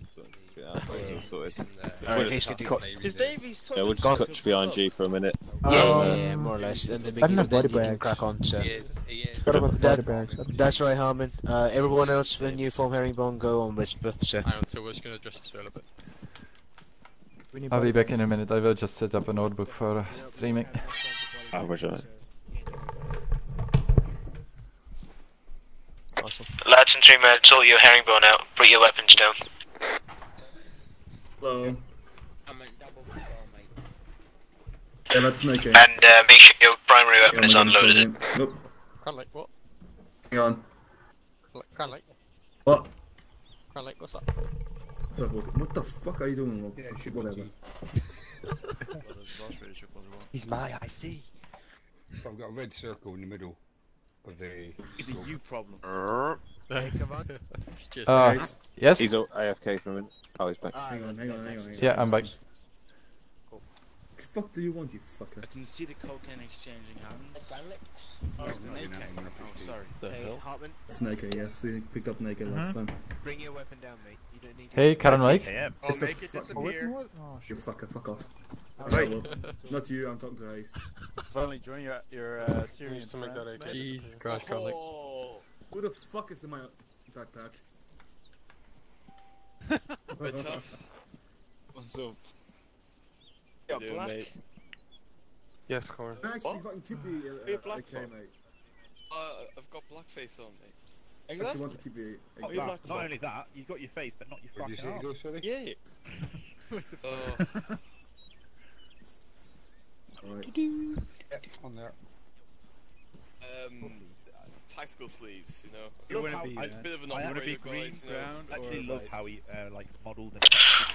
So, sorted. Alright, he's good to go. Yeah, we'll just touch behind G for a minute. Yeah, more or less. And then we can crack on, so. That's right, Harmon. Everyone else, when you form Herringbone, go on Whisper, so. Hang on, so we're just gonna adjust this a little bit. I'll be back in a minute. I will just set up a notebook for streaming. Oh, Regiment. Awesome. Lads and 3 men, sort your herringbone out. Put your weapons down. Hello. Yeah, that's Snake. And make sure your primary weapon is unloaded. Nope. Can't like what? Hang on. Can't like. What? Can't like. What's up? What's up, Loki? What the fuck are you doing, Loki? Yeah, shit, whatever. He's my IC. So I've got a red circle in the middle of the... It's a you problem. Hey, come on. Yes? He's AFK for a minute. Oh, he's back. Hang on. Yeah, I'm back. What the fuck do you want, you fucker? I can see the cocaine exchanging hands. Oh, sorry. Hey, Hartman. Snake, yes, he picked up Naked last time. Bring your weapon down, mate. You don't need Hey, Karen Mike. Oh, make it disappear. Oh, you fucker, fuck off. Right. Not you, I'm talking to Ace. Finally join your Syrian to make that friends, AK. Jesus Christ, can't like. Who the fuck is in my backpack? Bit tough. What's up? You're black. mate. Yes, Corin. Actually, fucking keep the AK, mate. I've got blackface on, mate. Exactly. Actually, want to keep the AK. Not only that, you've got your face, but not your fucking arm. Yeah. Alright. On there. Tactical sleeves, you know. You wanna be, a bit of an I operator be guys, green you know. ground. I actually love how he like modelled and.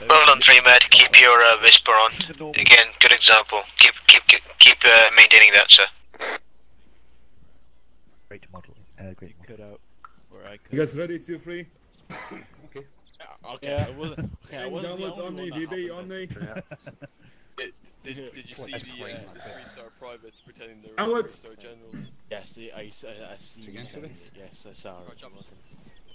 Well done, 3 men. Keep your whisper on. Again, good example. Keep maintaining that, sir. Great model. Great model. Cut out where I could. You guys ready? 2, 3? Okay. Okay. I wasn't. Okay. I wasn't the Downwards on only me, one VB that on me. Did you see the 3-star privates pretending they were Downwards. 3-star generals? Yes, I see. Yes, I saw it.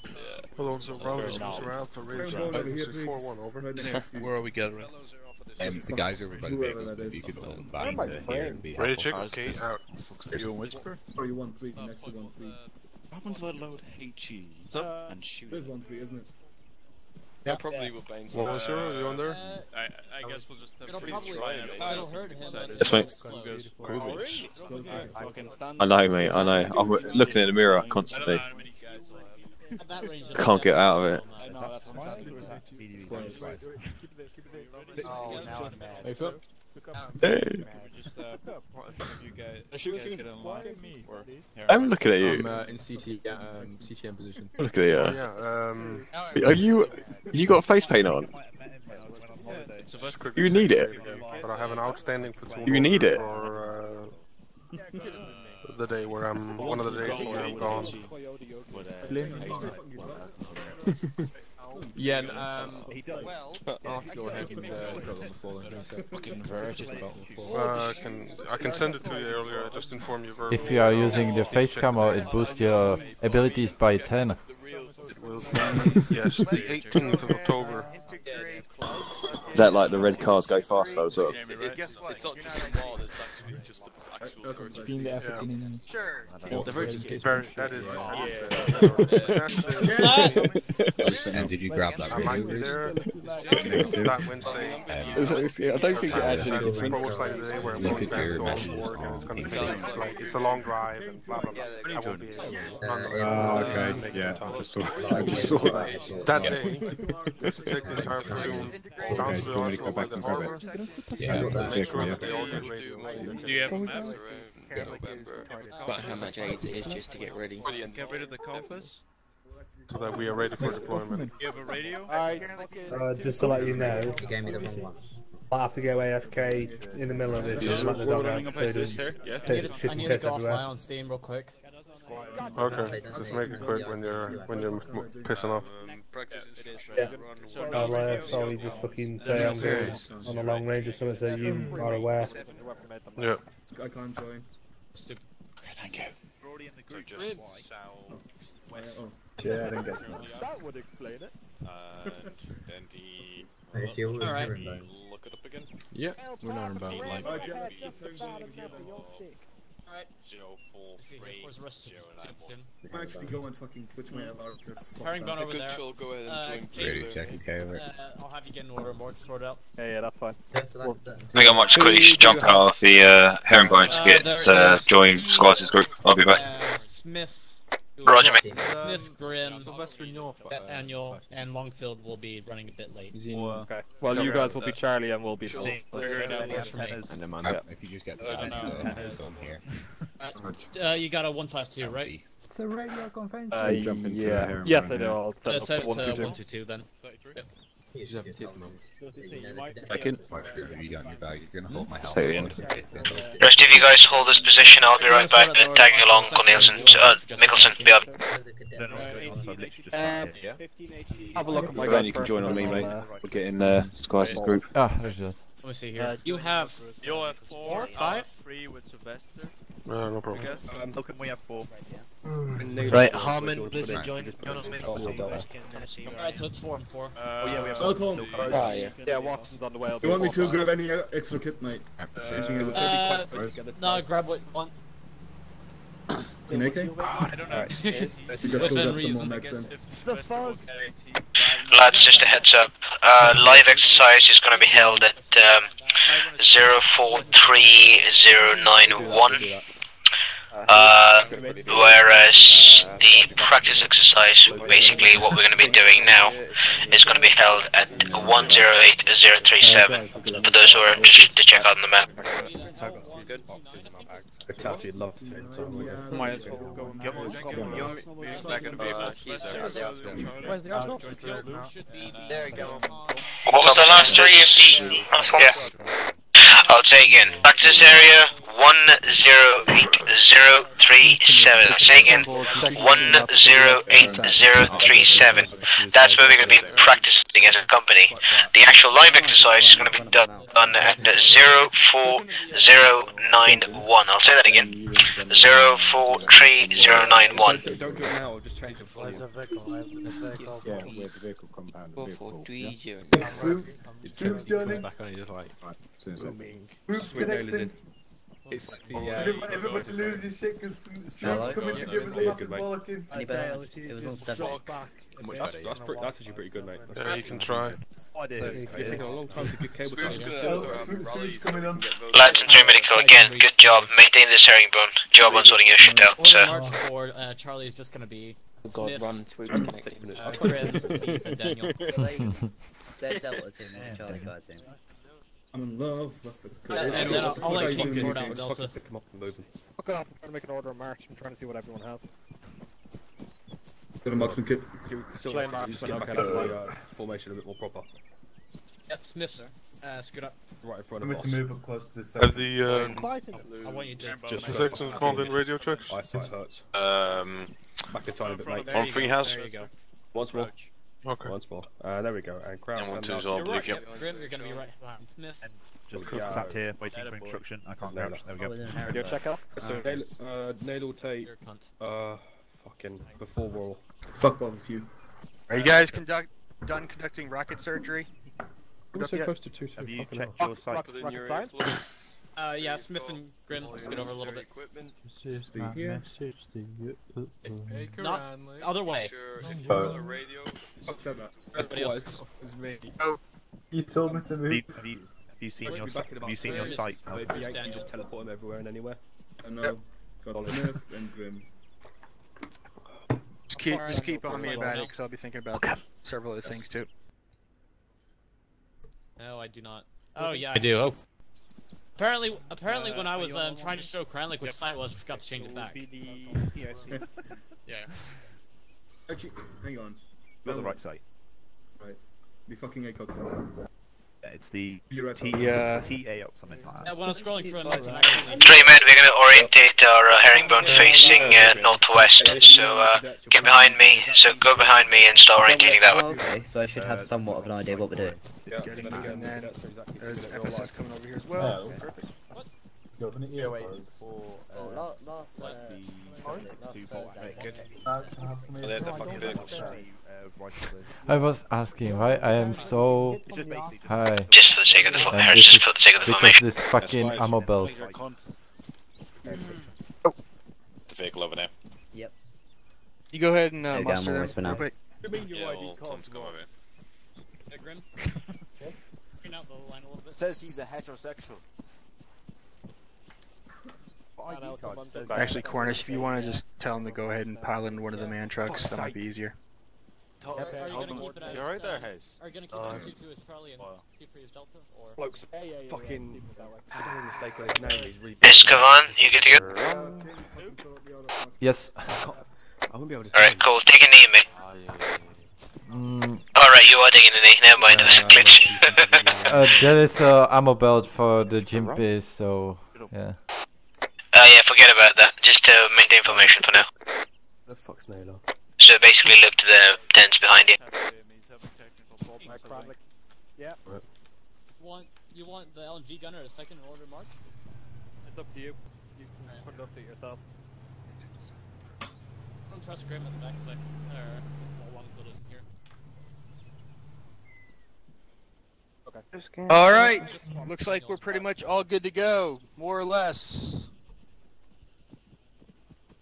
Yeah. Hold on, so rounds around for raise. Over here, please. 4-1 over. Right next to you. Where are we gathering? The guys over by the Whoever vehicle, that if is. you could bind here and be Ready to check? helpful. Okay, out. You and Whisper? Or you 1, 3, next to 1, 3. What happens if I load HE and shoot? There's 1, 3, isn't it? Yeah, probably with Baines. What was your? You on there? I guess we'll just have Free to try it, mate. I'll hurt him. Yes, mate. I know, mate. I know. I'm looking in the mirror constantly. Can't get out of it. Oh, now I'm mad. Hey. I'm looking at you. I'm in CTM position. Look at you. Yeah. Are you got face paint on? You need it. But I have an outstanding platoon. You need it. For the day where I'm one of the days where I'm gone. Yeah, and I'll go ahead and drop on the floor. Fucking virgin. I can send it to you earlier. I just inform you verbally. If you are using the face camera, it boosts your abilities by 10. It will be, yes, the 18th of October. Is that like the red cars go faster as well? It's not just a mod, it's actually just the actual virgin. Sure. The virgin case. That is. And did you grab that I might be there that Wednesday. I don't think it adds any difference. Look at your messages It's a long drive and blah blah blah. I won't be able to. Okay, yeah. I just saw that. That day, to take the entire platoon down to the want me to go back and grab it? Yeah, I've got the vehicle, yeah. Do you have maps around November? But how much aid it is just to get ready. Get rid of the compass. So that we are ready for deployment. You have a radio? Just to let you know, I'll have to go AFK in the middle of this. Just let the dog out. Shitty piss everywhere. on Steam real quick. Okay, just make it quick when you're pissing off. Yeah. I'll probably just fucking say I'm going on a long range or something so you are aware. Yeah. I can't join. Okay, thank you. Yeah, I didn't get to That would explain it. Then the. Alright. Look it up again. Yeah, we're not about like. Alright. 043091. I'm actually going fucking switch my LR. Herringbone over there. Go ahead and join. Radio check, okay, over. I'll have you get an order more sorted out. Yeah, that's fine. I think I might just quickly jump out of the herringbone to get join Squatters group. I'll be back. Smith. Roger, mate. Smith, Grimm, Annual, and Longfield will be running a bit late. Okay. Well, you guys will be Charlie and we'll be Phil. And then if you just get the film here. You got a 152, right? It's a radio convention. Yeah. Yes, I do. I'll Set set it up to 122. 122 then. You just have to tip them. I can. Make sure you got in your bag. You're gonna hold my helmet. Stay in. Rest of you guys hold this position. I'll be right back. Tagging along, Cornelison. Mickelson, be up. Have a look at my gun. You can join on me, mate. We're getting Squatters group. Ah, there's that. Let me see here. You have. You'll have 4, 5? 3 with Sylvester. No problem. How can we have 4? Right, Harmon, Blizzard, join me. Alright, so it's 4 and 4. Oh yeah, we have Welcome. Yeah, Watson's on the way. You want me to grab any extra kit, mate? No, grab what one. In AK? I don't know. You just go grab some more max then. Lads, just a heads up. Live exercise is going to be held at 043091. Whereas the practice exercise, basically what we're going to be doing now, is going to be held at 108037. For those who are just to check out on the map. Tough, you'd love to take time. Might as well go and get one. Back in the vehicle. Where's the arsenal? There we go. What was the last three of the asshole? Yeah. I'll say again. Practice area 108037. I'll say again. 108037. That's where we're going to be practicing as a company. The actual live exercise is going to be done at 04091. I'll say that again. 043091. Don't do it now, just change the floor. There's a vehicle. Yeah, we have the vehicle compound. 4430. Soup's joining. Back on it, just like. Sweet nail is in. It's like the. Everybody loses shit because Soup's coming to give us a massive bollock. It was on 7. That's actually pretty good, mate. Yeah, you can try. You're taking a long time to get cable Swoop's time. gonna start having rallies so we can get votes. Lads and 3 medical again, good job. Maintain this herringbone. Job on sorting your shit out, On the sir. march forward, Charlie is just going to be Smith, Run, Swoop, Grimm, Beef, and Daniel. I'm in love with the And then I'll let you sort out Delta. Pick them up and move them. Fuck it up, I'm trying to make an order of march. I'm trying to see what everyone has. Got a marksman kit. Still Play just marksman, get back okay, into that's the formation a bit more proper. Yep, Smith, scoot up. Right in front of us. move up close to the Have the I want you to. Just sections called in radio checks? Eyesight hurts. Back a tiny bit, mate. There you go, has. There you go. Once more. Okay. Once more. There we go. And crowd. And 1 and 2's now- all believe you. Grim, you're going to be right behind Smith. Just sat here, waiting for instruction. I can't There go. There we go. Radio check out. So Nail will take You're a cunt. fucking before roll. Fuck all of you. Are you guys done conducting rocket surgery? We're so close to 2 Have you fucking checked hell. your site? Put in your influence. Yeah, Smith and Grim, scoot over a little bit. Equipment. Not other way. Sure, if you have a radio. Fuck said that. Everybody else. You told me to move. Have you seen your site? If you ain't, you just teleport them everywhere and anywhere. I know. Got Smith and Grim. Just keep on me about it, because I'll be thinking about several other things too. No, I do not. Oh yeah, I do. Oh. Apparently, when I was trying to show Cranlick which site it was, I forgot to change it back. Yeah. Actually, hang on. Not the right site. Right. The fucking ACOG. Yeah, it's the You're right. TA or something like that. Yeah, when I was scrolling through, Three men, we're going to orientate our herringbone facing northwest. So get behind me. So go behind me and start orientating that way. Okay, so I should have somewhat of an idea what we're doing. Yeah, And then there's FSS coming over here as well. Perfect. I was asking why I am so high. Just for the sake of the And just this for is the sake of the because formation. this fucking ammo belt. The vehicle over there. Yep. You go ahead and muster them real quick. Yeah, well, Tom's come over. Hey, Grim. Bring out the line a little bit. Says he's a heterosexual. Actually, Cornish, if you want to just tell them to go ahead and pile in one of the man trucks, that might be easier. Are you gonna keep it as... You're right there, Hayes. Are you gonna keep it as C2 as Charlie and C3 as Delta, or...? Blokes fucking spelling mistake on his name, he's really... Escavan, you good to go? Yes. Alright, cool. Take a knee, mate. Alright, you are taking a knee. Never mind, it was a glitch. There is a ammo belt for the gym base, so yeah. Yeah, forget about that. Just maintain formation for now. The fuck's Naylor? So basically look to the tents behind you. Yeah. You want the LMG gunner a second in order march? It's up to you. You can put it up to yourself. I don't trust Grim at the back, like, long as it isn't here. Okay. Alright, looks like we're pretty much all good to go, more or less.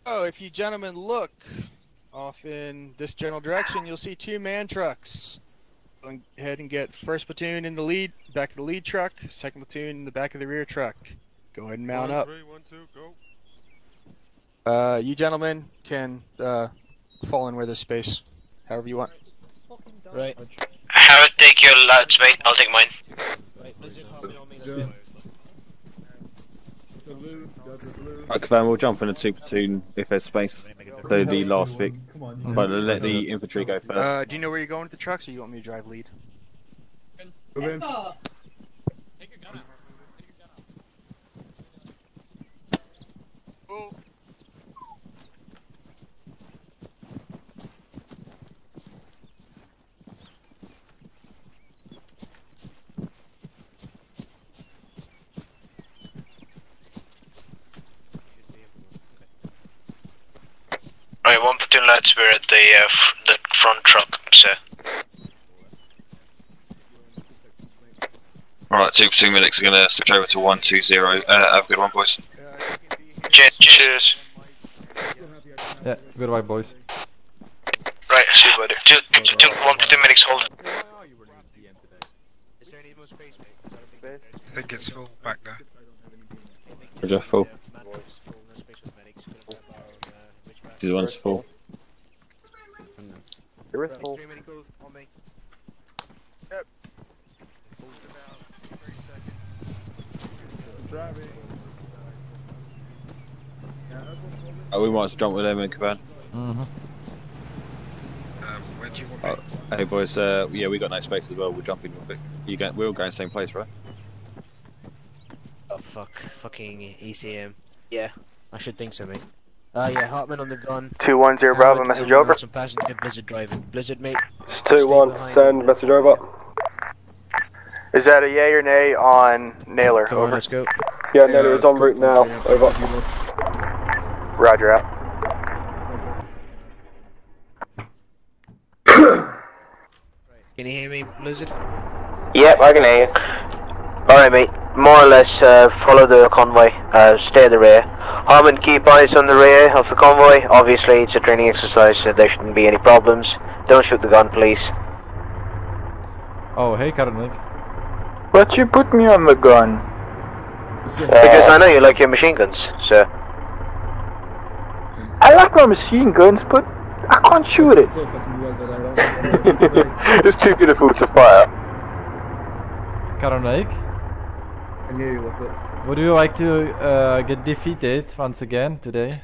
Oh, if you gentlemen look off in this general direction, you'll see 2 man trucks. Go ahead and get first platoon in the lead, back of the lead truck, second platoon in the back of the rear truck. Go ahead and mount up. 1, 3, 1, 2, go. You gentlemen can fall in where there's space, however you want. Right. Howard, take your lads, mate. I'll take mine. Right, confirm, we'll jump in a 2 platoon if there's space. So the last pick. But let the infantry go first. Do you know where you're going with the trucks, or you want me to drive lead? Come in. Take your gun out. Oh. Alright, 1 platoon lads, we're at the front truck, so. Alright, 2 platoon medics are gonna switch over to 120. Have a good one, boys. Cheers. Yeah, goodbye, boys. Right, see you later. 1 platoon medics hold. I think it's full back there. Roger, full. This one's full. You're with full. Yep. Oh, we might as well jump with them in Cavan. Where do you want me? Hey boys, yeah, we got no space as well. We'll jump in real quick. We're all going same place, right? Oh fuck, fucking ECM. Yeah, I should think so, mate. Yeah, Hartman on the gun. 210 Bravo, message over. Some passenger Blizzard driving. Blizzard, mate. 2-1, send message over. Is that a yay or nay on Naylor? Come on, let's go. Yeah, Naylor is en route now. Over. Roger out. Can you hear me, Blizzard? Yep, I can hear you. Alright, mate. More or less, follow the convoy. Stay at the rear. Harmon, keep eyes on the rear of the convoy. Obviously, it's a training exercise, so there shouldn't be any problems. Don't shoot the gun, please. Oh, hey, Karnik. But you put me on the gun. Because I know you like your machine guns, so... I like my machine guns, but I can't shoot it. It's too beautiful to fire. Karnik? I knew you, what's up? Would you like to get defeated once again today?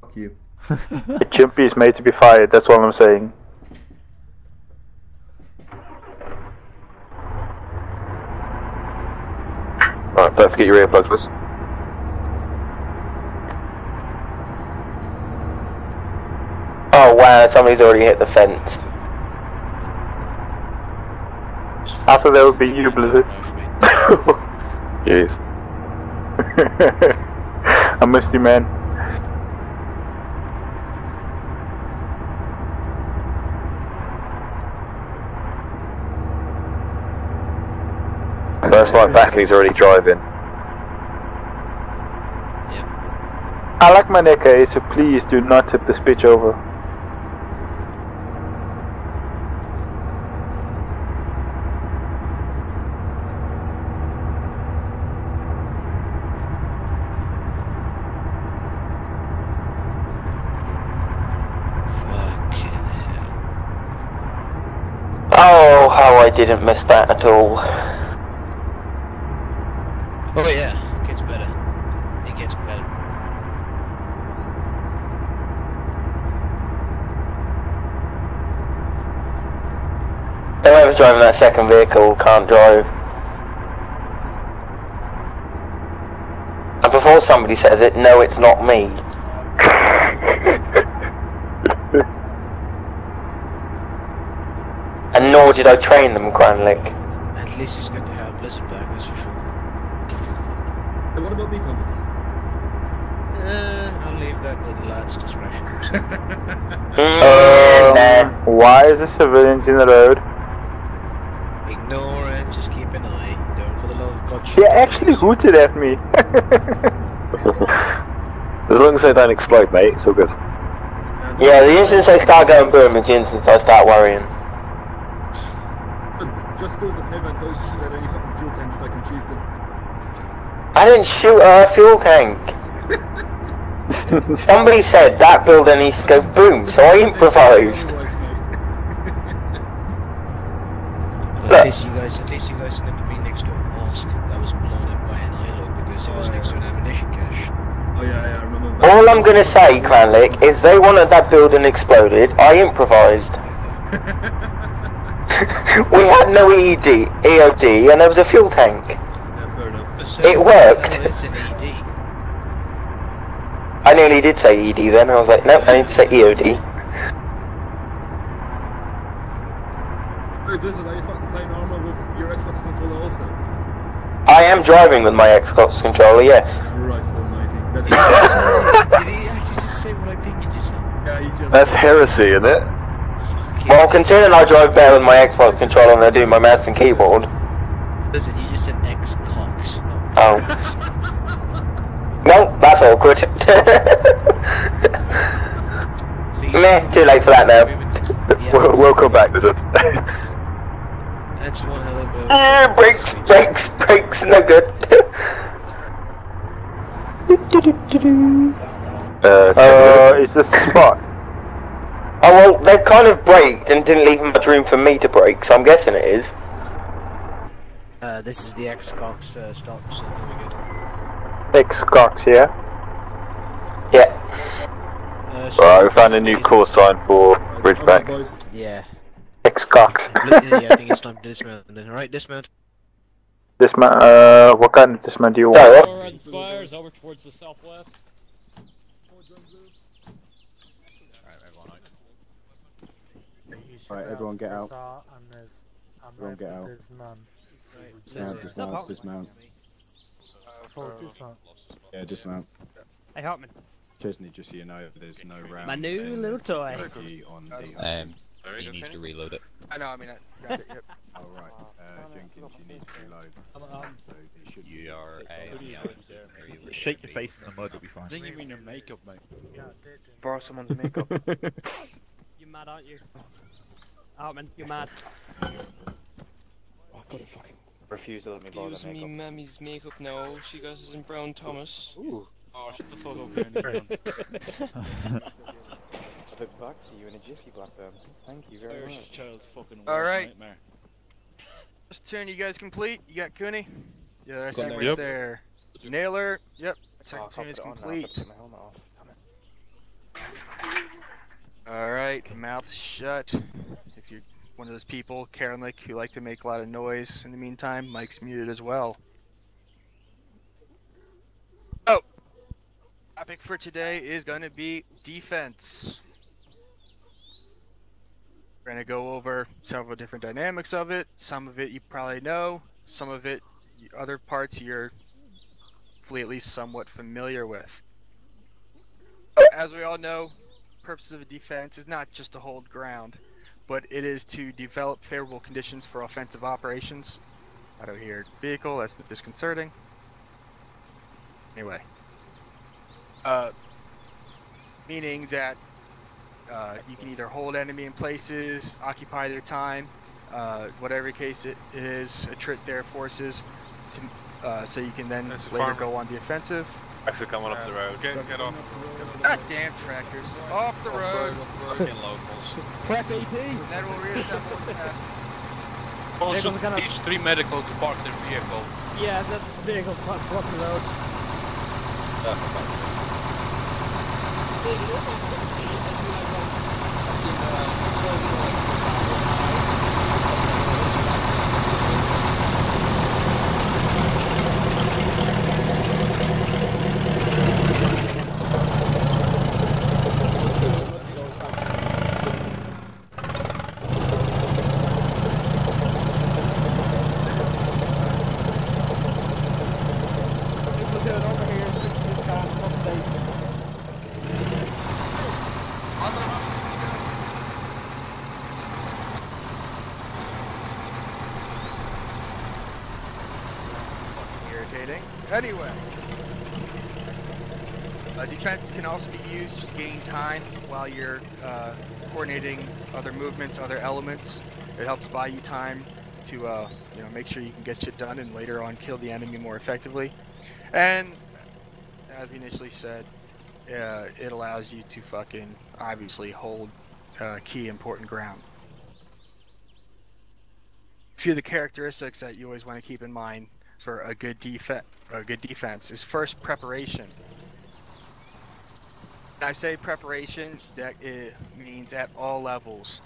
Fuck you. The Chimpy is made to be fired, that's all I'm saying. Alright, don't forget your earplugs, please. Oh wow, somebody's already hit the fence. I thought that would be you, Blizzard. Jeez. A misty man. First light Backley's already driving. I like my neck, so please do not tip this bitch over. Oh, how I didn't miss that at all. Oh yeah, it gets better. It gets better. Whoever's driving that second vehicle can't drive. And before somebody says it, no, it's not me. And nor did I train them, Cranlick. At least he's going to have Blizzard back, that's for sure. Hey, what about me, Thomas? I'll leave that with the lads' discretion. Why is the civilians in the road? Ignore it, just keep an eye. Don't for the love of God shoot. They actually hooted at me. As long as they don't explode, mate, it's all good. Yeah, the instant I start going boom is the instant I start worrying. Just do us a favour and don't shoot at any fucking fuel tanks so I can shoot them. I didn't shoot at a fuel tank. Somebody said that building needs to go boom, so I improvised. At least you guys never been next to a mosque that was blown up by an ILO because it was next to an ammunition cache. Oh yeah, I remember that. All I'm gonna say, Cranlick, is they wanted that building exploded, I improvised. We had no EOD, and there was a fuel tank. Yeah, fair enough. It worked. It's an ED. I nearly did say ED then, I was like, no, I need to say EOD. Hey Blizzard, are you fucking playing Arma with your Xbox controller also? I am driving with my Xbox controller, yes. Christ almighty. Did he actually just say what I think he just said? Yeah, he just... That's heresy, isn't it? Well, considering I drive better with my Xbox controller than I do my mouse and keyboard. Listen, you just said X-Cox. Oh. No, that's awkward. Meh, too late for that now. We'll come back to this. That's one hell of a... Brakes, no good. Is this the spot? Oh well, they kind of braked and didn't leave much room for me to brake, so I'm guessing it is. This is the X-Cox stop, so very good. X-Cox, yeah? Yeah. Right, we found a new call sign for Ridgeback. Yeah. X-Cox. Yeah, I think it's time to dismount then. Alright, dismount. Dismount, what kind of dismount do you want? Alright, Spires, over towards the southwest. Alright, everyone get out. Everyone get out. Dismount. Yeah, dismount. Hey, Hartman. Chesney, just so you know, there's no round. My new little toy. He needs to reload it. I know, I mean, I grabbed it, yep. Alright, Jenkins, you need to reload. So it should You are Shake your face in the mud, it'll be fine. I think you mean your makeup, mate. Borrow someone's makeup. You're mad, aren't you? Hartman, you're mad. I've got to fucking refuse to let me borrow Use the me makeup. Mammy's makeup now. She goes in brown Thomas. Ooh. Oh, shut the fuck up, Karen. Look back to you in a jiffy, Blackburn. Thank you very Irish much. child's fucking Alright. nightmare. First turn, you guys complete. You got Cooney? Yeah, I see Got him there. right there. Nailer, yep. Second I turn can't is put it on now, I've complete. got to take my helmet off. Damn it. Alright, mouth shut. If you're one of those people, Karenlick, who like to make a lot of noise in the meantime, Mike's muted as well. Oh! Topic for today is going to be defense. We're going to go over several different dynamics of it. Some of it you probably know, some of it, other parts you're hopefully at least somewhat familiar with. As we all know, purpose of a defense is not just to hold ground, but it is to develop favorable conditions for offensive operations. I don't hear vehicle, that's disconcerting. Anyway. Meaning that you can either hold enemy in places, occupy their time, whatever case it is, attrit their forces, to, so you can then later go on the offensive. Actually coming up the road. Get off. God damn tractors. Off the road. Fucking locals. Prep AP. Then we'll reassemble and pass. Also, teach 3 medical to park their vehicle. Yeah, the vehicle block the road. Anyway, defense can also be used to gain time while you're coordinating other movements, other elements. It helps buy you time to you know, make sure you can get shit done and later on kill the enemy more effectively. And as we initially said, it allows you to fucking obviously hold key important ground. A few of the characteristics that you always want to keep in mind for a good defense is first preparation. When I say preparation, that it means at all levels.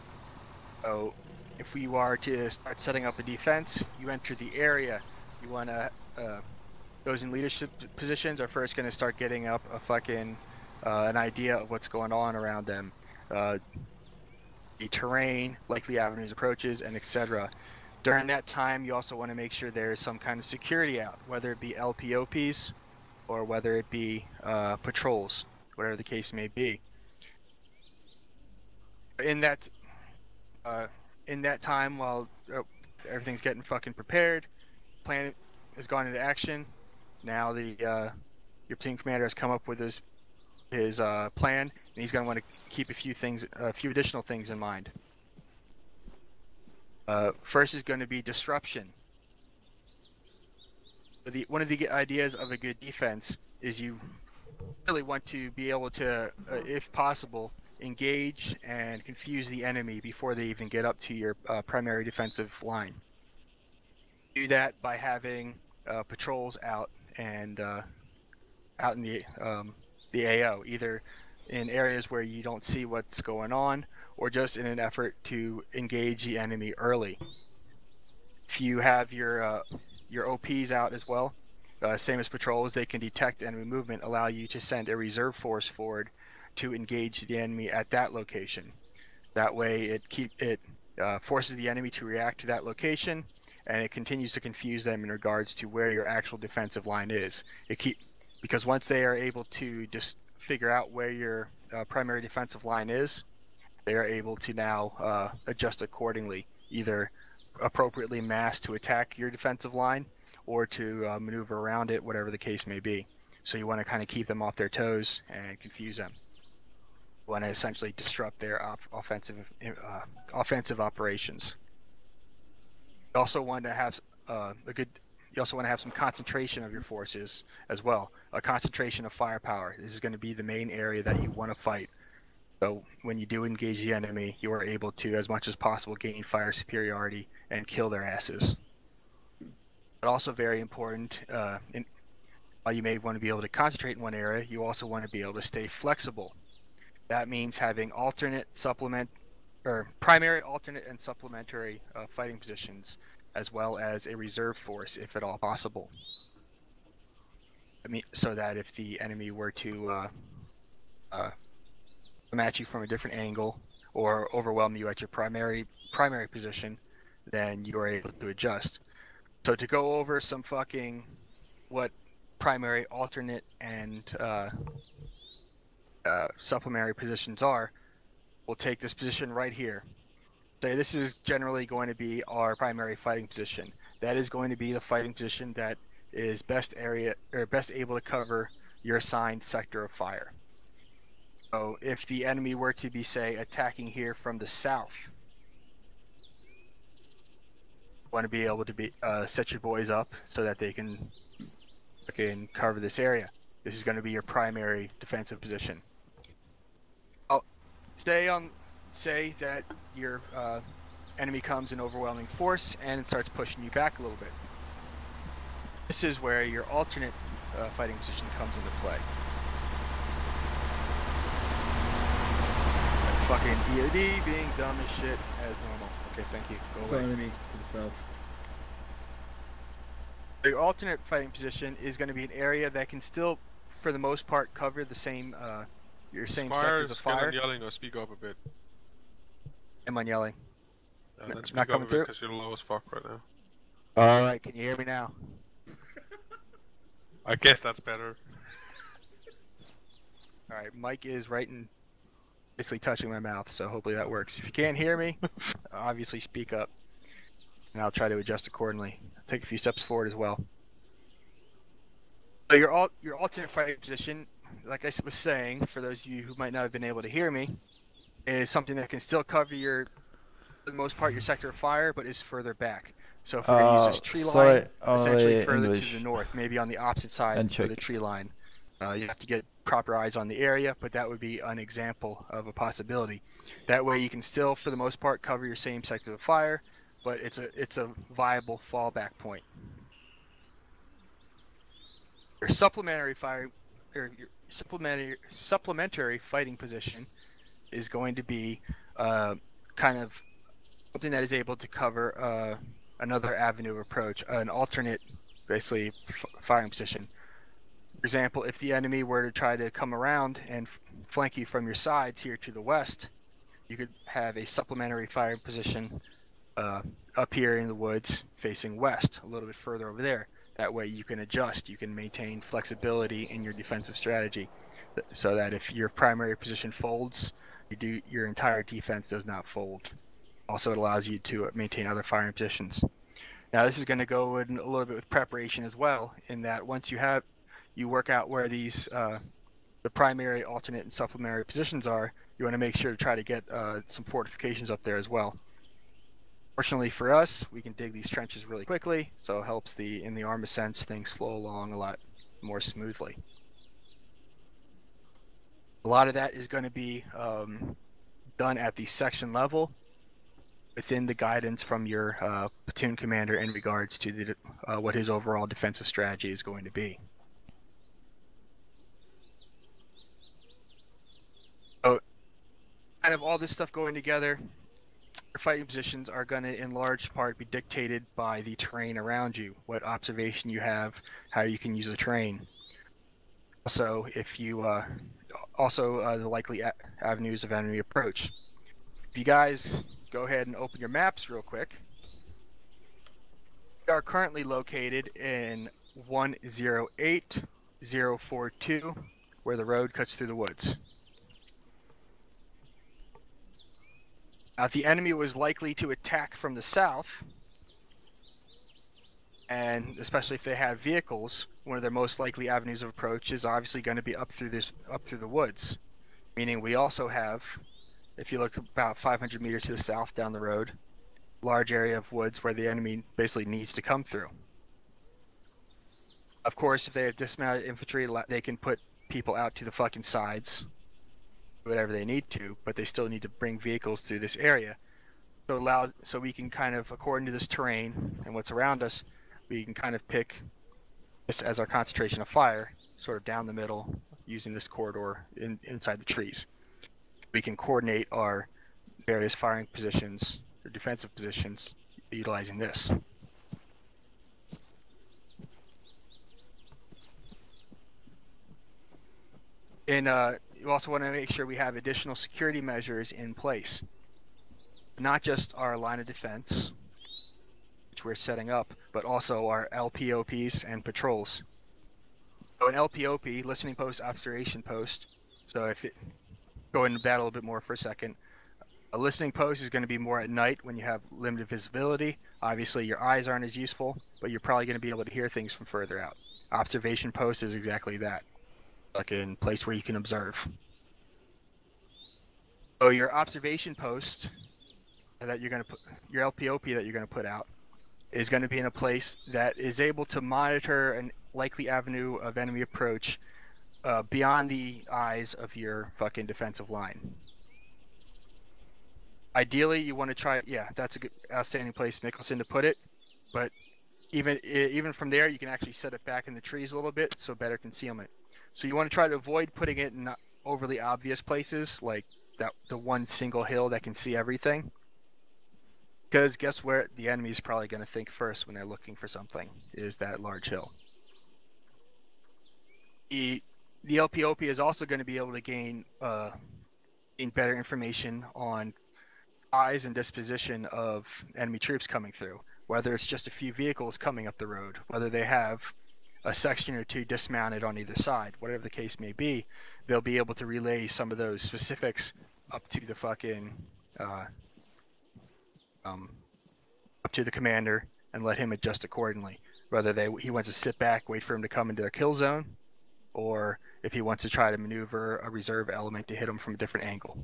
So if we are to start setting up a defense, you enter the area. You want to those in leadership positions are first going to start getting up a fucking an idea of what's going on around them, the terrain, likely avenues, approaches, and etc. During that time, you also want to make sure there is some kind of security out, whether it be LPOPs or whether it be patrols, whatever the case may be. In that time, while everything's getting fucking prepared, plan has gone into action. Now the your team commander has come up with his plan, and he's going to want to keep a few additional things in mind. First is going to be disruption. One of the ideas of a good defense is you really want to be able to, if possible, engage and confuse the enemy before they even get up to your primary defensive line. Do that by having patrols out and out in the AO, either in areas where you don't see what's going on, or just in an effort to engage the enemy early. If you have your OPs out as well, same as patrols, they can detect enemy movement, allow you to send a reserve force forward to engage the enemy at that location. That way it forces the enemy to react to that location, and it continues to confuse them in regards to where your actual defensive line is. Because once they are able to just figure out where your primary defensive line is, they are able to now adjust accordingly, either appropriately massed to attack your defensive line or to maneuver around it, whatever the case may be. So you want to kind of keep them off their toes and confuse them. You want to essentially disrupt their offensive operations. You also want to have you also want to have some concentration of your forces as well. A concentration of firepower. This is going to be the main area that you want to fight. So when you do engage the enemy, you are able to, as much as possible, gain fire superiority and kill their asses. But also very important, while you may want to be able to concentrate in one area, you also want to be able to stay flexible. That means having primary, alternate, and supplementary fighting positions, as well as a reserve force, if at all possible. So that if the enemy were to come at you from a different angle or overwhelm you at your primary position, then you are able to adjust. So to go over some fucking what primary, alternate, and supplementary positions are, we'll take this position right here. So this is generally going to be our primary fighting position. That is going to be the fighting position that is best able to cover your assigned sector of fire. So if the enemy were to be, say, attacking here from the south, you want to be able to set your boys up so that they can cover this area. This is going to be your primary defensive position. Say that your enemy comes in overwhelming force and starts pushing you back a little bit. This is where your alternate fighting position comes into play. Like fucking EOD being dumb as shit as normal. Okay, thank you. Go away. Enemy to the south. Your alternate fighting position is going to be an area that can still, for the most part, cover the same your same sectors of fire. Yelling or speak up a bit. Am I yelling? Let's not coming through because you're low as fuck right now. Alright, can you hear me now? I guess that's better. Alright, Mike is right in basically touching my mouth, so hopefully that works. If you can't hear me, obviously speak up, and I'll try to adjust accordingly. Take a few steps forward as well. So your alternate fighting position, like I was saying, for those of you who might not have been able to hear me, is something that can still cover for the most part, your sector of fire, but is further back. So if we're going to use this tree line, essentially further English. to the north, maybe on the opposite side of the tree line, you have to get proper eyes on the area, but that would be an example of a possibility. That way you can still, for the most part, cover your same sector of fire, but it's a viable fallback point. Your supplementary fighting position is going to be kind of something that is able to cover another avenue of approach, an alternate, basically, firing position. For example, if the enemy were to try to come around and flank you from your sides here to the west, you could have a supplementary firing position up here in the woods facing west, a little bit further over there. That way you can adjust, you can maintain flexibility in your defensive strategy, so that if your primary position folds, your entire defense does not fold. Also, it allows you to maintain other firing positions. Now, this is going to go in a little bit with preparation as well, in that once you work out where these the primary, alternate, and supplementary positions are, you want to make sure to try to get some fortifications up there as well. Fortunately for us, we can dig these trenches really quickly, so it helps in the Arma sense, things flow along a lot more smoothly. A lot of that is going to be done at the section level within the guidance from your platoon commander in regards to what his overall defensive strategy is going to be. So, kind of all this stuff going together, your fighting positions are going to in large part be dictated by the terrain around you, what observation you have, how you can use the terrain. Also, if you the likely avenues of enemy approach. If you guys go ahead and open your maps real quick, we are currently located in 108042, where the road cuts through the woods. Now, if the enemy was likely to attack from the south, and especially if they have vehicles, one of their most likely avenues of approach is obviously going to be up through the woods. Meaning we also have, if you look about 500 meters to the south down the road, large area of woods where the enemy basically needs to come through. Of course, if they have dismounted infantry, they can put people out to the fucking sides, whatever they need to, but they still need to bring vehicles through this area. So we can kind of, according to this terrain and what's around us, we can kind of pick this as our concentration of fire, sort of down the middle, using this corridor inside the trees. We can coordinate our various firing positions or defensive positions utilizing this. And you also want to make sure we have additional security measures in place. Not just our line of defense, which we're setting up, but also our LPOPs and patrols. So an LPOP, listening post, observation post. So if it go into that a little bit more for a second. A listening post is going to be more at night when you have limited visibility. Obviously, your eyes aren't as useful, but you're probably going to be able to hear things from further out. Observation post is exactly that, like a place where you can observe. So your observation post that you're going to put, your LPOP that you're going to put out, is going to be in a place that is able to monitor a likely avenue of enemy approach beyond the eyes of your fucking defensive line. Ideally, you want to try. Yeah, that's a good, outstanding place, Mickelson, to put it. But even from there, you can actually set it back in the trees a little bit, so better concealment. So you want to try to avoid putting it in overly obvious places, like the one single hill that can see everything. Because guess where the enemy is probably going to think first when they're looking for something, is that large hill. The LPOP is also going to be able to gain better information on size and disposition of enemy troops coming through, whether it's just a few vehicles coming up the road, whether they have a section or two dismounted on either side, whatever the case may be, they'll be able to relay some of those specifics up to the fucking up to the commander and let him adjust accordingly, whether he wants to sit back, wait for him to come into their kill zone, or if he wants to try to maneuver a reserve element to hit him from a different angle.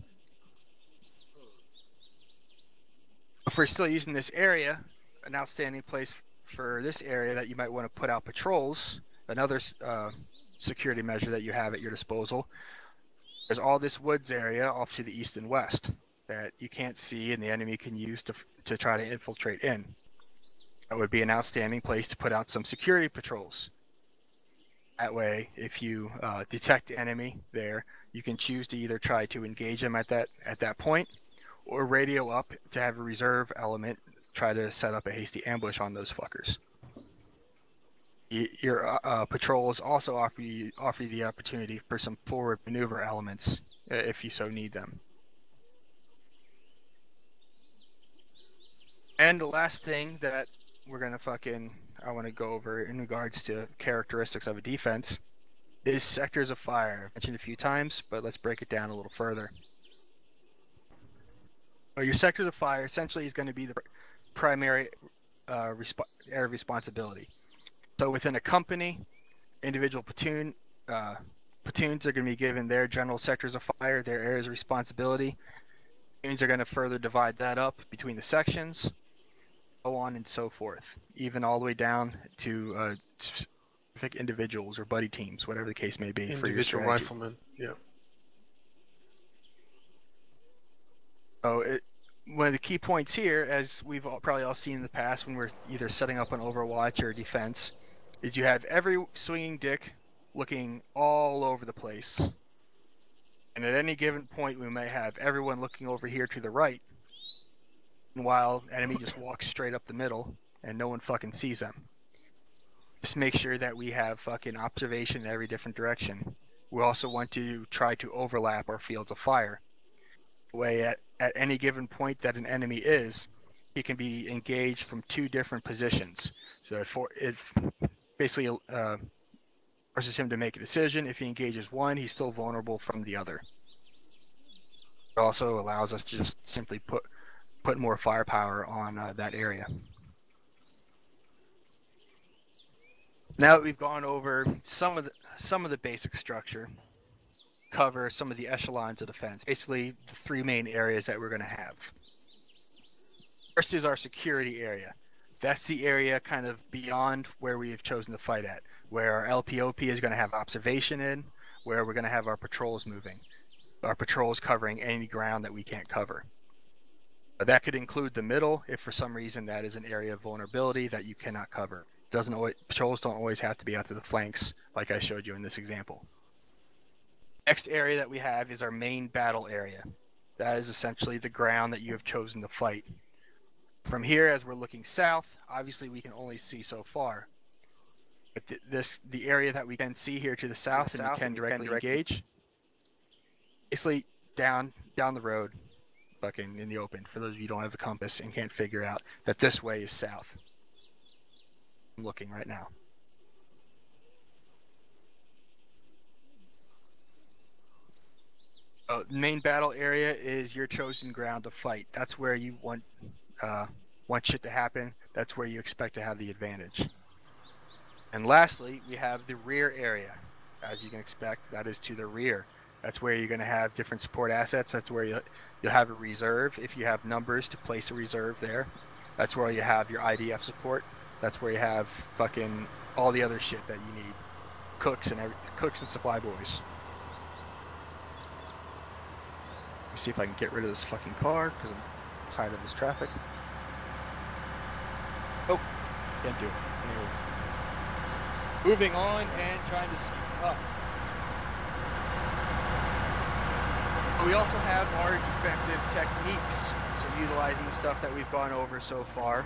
If we're still using this area, an outstanding place for this area that you might want to put out patrols, another security measure that you have at your disposal, there's all this woods area off to the east and west that you can't see and the enemy can use to try to infiltrate in. That would be an outstanding place to put out some security patrols. That way, if you detect the enemy there, you can choose to either try to engage them at that point, or radio up to have a reserve element try to set up a hasty ambush on those fuckers. Your patrols also offer you the opportunity for some forward maneuver elements if you so need them. And the last thing that we're gonna I want to go over in regards to characteristics of a defense is sectors of fire. I mentioned a few times, but let's break it down a little further. Your sectors of fire essentially is going to be the primary area of responsibility. So within a company, individual platoons are going to be given their general sectors of fire, their areas of responsibility. Platoons are going to further divide that up between the sections, so on and so forth, even all the way down to specific individuals or buddy teams, whatever the case may be. Individual riflemen, yeah. So one of the key points here, as we've probably all seen in the past when we're either setting up an Overwatch or defense, is you have every swinging dick looking all over the place. And at any given point, we may have everyone looking over here to the right, while enemy just walks straight up the middle and no one fucking sees them. Just make sure that we have fucking observation in every different direction. We also want to try to overlap our fields of fire. Way at any given point that an enemy is, he can be engaged from two different positions. So it basically forces him to make a decision. If he engages one, he's still vulnerable from the other. It also allows us to just simply put more firepower on that area. Now that we've gone over some of the basic structure, cover some of the echelons of defense, basically the three main areas that we're going to have. First is our security area. That's the area kind of beyond where we have chosen to fight at, where our LPOP is going to have observation in, where we're going to have our patrols moving. Our patrols covering any ground that we can't cover. That could include the middle if for some reason that is an area of vulnerability that you cannot cover. Patrols don't always have to be out to the flanks like I showed you in this example. Next area that we have is our main battle area. That is essentially the ground that you have chosen to fight. From here, as we're looking south, obviously we can only see so far. But the area that we can see here to the south and we can directly engage, basically down the road, fucking in the open, for those of you who don't have a compass and can't figure out that this way is south. I'm looking right now. Main battle area is your chosen ground to fight. That's where you want shit to happen. That's where you expect to have the advantage. And lastly, we have the rear area. As you can expect, that is to the rear. That's where you're going to have different support assets. That's where you'll have a reserve if you have numbers to place a reserve there. That's where you have your IDF support. That's where you have fucking all the other shit that you need. Cooks and supply boys. Let me see if I can get rid of this fucking car because I'm outside of this traffic. Oh, can't do it. Anyway. Moving on and trying to speed up. We also have our defensive techniques. So utilizing stuff that we've gone over so far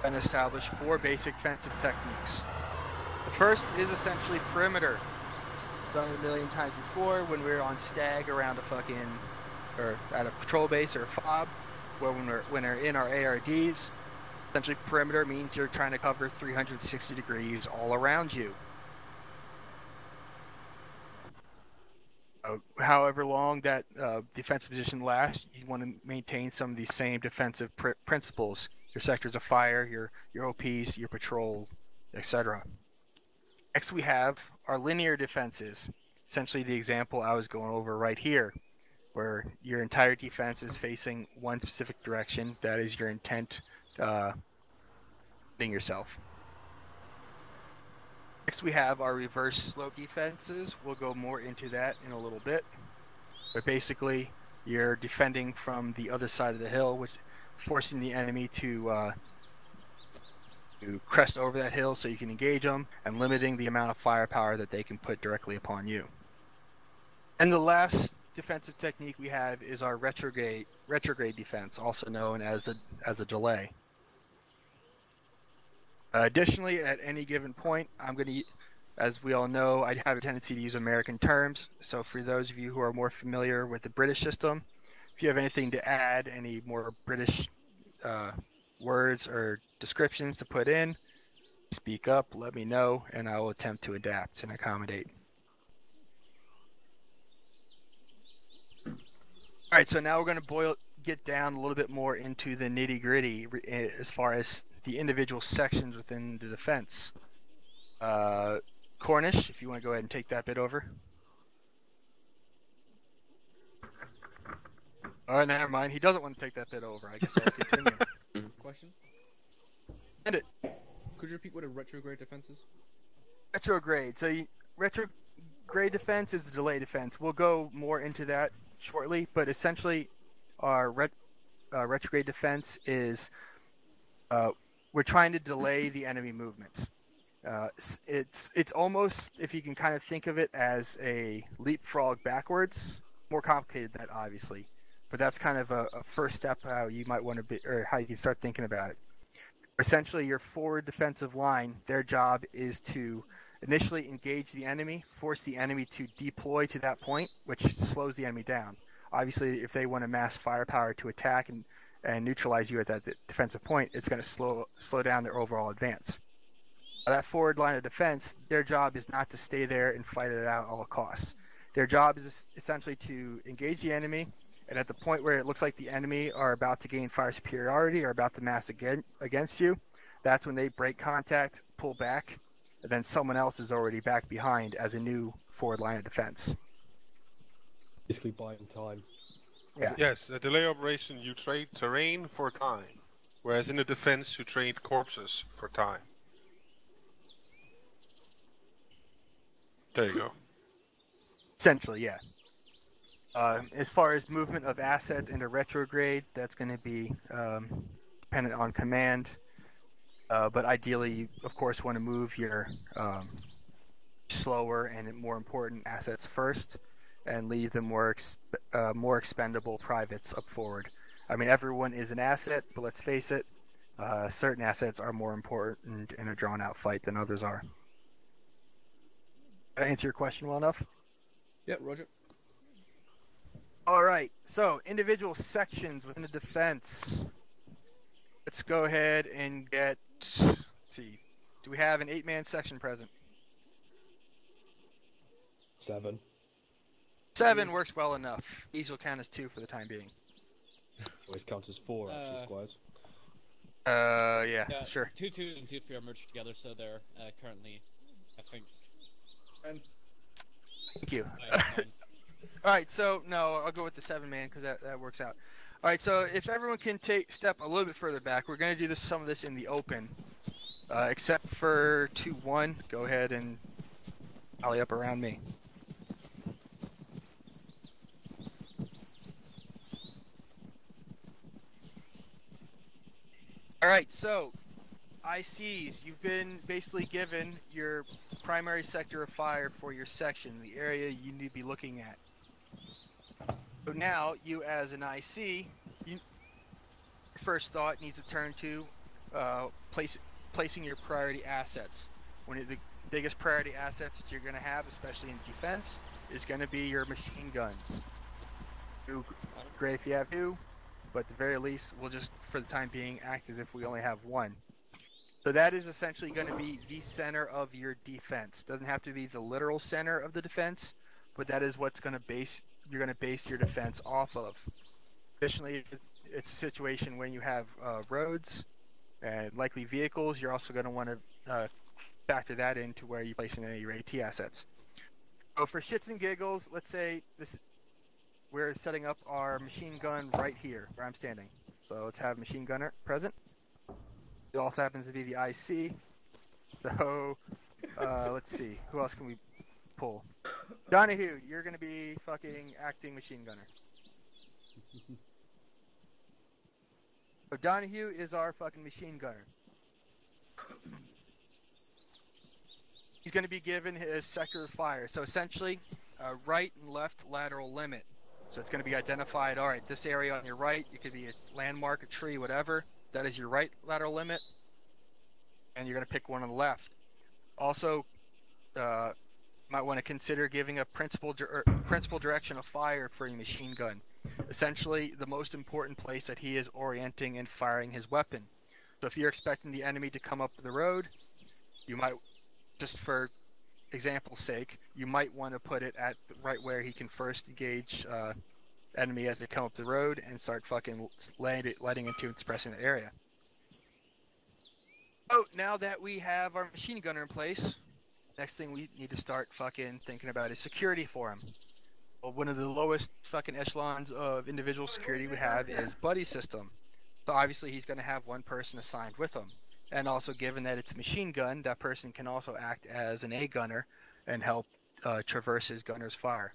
and establish 4 basic defensive techniques. The first is essentially perimeter. Done it a million times before when we were on stag around a fucking, or at a patrol base or a fob, where when we're in our ARDs, essentially perimeter means you're trying to cover 360 degrees all around you. However long that defensive position lasts, you want to maintain some of these same defensive principles. Your sectors of fire, your OPs, your patrol, etc. Next we have our linear defenses. Essentially the example I was going over right here, where your entire defense is facing one specific direction. That is your intent hitting yourself. Next we have our reverse slope defenses. We'll go more into that in a little bit. But basically you're defending from the other side of the hill, which forcing the enemy to crest over that hill so you can engage them, and limiting the amount of firepower that they can put directly upon you. And the last defensive technique we have is our retrograde defense, also known as a delay. Additionally, at any given point, I'm going to, as we all know, I have a tendency to use American terms. So for those of you who are more familiar with the British system, if you have anything to add, any more British words or descriptions to put in, speak up, let me know, and I will attempt to adapt and accommodate. Alright, so now we're going to get down a little bit more into the nitty-gritty as far as the individual sections within the defense. Cornish, if you want to go ahead and take that bit over. Alright, never mind. He doesn't want to take that bit over. I guess I'll continue. Question? End it. Could you repeat what a retrograde defense is? Retrograde. So retrograde defense is the delay defense. We'll go more into that shortly, but essentially our retrograde defense is we're trying to delay the enemy movements. It's almost, if you can kind of think of it as a leapfrog backwards, more complicated than that obviously, but that's kind of a first step how you might want to be, or how you can start thinking about it. Essentially your forward defensive line, their job is to initially engage the enemy, force the enemy to deploy to that point, which slows the enemy down. Obviously if they want to mass firepower to attack and neutralize you at that defensive point, it's going to slow down their overall advance. That forward line of defense, their job is not to stay there and fight it out at all costs. Their job is essentially to engage the enemy, and at the point where it looks like the enemy are about to gain fire superiority or about to mass against you, that's when they break contact, pull back, and then someone else is already back behind as a new forward line of defense. Basically buying time. Yeah. Yes, a delay operation, you trade terrain for time, whereas in the defense you trade corpses for time. There you go. Essentially, yeah. As far as movement of assets into retrograde, that's going to be dependent on command. But ideally, you, of course, want to move your slower and more important assets first, and leave the more expendable privates up forward. I mean, everyone is an asset, but let's face it, certain assets are more important in a drawn-out fight than others are. Did I answer your question well enough? Yep, roger. Alright, so individual sections within the defense. Let's go ahead and get, let's see, do we have an 8-man section present? 7. 7 works well enough. These will count as 2 for the time being. Always counts as 4, actually, squires. Yeah, sure. 2-2 and 2-3 are merged together, so they're currently, I think. Thank you. Alright, so, no, I'll go with the 7-man, because that works out. Alright, so if everyone can step a little bit further back, we're going to do some of this in the open. Except for 2-1, go ahead and alley up around me. Alright, so, ICs, you've been basically given your primary sector of fire for your section, the area you need to be looking at. So now, you as an IC, your first thought needs to turn to placing your priority assets. One of the biggest priority assets that you're going to have, especially in defense, is going to be your machine guns. Great if you have 2, but at the very least, we'll just, for the time being, act as if we only have 1. So that is essentially going to be the center of your defense. Doesn't have to be the literal center of the defense, but that is what's going to you're going to base your defense off of. Additionally, it's a situation when you have roads and likely vehicles. You're also going to want to factor that into where you place in any of your AT assets. So for shits and giggles, let's say we're setting up our machine gun right here where I'm standing. So let's have machine gunner present. It also happens to be the IC. So let's see, who else can we pull? Donahue, you're gonna be fucking acting machine gunner. So Donahue is our fucking machine gunner. He's gonna be given his sector of fire. So essentially, right and left lateral limit. So it's gonna be identified, alright, this area on your right, it could be a landmark, a tree, whatever. That is your right lateral limit. And you're gonna pick one on the left. Also, might want to consider giving a principal direction of fire for your machine gun. Essentially, the most important place that he is orienting and firing his weapon. So if you're expecting the enemy to come up the road, you might, just for example's sake, you might want to put it at right where he can first engage enemy as they come up the road and start fucking letting into and suppressing the area. So now that we have our machine gunner in place, next thing we need to start fucking thinking about is security for him. Well, one of the lowest fucking echelons of individual security we have is buddy system. So obviously he's going to have one person assigned with him. And also given that it's a machine gun, that person can also act as an A gunner and help traverse his gunner's fire.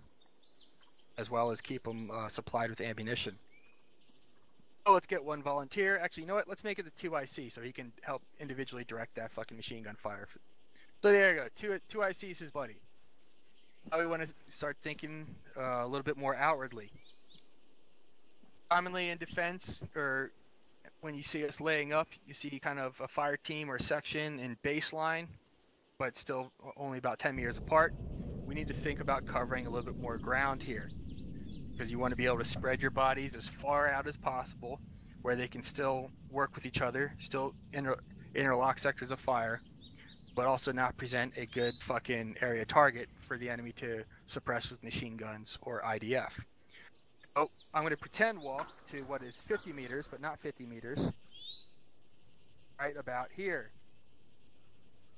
As well as keep him supplied with ammunition. So let's get one volunteer. Actually, you know what? Let's make it the 2 IC so he can help individually direct that fucking machine gun fire. So there you go. 2 ICs his buddy. Now we want to start thinking a little bit more outwardly. Commonly in defense, or when you see us laying up, you see kind of a fire team or section in baseline, but still only about 10 meters apart. We need to think about covering a little bit more ground here. Because you want to be able to spread your bodies as far out as possible, where they can still work with each other, still interlock sectors of fire, but also not present a good fucking area target for the enemy to suppress with machine guns or IDF. Oh, I'm going to pretend walk to what is 50 meters, but not 50 meters. Right about here.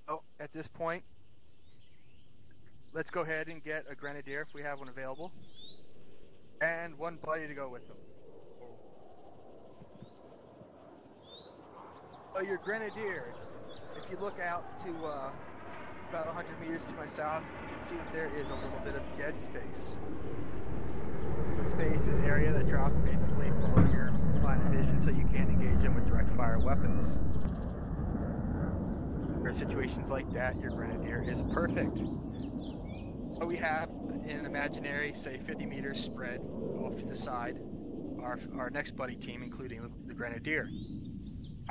Oh, at this point, let's go ahead and get a grenadier if we have one available. And one buddy to go with them. So your grenadier, if you look out to about 100 meters to my south, you can see that there is a little bit of dead space. Dead space is area that drops basically below your line of vision, so you can't engage them with direct fire weapons. For situations like that, your grenadier is perfect. So we have in an imaginary, say 50 meters spread off to the side, our next buddy team, including the grenadier.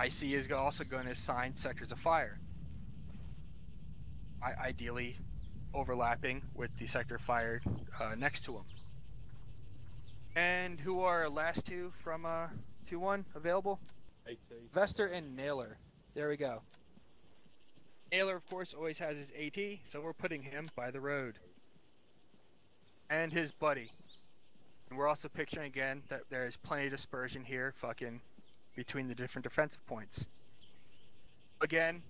IC is also going to assign sectors of fire, ideally overlapping with the sector fired next to him. And who are our last 2 from 2-1 available? Vester and Naylor. There we go. Naylor, of course, always has his AT, so we're putting him by the road. and his buddy. And we're also picturing again that there is plenty of dispersion here, fucking, between the different defensive points. Again,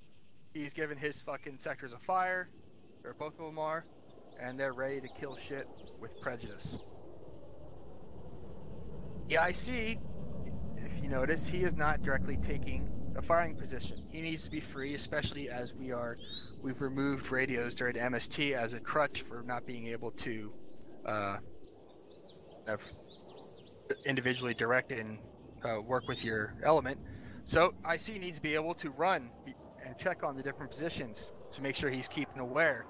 he's given his fucking sectors of fire, or both of them are, and they're ready to kill shit with prejudice. The IC, if you notice, he is not directly taking a firing position. He needs to be free, especially as we've removed radios during MST as a crutch for not being able to individually direct and work with your element. So IC needs to be able to run and check on the different positions to make sure he's keeping aware.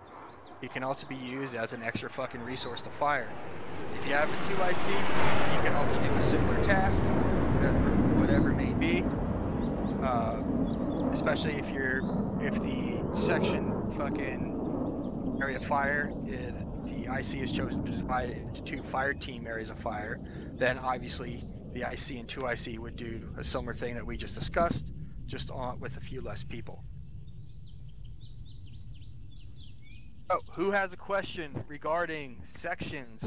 He can also be used as an extra fucking resource to fire. If you have a 2IC, you can also do a similar task, whatever it may be. Especially if the section fucking area of fire, the IC is chosen to divide it into 2 fire team areas of fire, then obviously the IC and 2IC would do a similar thing that we just discussed, just with a few less people. Oh, who has a question regarding sections?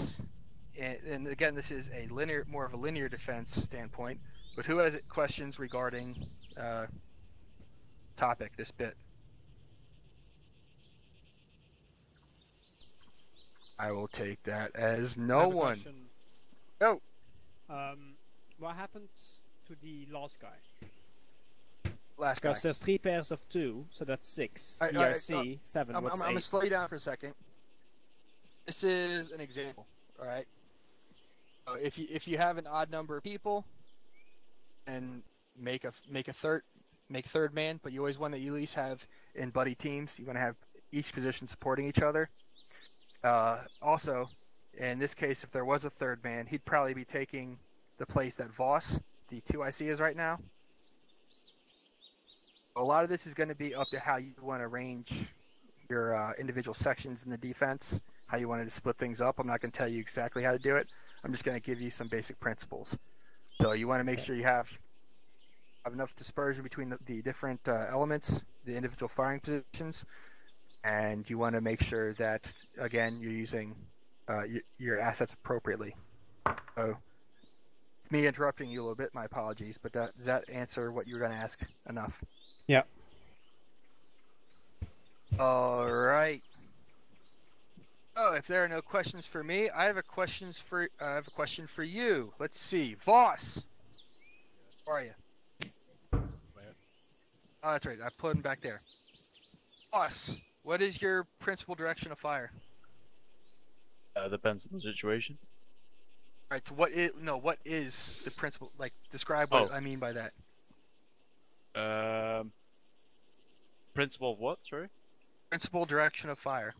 And again, this is a more of a linear defense standpoint, but who has questions regarding topic, this bit? I will take that as no one. No. What happens to the last guy? Last guy. Because there's 3 pairs of 2, so that's 6. All right, 7. I'm What's 8? gonna slow you down for a second. This is an example. All right. So if you have an odd number of people, and make third man, but you always want to at least have in buddy teams. You want to have each position supporting each other. Also, in this case, if there was a third man, he'd probably be taking the place that Voss, the 2IC, is right now. A lot of this is going to be up to how you want to arrange your individual sections in the defense, how you wanted to split things up. I'm not going to tell you exactly how to do it. I'm just going to give you some basic principles. So you want to make sure you have enough dispersion between the different elements, the individual firing positions, and you want to make sure that, again, you're using your assets appropriately. So, me interrupting you a little bit, my apologies, but does that answer what you were going to ask enough? Yeah. All right. Oh, if there are no questions for me, I have a question for you. Let's see, Voss. Where are you? Oh, that's right. I put him back there. Voss, what is your principal direction of fire? Depends on the situation. All right. So what is the principal? Like, describe what I mean by that. Principle of what? Sorry. Principal direction of fire.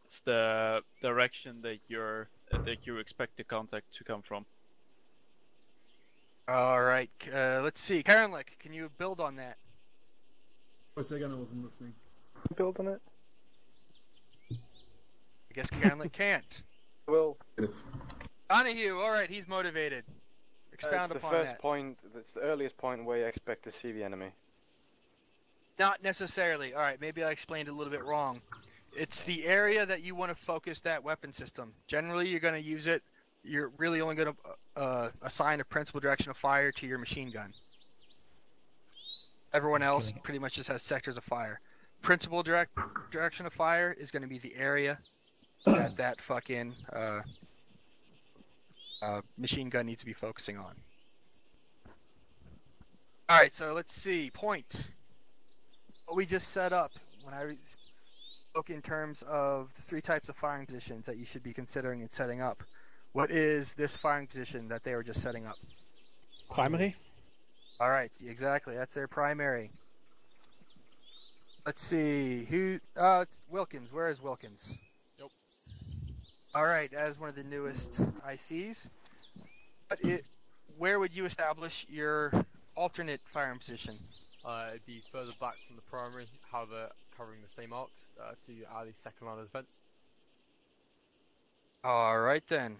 It's the direction that you expect the contact to come from. All right. Let's see. Karenlik, can you build on that? For a second, I wasn't listening. Build on it? I guess Karenlik can't. Well, Donahue, all right, he's motivated. Expound it's the upon first that. point. It's the earliest point where you expect to see the enemy. Not necessarily. All right, maybe I explained it a little bit wrong. It's the area that you want to focus that weapon system. Generally, you're going to use it. You're really only going to assign a principal direction of fire to your machine gun. Everyone else pretty much just has sectors of fire. Principal direction of fire is going to be the area that fucking machine gun needs to be focusing on. Alright, so let's see. Point. What we just set up when I spoke in terms of the 3 types of firing positions that you should be considering and setting up. What is this firing position that they were just setting up? Primary. Alright, exactly. That's their primary. Let's see. It's Wilkins. Where is Wilkins? Nope. Alright, as one of the newest ICs, where would you establish your alternate firing position? It'd be further back from the primary, however, covering the same arcs to Ali's second line of defense. Alright then.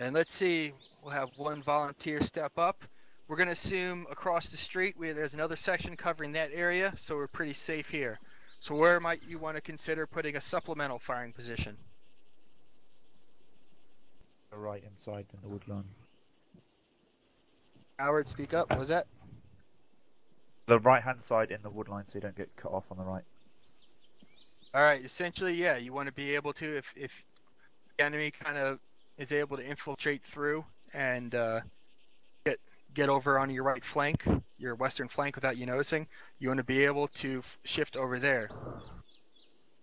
And let's see, we'll have one volunteer step up. We're going to assume across the street there's another section covering that area, so we're pretty safe here. So where might you want to consider putting a supplemental firing position? the right inside in the woodline. Howard, speak up. What was that? The right hand side in the woodline so you don't get cut off on the right. Alright, essentially, yeah, you want to be able to, if the enemy kind of is able to infiltrate through and get over on your right flank, your western flank without you noticing, you want to be able to shift over there.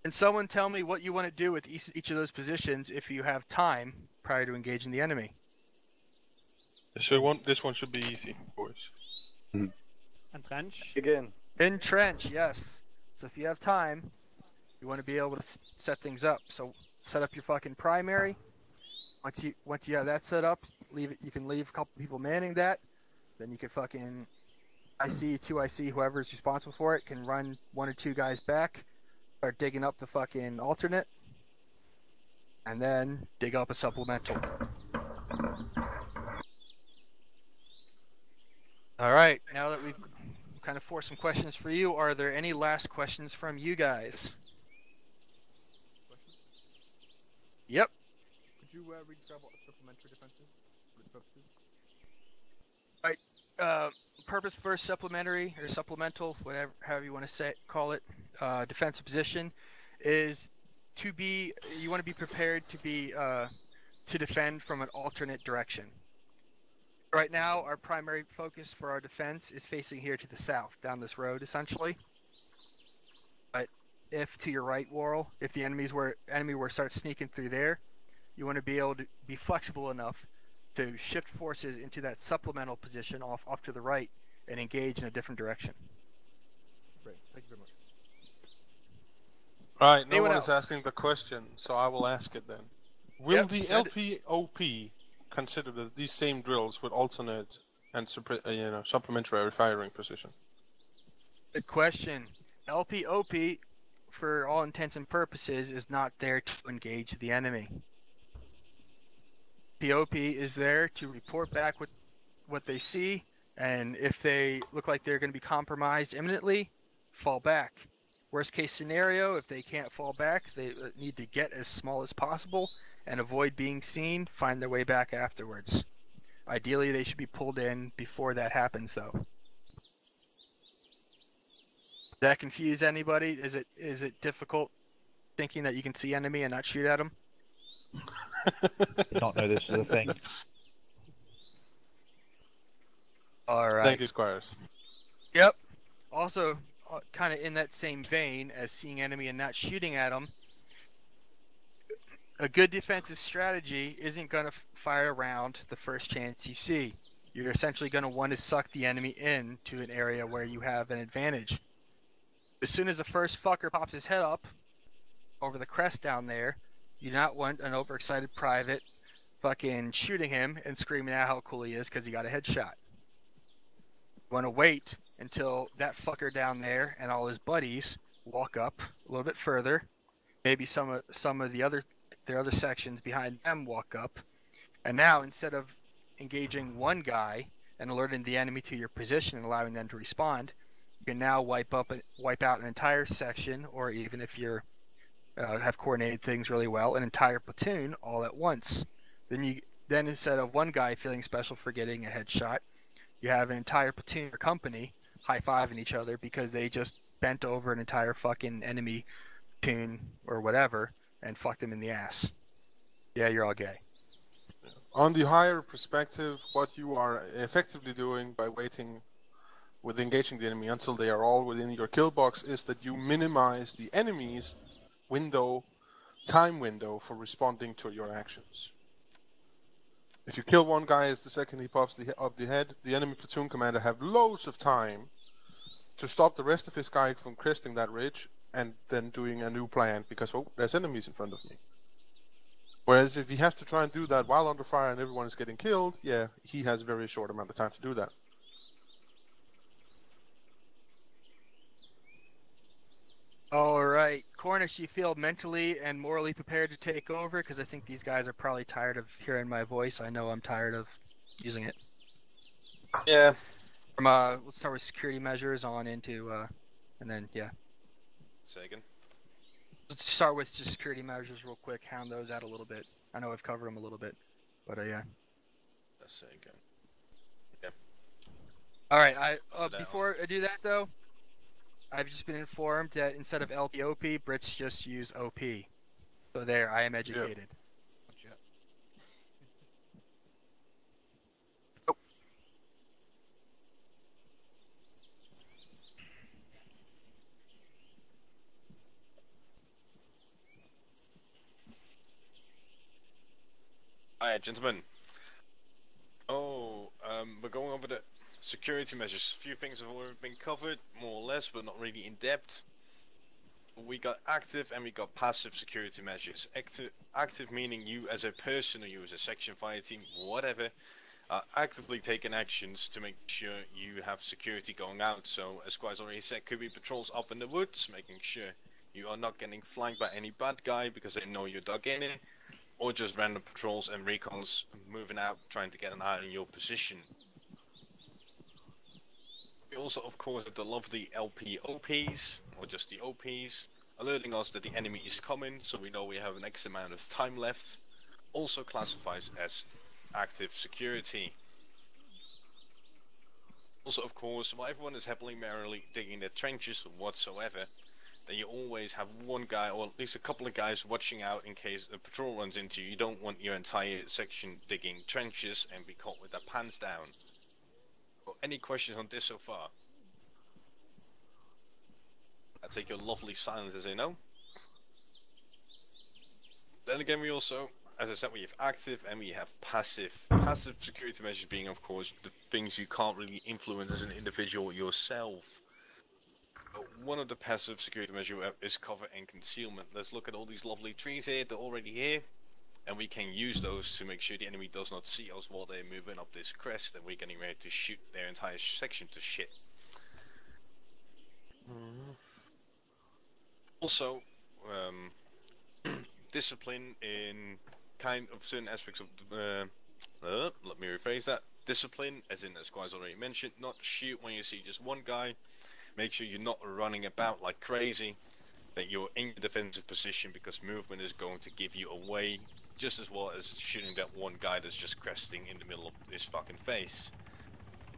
And someone tell me what you want to do with each of those positions if you have time prior to engaging the enemy. This one should be easy, boys. Entrench. Again. Entrench, yes. So if you have time, you want to be able to set things up. So set up your fucking primary. Once you have that set up, leave it. You can leave a couple people manning that. Then you can fucking IC, 2IC, whoever's responsible for it can run 1 or 2 guys back, start digging up the fucking alternate, and then dig up a supplemental. Alright, now that we've kind of forced some questions for you, are there any last questions from you guys? Yep. Could you redescribe what supplementary defense is? Right. Purpose first supplementary or supplemental, whatever, however you want to call it, defensive position is to be. You want to be prepared to be to defend from an alternate direction. Right now, our primary focus for our defense is facing here to the south, down this road, essentially. But if to your right, Worrell, if the enemy were to start sneaking through there, you want to be able to be flexible enough to shift forces into that supplemental position off to the right and engage in a different direction. Great, thank you very much. Right, no Anyone one else? is asking the question, so I will ask it then. Will the LPOP consider these same drills with alternate and supplementary firing position? Good question. LPOP, for all intents and purposes, is not there to engage the enemy. POP is there to report back with what they see, and if they look like they're going to be compromised imminently, fall back. Worst case scenario, if they can't fall back, they need to get as small as possible and avoid being seen, find their way back afterwards. Ideally, they should be pulled in before that happens, though. Does that confuse anybody? Is it difficult thinking that you can see enemy and not shoot at them? Did not know this was a thing. Alright. Thank you, Squires. Yep. Also, kind of in that same vein as seeing enemy and not shooting at them, a good defensive strategy isn't going to fire around the first chance you see. You're essentially going to want to suck the enemy in to an area where you have an advantage. As soon as the first fucker pops his head up over the crest down there, you do not want an overexcited private fucking shooting him and screaming out how cool he is because he got a headshot. You want to wait until that fucker down there and all his buddies walk up a little bit further. Maybe some of their other sections behind them walk up. And now, instead of engaging one guy and alerting the enemy to your position and allowing them to respond, you can now wipe out an entire section, or even if you're have coordinated things really well, an entire platoon all at once. Then instead of one guy feeling special for getting a headshot, you have an entire platoon or company high-fiving each other because they just bent over an entire fucking enemy platoon or whatever and fucked them in the ass. Yeah, you're all gay. On the higher perspective, what you are effectively doing by waiting with engaging the enemy until they are all within your kill box is that you minimize the enemy's time window for responding to your actions. If you kill one guy as the second he pops up the head, the enemy platoon commander have loads of time to stop the rest of his guy from cresting that ridge and then doing a new plan because, oh, there's enemies in front of me. Whereas if he has to try and do that while under fire and everyone is getting killed, yeah, he has a very short amount of time to do that. Alright, Cornish, you feel mentally and morally prepared to take over? Because I think these guys are probably tired of hearing my voice. I know I'm tired of using it. Yeah. From let's start with security measures on into, and then, yeah. Say again? Let's start with just security measures real quick, hound those out a little bit. I know I've covered them a little bit. But yeah. That's it again. Yeah. All right. Before I do that though, I've just been informed that instead of LPOP, Brits just use OP. So there, I am educated. Alright, gentlemen. We're going over the security measures. A few things have already been covered, more or less, but not really in depth. We got active and we got passive security measures. Active meaning you as a person or you as a section fire team, whatever, are actively taking actions to make sure you have security going out. So, as Squire's already said, could be patrols up in the woods, making sure you are not getting flanked by any bad guy because they know you're dug in it. Or just random patrols and recons moving out, trying to get an eye on your position. We also, of course, have the lovely LPOPs, or just the OPs, alerting us that the enemy is coming, so we know we have an X amount of time left. Also classifies as active security. Also, of course, while everyone is happily merrily digging their trenches whatsoever, then you always have one guy, or at least a couple of guys, watching out in case a patrol runs into you. You don't want your entire section digging trenches and be caught with their pants down. Well, any questions on this so far? I take your lovely silence as a no. Then again, we also, as I said, we have active and we have passive. Passive security measures being, of course, the things you can't really influence as an individual yourself. One of the passive security measures is cover and concealment. Let's look at all these lovely trees here. They're already here, and we can use those to make sure the enemy does not see us while they're moving up this crest, and we're getting ready to shoot their entire section to shit. Also, discipline in kind of certain aspects of let me rephrase that. Discipline, as in as Squire's already mentioned, not shoot when you see just one guy. Make sure you're not running about like crazy, that you're in your defensive position, because movement is going to give you away just as well as shooting that one guy that's just cresting in the middle of his fucking face.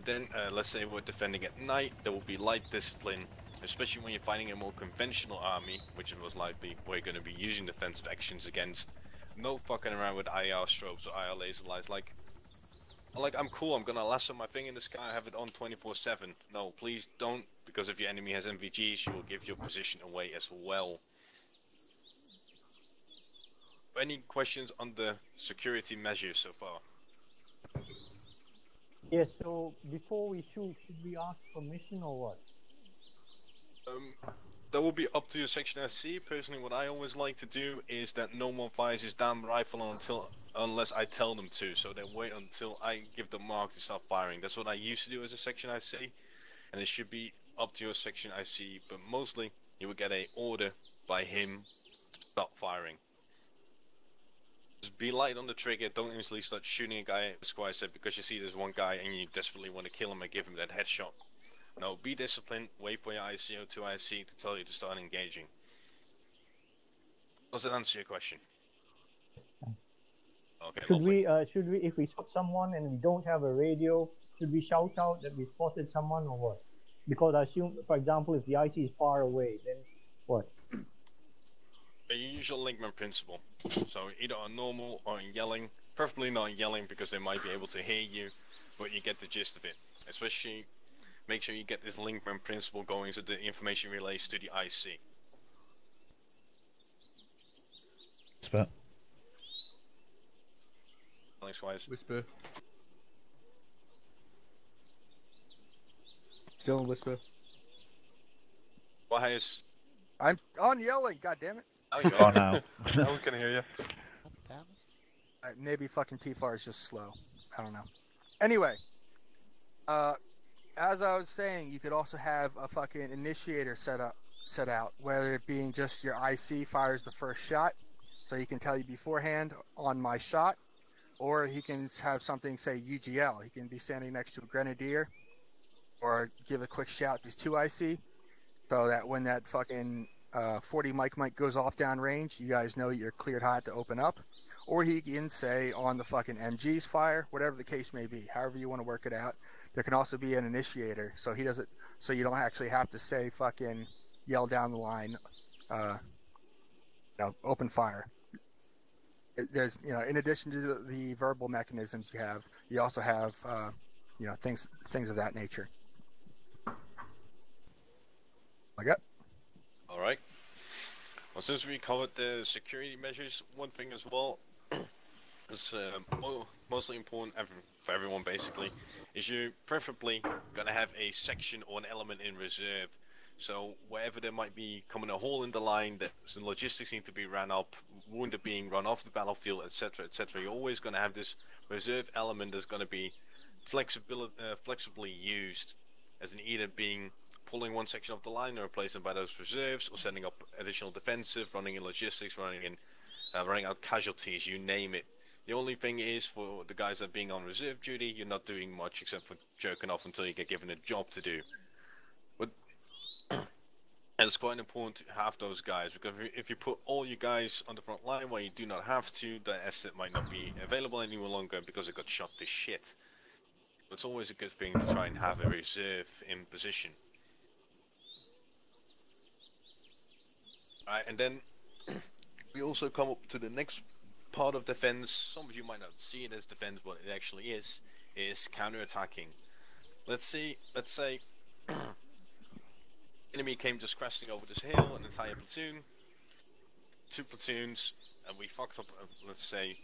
Then, let's say we're defending at night, there will be light discipline, especially when you're fighting a more conventional army, which is most likely we're going to be using defensive actions against. No fucking around with IR strobes or IR laser lights. Like, I'm cool, I'm gonna lasso my thing in the sky, I have it on 24/7. No, please don't, because if your enemy has MVGs, she will give your position away as well. Any questions on the security measures so far? Yes, so before we shoot, should we ask permission or what? That will be up to your section SC. Personally, what I always like to do is that no one fires his damn rifle unless I tell them to. So they wait until I give the mark to start firing. That's what I used to do as a section IC, and it should be up to your section IC. But mostly, you will get an order by him to stop firing. Just be light on the trigger. Don't instantly start shooting a guy, as Squire said, because you see there's one guy and you desperately want to kill him and give him that headshot. No, be disciplined, wait for your IC or 2 IC to tell you to start engaging. Does that answer your question? Okay, should we, if we spot someone and we don't have a radio, should we shout out that we spotted someone or what? Because I assume, for example, if the IC is far away, then what? The usual linkman principle. So either on normal or in yelling. Preferably not yelling because they might be able to hear you, but you get the gist of it. Especially, make sure you get this linkman principle going so the information relates to the IC. Whisper. Alex-wise. Whisper. Still in whisper. What is? I'm on yelling, god damn it. Oh, you are now. Now we can hear you. Maybe fucking T-Far is just slow. I don't know. Anyway, as I was saying, you could also have a fucking initiator set out, whether it being just your IC fires the first shot, so he can tell you beforehand on my shot, or he can have something say UGL. He can be standing next to a grenadier, or give a quick shout to his 2 IC, so that when that fucking 40 mic goes off downrange, you guys know you're cleared hot to open up. or he can say on the fucking MG's fire, whatever the case may be, however you want to work it out. There can also be an initiator, so he doesn't, so you don't actually have to say fucking yell down the line, open fire. There's, in addition to the verbal mechanisms you also have, things of that nature. All right. Well, since we covered the security measures, one thing as well is mostly important for everyone basically, is you preferably gonna have a section or an element in reserve. So wherever there might be coming a hole in the line, that some logistics need to be ran up, wounded being run off the battlefield, etc., etc. You're always gonna have this reserve element that's gonna be flexibly used, as in either being pulling one section off the line and replacing by those reserves, or setting up additional defensive, running in logistics, running out casualties, you name it. The only thing is, for the guys that are being on reserve duty, you're not doing much except for jerking off until you get given a job to do. But it's quite important to have those guys, because if you put all you guys on the front line while you do not have to, the asset might not be available any longer because it got shot to shit. It's always a good thing to try and have a reserve in position. Alright, and then we also come up to the next part of defense. Some of you might not see it as defense, but it actually is counter-attacking. Let's say enemy came just crashing over this hill, an entire platoon, 2 platoons, and we fucked up, let's say,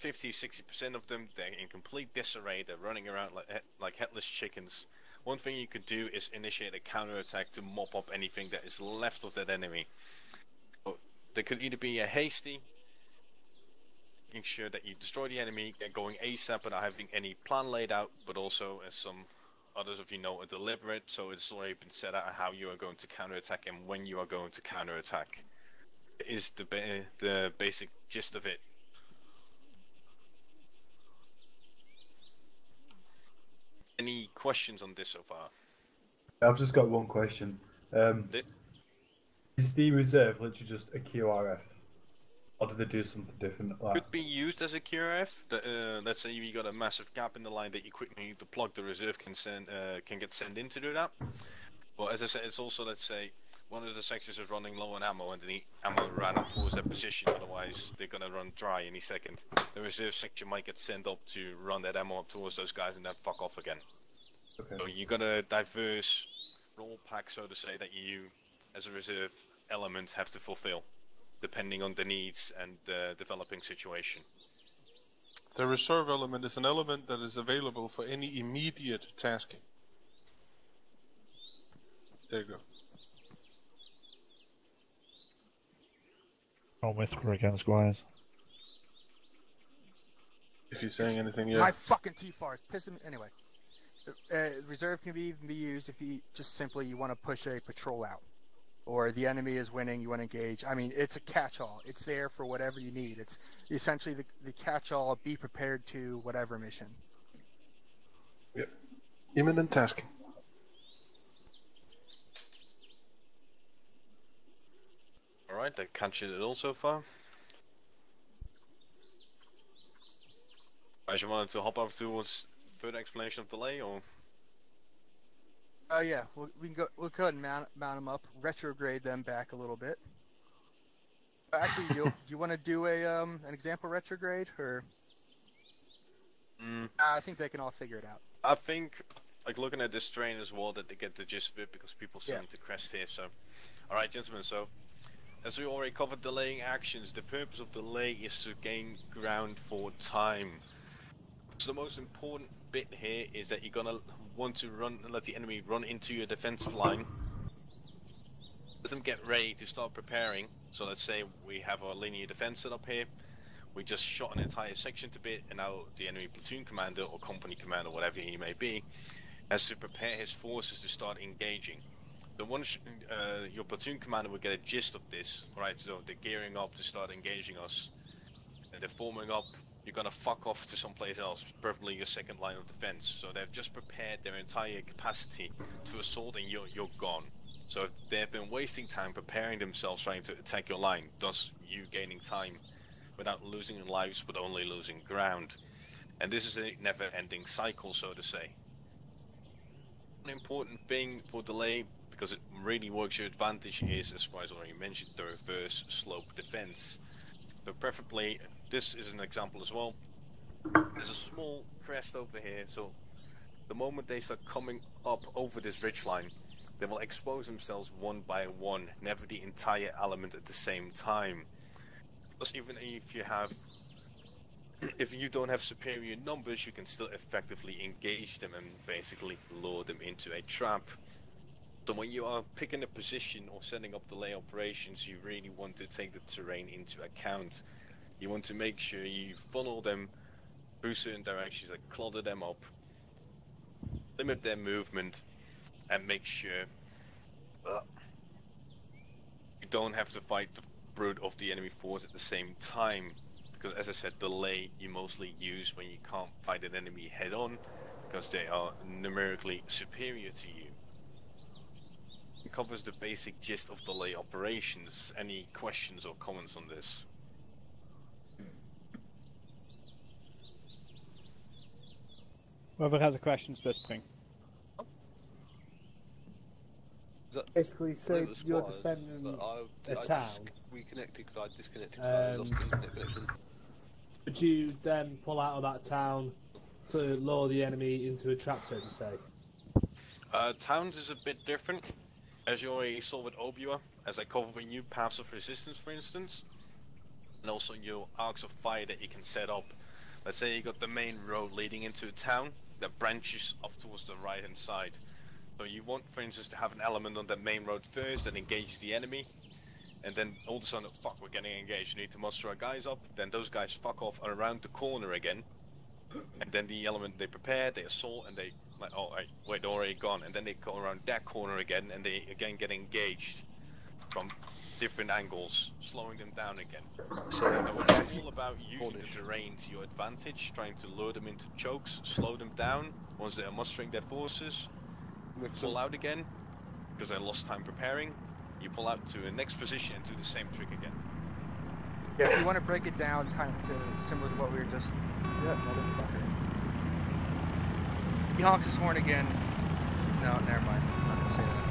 50-60% of them. They're in complete disarray, they're running around like headless chickens. One thing you could do is initiate a counter-attack to mop up anything that is left of that enemy. There could either be a hasty, making sure that you destroy the enemy, get going ASAP without having any plan laid out, but also, as some others of you know, a deliberate, so it's already been set out how you are going to counterattack and when you are going to counterattack. It is the basic gist of it. Any questions on this so far? I've just got one question. Is the reserve literally just a QRF? Or do they do something different? Like... Could be used as a QRF. Let's say you got a massive gap in the line that you quickly need to plug. The reserve can get sent in to do that. But as I said, it's also, let's say, one of the sections is running low on ammo and the ammo ran up towards their position. Otherwise, they're gonna run dry any second. The reserve section might get sent up to run that ammo up towards those guys and then fuck off again. Okay. So you got a diverse role pack, so to say, that you, as a reserve element, have to fulfill, depending on the needs and the developing situation. The reserve element is an element that is available for any immediate tasking. There you go. I'll whisper again, Squires. If he's saying anything, yeah. My fucking T-FAR is pissing me. Anyway, reserve can even be used if you just simply want to push a patrol out, or the enemy is winning, you want to engage. I mean, it's a catch-all. It's there for whatever you need. It's essentially the catch-all. Be prepared to whatever mission. Yep. Imminent tasking. Alright, that catches it all so far. I just wanted to hop up towards further explanation of delay, or? Oh yeah, we'll go ahead and mount them up, retrograde them back a little bit. Actually, do you want to do an example retrograde, or? I think they can all figure it out. I think, like, looking at this train as well, that they get the gist of it, because people seem to crest here. So, all right, gentlemen. So, as we already covered delaying actions, the purpose of delay is to gain ground for time. So the most important bit here is that you're gonna want to let the enemy run into your defensive line. Let them get ready to start preparing. So let's say we have our linear defense set up here. We just shot an entire section to bit, and now the enemy platoon commander or company commander, whatever he may be, has to prepare his forces to start engaging. The one your platoon commander will get a gist of this, right? So they're gearing up to start engaging us, and they're forming up. You're gonna fuck off to someplace else, preferably your second line of defense. So they've just prepared their entire capacity to assault, and you're gone. So they've been wasting time preparing themselves trying to attack your line, thus you gaining time without losing lives but only losing ground. And this is a never-ending cycle, so to say. An important thing for delay, because it really works your advantage, is, as I already mentioned, the reverse slope defense. So preferably, this is an example as well. There's a small crest over here, so the moment they start coming up over this ridgeline, they will expose themselves one by one, never the entire element at the same time. Because even if you don't have superior numbers, you can still effectively engage them and basically lure them into a trap. So when you are picking a position or setting up delay operations, you really want to take the terrain into account. You want to make sure you funnel them through certain directions, like clutter them up, limit their movement, and make sure you don't have to fight the brute of the enemy force at the same time. Because as I said, delay you mostly use when you can't fight an enemy head on, because they are numerically superior to you. It covers the basic gist of delay operations. Any questions or comments on this? Whoever has a question to this point. Basically, say you're defending a town. We connected because I disconnected because I lost the internet connection. Would you then pull out of that town to lure the enemy into a trap, so to say? Towns is a bit different, as you already saw with Obua, as I cover new paths of resistance, for instance, and also your arcs of fire that you can set up. Let's say you got the main road leading into a town that branches off towards the right hand side. So you want, for instance, to have an element on that main road first that engages the enemy, and then all of a sudden, fuck, we're getting engaged, we need to muster our guys up, then those guys fuck off around the corner again, and then the element they prepare, they assault, and they, like, oh, wait, they're already gone, and then they go around that corner again, and they again get engaged from different angles, slowing them down again. So it's all about using the terrain to your advantage, trying to lure them into chokes, slow them down once they are mustering their forces, pull out again, because they lost time preparing. You pull out to the next position and do the same trick again. Yeah, if you want to break it down kind of to similar to what we were just... Yeah, motherfucker. He honks his horn again. No, never mind. I'm not going to say that.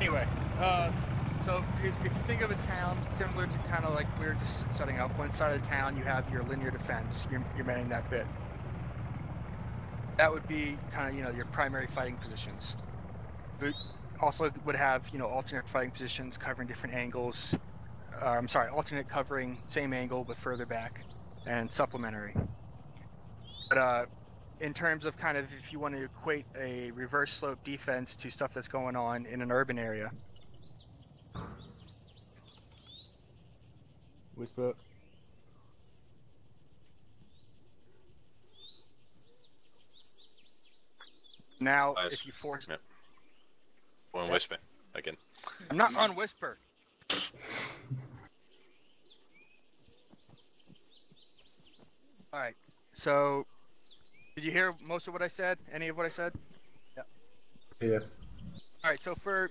Anyway, so if you think of a town similar to kind of like we were just setting up, one side of the town you have your linear defense, you're manning that bit. That would be kind of, you know, your primary fighting positions. But also would have, you know, alternate fighting positions covering different angles. I'm sorry, alternate covering same angle but further back, and supplementary. But in terms of kind of if you want to equate a reverse slope defense to stuff that's going on in an urban area. Whisper. Now, if you force... Yeah. We're on Whisper, again. I'm not on Whisper! Alright, so... Did you hear most of what I said? Any of what I said? Yeah. Alright, so to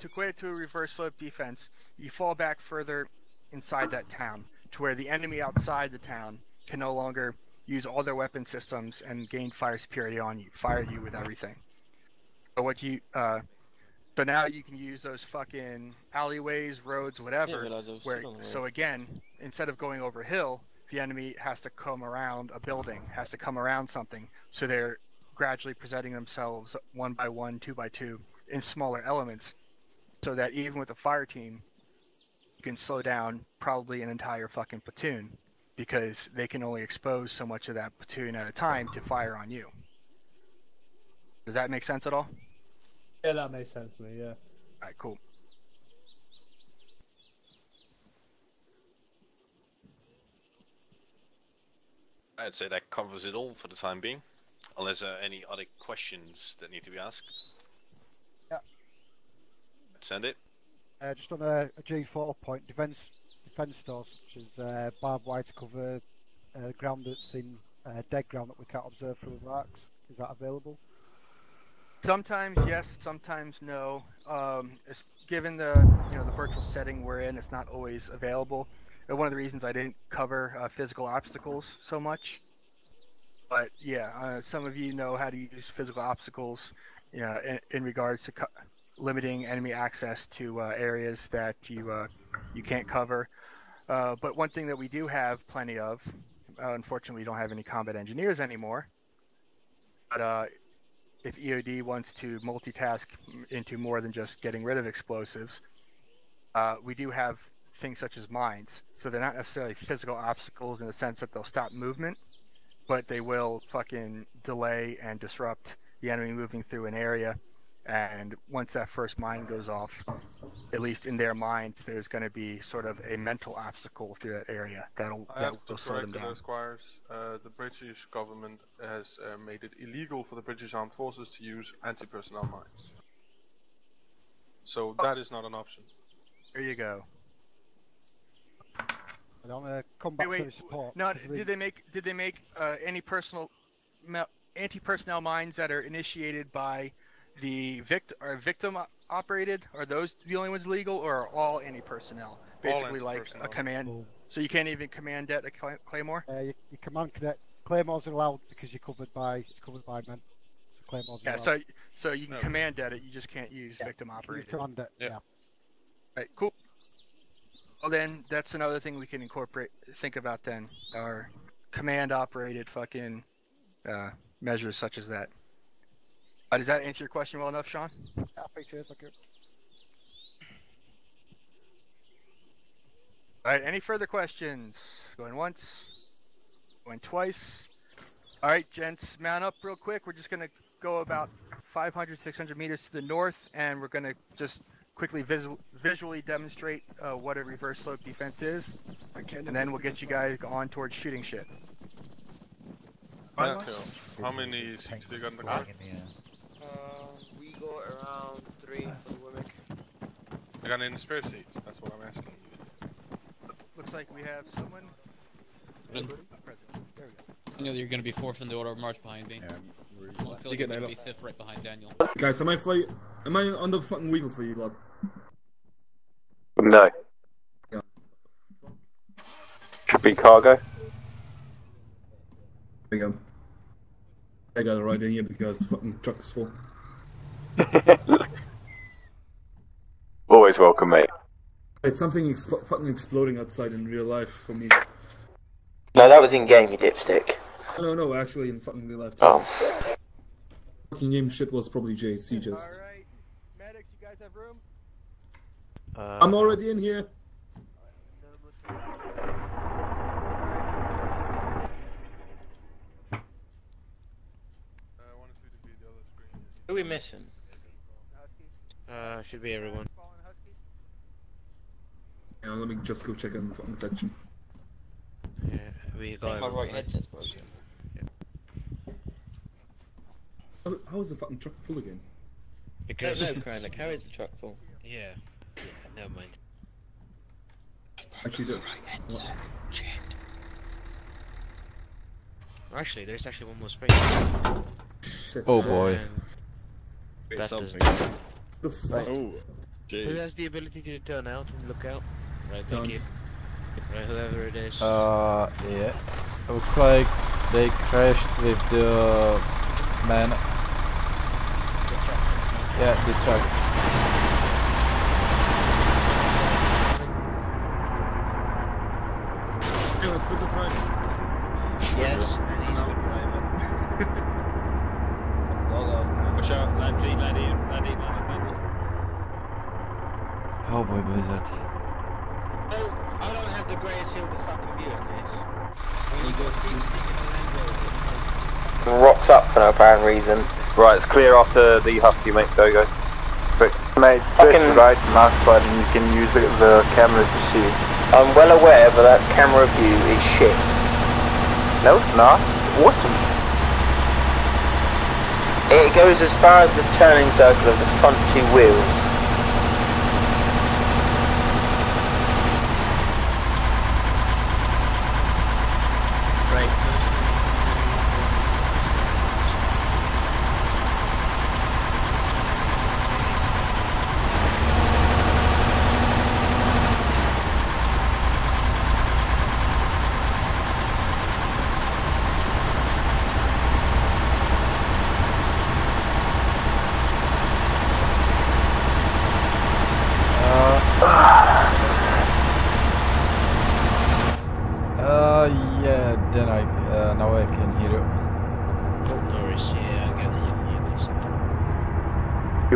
equate it to a reverse slope defense, you fall back further inside that town, to where the enemy outside the town can no longer use all their weapon systems and gain fire superiority on you, fire you with everything. So so now you can use those fucking alleyways, roads, whatever, so again, instead of going over a hill, the enemy has to come around a building, has to come around something, so they're gradually presenting themselves one by one, two by two, in smaller elements, so that even with a fire team, you can slow down probably an entire fucking platoon, because they can only expose so much of that platoon at a time to fire on you. Does that make sense at all? Yeah, that makes sense to me, yeah. Alright, cool. I'd say that covers it all for the time being, unless there are any other questions that need to be asked. Yeah. Send it. Just on a G4 point, defense stores, which is barbed wire to cover ground that's in dead ground that we can't observe through rocks. Is that available? Sometimes yes, sometimes no. Given the the virtual setting we're in, it's not always available. one of the reasons I didn't cover physical obstacles so much. But yeah, some of you know how to use physical obstacles, in regards to limiting enemy access to areas that you can't cover. But one thing that we do have plenty of, unfortunately, we don't have any combat engineers anymore. But if EOD wants to multitask into more than just getting rid of explosives, we do have things such as mines. So they're not necessarily physical obstacles in the sense that they'll stop movement, but they will fucking delay and disrupt the enemy moving through an area. And once that first mine goes off, at least in their minds, there's going to be sort of a mental obstacle through that area that will slow them down. Squires, the British government has made it illegal for the British Armed Forces to use anti-personnel mines. So that is not an option. There you go. And on combat service support. No, did they make anti-personnel mines that are initiated by the victim operated? Are those the only ones legal, or are all anti-personnel? Basically, like a command. So you can't even command at a claymore. You command claymores are allowed because it's covered by men. So claymores are allowed. So you can command at it. You just can't use victim operated. Command it. Yeah. Right. Cool. Well, then that's another thing we can think about then, our command-operated fucking measures such as that. Does that answer your question well enough, Sean? Yeah, I think it is. Okay. All right. Any further questions? Going once. Going twice. All right, gents, mount up real quick. We're just gonna go about 500, 600 meters to the north, and we're gonna just quickly visually demonstrate what a reverse slope defense is, and then we'll get you guys on towards shooting shit. How many seats do you got in the car? We got around 3 for the Wimmick. I got any spare seats? That's what I'm asking. Looks like we have someone. I know you're going to be 4th in the order of march behind me. I feel like you're going to be 5th right behind Daniel. Guys, am I on the fucking wheel for you, lad? No. Yeah. Should be cargo. There you go. I got it right in here because the fucking truck's full. Always welcome, mate. It's something fucking exploding outside in real life for me. No, that was in game, you dipstick. No, actually in fucking real life too. Oh. Fucking game shit was probably JC just. Alright, medics, you guys have room? I'm already in here. Who are we missing? Should be everyone. Yeah, let me just go check on the fucking section. Yeah, we got my right headset's broken. How is the fucking truck full again? Because no, Cranlock, how is the truck full? Yeah, never mind. Actually, do. Actually, there's actually one more space. Shit. Oh boy. That doesn't. Right. Oh, who has the ability to turn out and look out? Right, thank you. Right, whoever it is. Yeah. Looks like they crashed with the man. Yeah, the truck. Yeah, let's put the prime. Yes, he's a good driver. Push out, land in. Oh boy, Blizzard. Oh, I don't have the greatest field of fucking view on this. Rocks up for no apparent reason. Right, it's clear after the Husky, mate. Go. Quick. Mate, switch right mouse button, you can use the camera to see. I'm well aware, but that camera view is shit. No, it's not. Awesome. It goes as far as the turning circle of the front 2 wheels.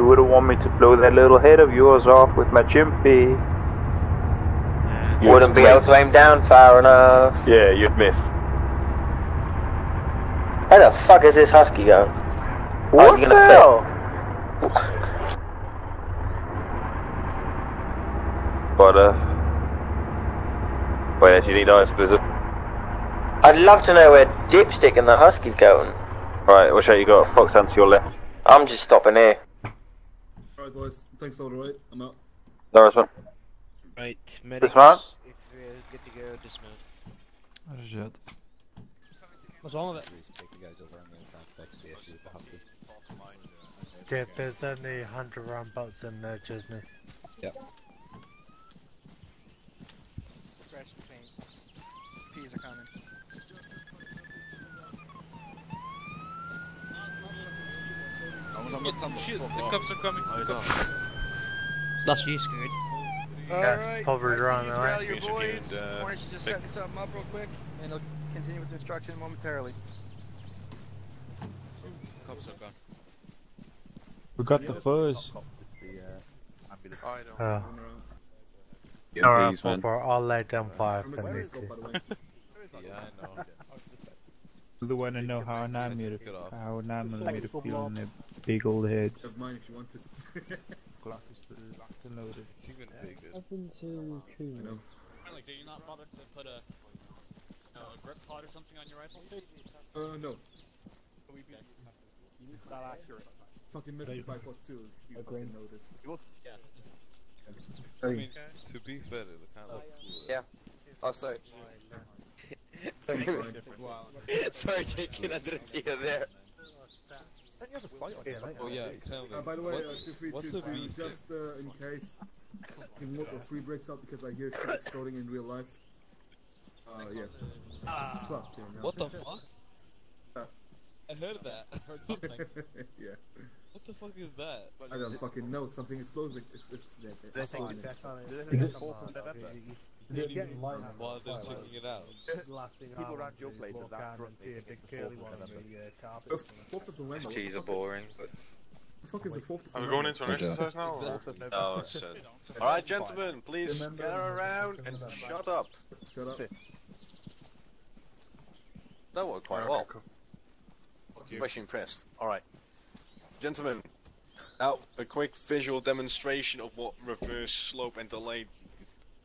wouldn't want me to blow that little head of yours off with my chimpy. You wouldn't be able to aim down far enough. Yeah, you'd miss. Where the fuck is this husky going? What the hell? But, wait, actually, you need eyes, Blizzard. I'd love to know where Dipstick and the husky's going. Right, watch out, you got Foxhound to your left. I'm just stopping here. Alright, boys. Thanks all the right. I'm out. No, man. Right, medics. Dismount? If we're good to go, dismount. Oh shit. What's wrong with it? Jeff, there's only 100 round boats in Chesney. Yep. Fresh paint. Peas are coming. Shit, the cops are coming. That's you, Scoot. Alright, Probably wrong, you right? rally your boys. Morning should just setting something up real quick, and they'll continue with the instruction momentarily. Cops are gone. We got the furs. I don't. Alright, I'll lay down fire if I need to. Yeah, I know. Do want to know how a 9mm feel on a big old head. Of mine if you want to. Glock is locked and loaded. It's even bigger. I've been so cool. Like, do you not bother to put a grip pod or something on your rifle? No. That accurate. Fucking missed me by pot too. You fucking noticed. Yeah. I mean, to be fair, it kind of looks cool. Yeah. Oh, sorry. Sorry, Jakin, I didn't see you there. Oh yeah, by the way, what's a B just in case you can look or free breaks up because I hear shit exploding in real life. Yeah. Fuck, yeah, no. What the fuck? I heard that. I heard something. Yeah. What the fuck is that? I don't fucking know. Something exploding. It's fine. Is it 4th of November? While they're checking it out. People around your place are that drunk. See a big curly one on the carpet. 4th of November. Cheese are boring, but... The fuck is the 4th of Are we November? going into an exercise now? Or? Oh, shit. Alright, gentlemen, please gather around and shut up. Shut up. That worked quite well. Much impressed. Alright. Gentlemen, now a quick visual demonstration of what reverse slope and delayed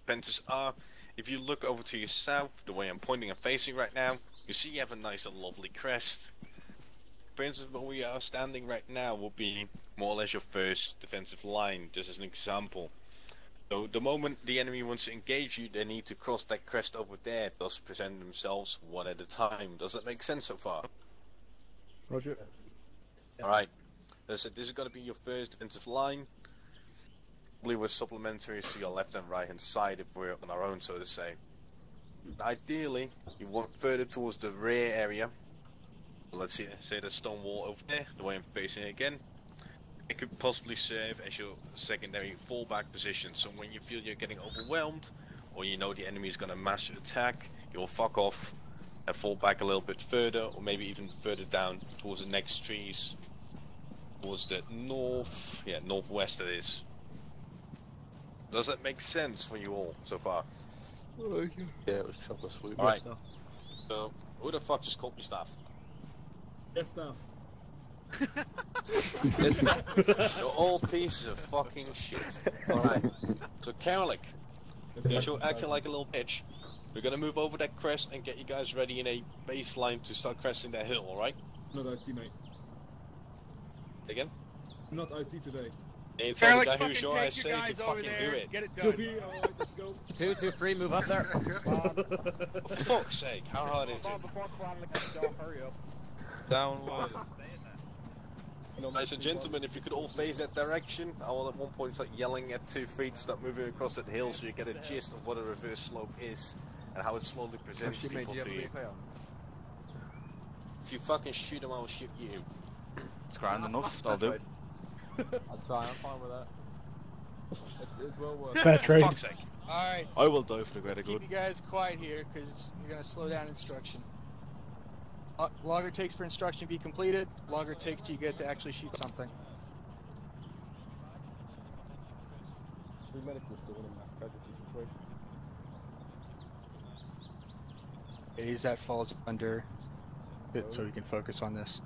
fences are. If you look over to your south, the way I'm pointing and facing right now, you see you have a nice and lovely crest. For instance, where we are standing right now will be more or less your first defensive line, just as an example. So the moment the enemy wants to engage you, they need to cross that crest over there, thus present themselves one at a time. Does that make sense so far? Roger. Alright. As I said, this is going to be your first defensive line. Probably with supplementaries to your left and right hand side if we're on our own, so to say. Ideally, you want further towards the rear area. Let's see, say the stone wall over there, the way I'm facing it again. It could possibly serve as your secondary fallback position, so when you feel you're getting overwhelmed, or you know the enemy is going to mass attack, you'll fuck off and fall back a little bit further, or maybe even further down towards the next trees. Towards the northwest it is. Does that make sense for you all so far? Yeah, it was chocolate sweet. Alright. So, who the fuck just called me staff? Yes, staff. You're all pieces of fucking shit. Alright. So, Karalik, you're acting like a little bitch. We're gonna move over that crest and get you guys ready in a baseline to start cresting that hill, alright? Not IC, mate. Again? Not IC today. Hey, tell the guy who's your IC to fucking do it. Get it done. Alright, let's go. 2, 2, 3, move up there. For fuck's sake, how hard is it? Hurry up. Down low. Ladies and gentlemen, if you could all face that direction, I will at one point start yelling at 2 feet to start moving across that hill so you get a gist of what a reverse slope is and how it slowly presents people to you. If you fucking shoot them, I will shoot you. It's grand enough, I'll do. That's fine, I'm fine with that. It's well worth Fair it. trade. Fuck's sake. Alright. I will die for the greater Keep good. you guys quiet here, because you're going to slow down instruction. Longer it takes for instruction to be completed, longer it takes till you get to actually shoot something. 3 medicals still in a mass casualty situation. Is that falls under it, so we can focus on this.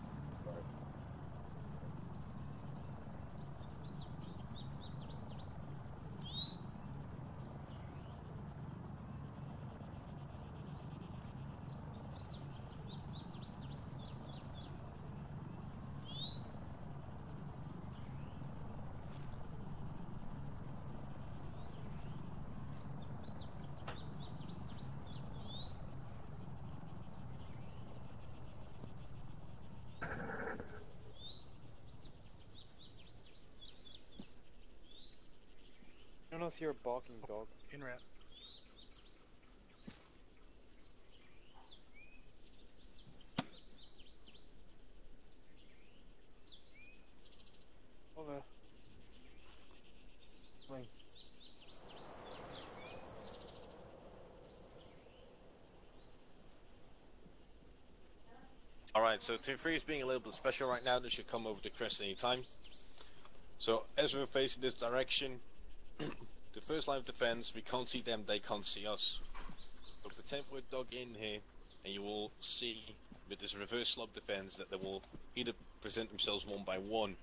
I don't know if you're a barking dog. In route. Over. Wait. Alright, so 2-3 is being a little bit special right now. They should come over the crest any time. So as we're facing this direction, the first line of defense, we can't see them, they can't see us. So pretend we're dug in here, and you will see with this reverse slope defense that they will either present themselves one by one.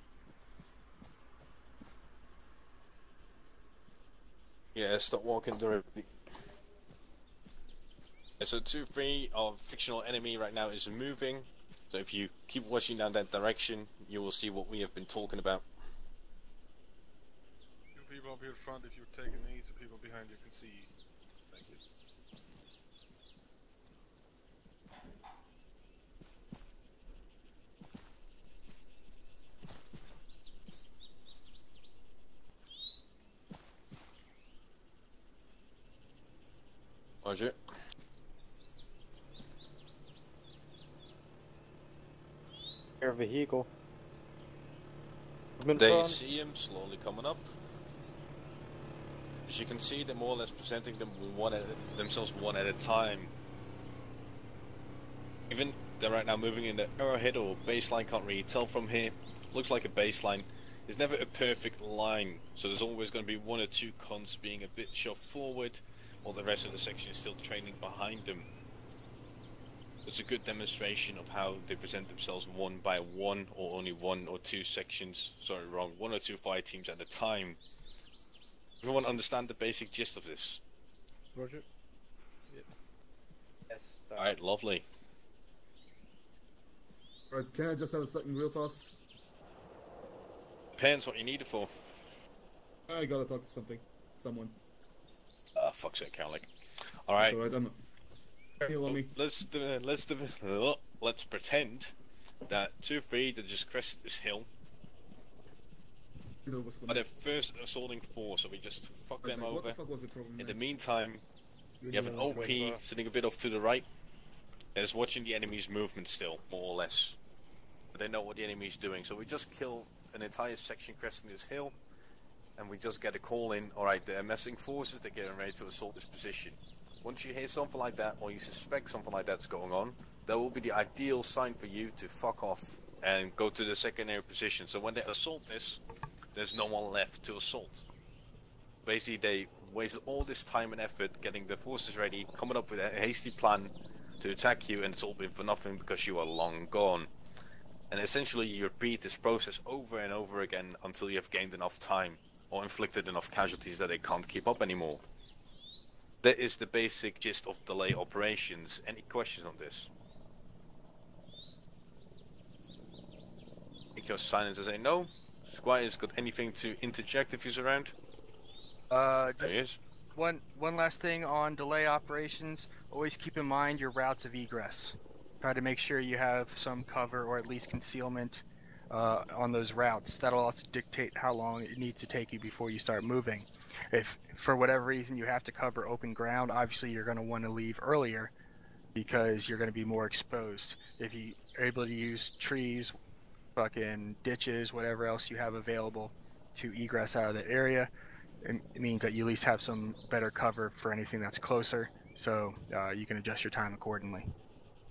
Yeah, stop walking directly. Yeah, so 2-3, our fictional enemy right now is moving. So if you keep watching down that direction, you will see what we have been talking about. You people up here front, if you're taking these, the people behind you can see you. Thank you. Roger. Air vehicle. They see him slowly coming up. As you can see, they're more or less presenting them themselves one at a time. Even they're right now moving in the arrowhead or baseline, can't really tell from here. Looks like a baseline. There's never a perfect line, so there's always going to be one or two cons being a bit shoved forward, while the rest of the section is still trailing behind them. It's a good demonstration of how they present themselves one by one, or only one or two sections, sorry wrong, one or two fire teams at a time. Everyone understand the basic gist of this? Roger. Yep. Yes. Alright, lovely. Alright, can I just have a second real fast? Depends what you need it for. I gotta talk to someone. Fuck's sake, Cowlick. Alright. Alright, I'm let's pretend that 2-3 that just crested this hill are their first assaulting force, so we just fuck them over. What the fuck was the problem, in the meantime, you have an OP sitting a bit off to the right that is watching the enemy's movement still, more or less. But they know what the enemy is doing, so we just kill an entire section cresting this hill, and we just get a call in, alright, they're messing forces, they're getting ready to assault this position. Once you hear something like that, or you suspect something like that's going on, that will be the ideal sign for you to fuck off and go to the secondary position. So when they assault this, there's no one left to assault. Basically, they wasted all this time and effort getting the forces ready, coming up with a hasty plan to attack you, and it's all been for nothing because you are long gone. And essentially, you repeat this process over and over again until you have gained enough time, or inflicted enough casualties that they can't keep up anymore. That is the basic gist of delay operations. Any questions on this? Take your silence as I know. Squire's got anything to interject if he's around? There he is. One last thing on delay operations. Always keep in mind your routes of egress. Try to make sure you have some cover or at least concealment on those routes. That'll also dictate how long it needs to take you before you start moving. If for whatever reason you have to cover open ground, obviously you're going to want to leave earlier because you're going to be more exposed. If you are able to use trees, fucking ditches, whatever else you have available to egress out of the area, it means that you at least have some better cover for anything that's closer, so you can adjust your time accordingly.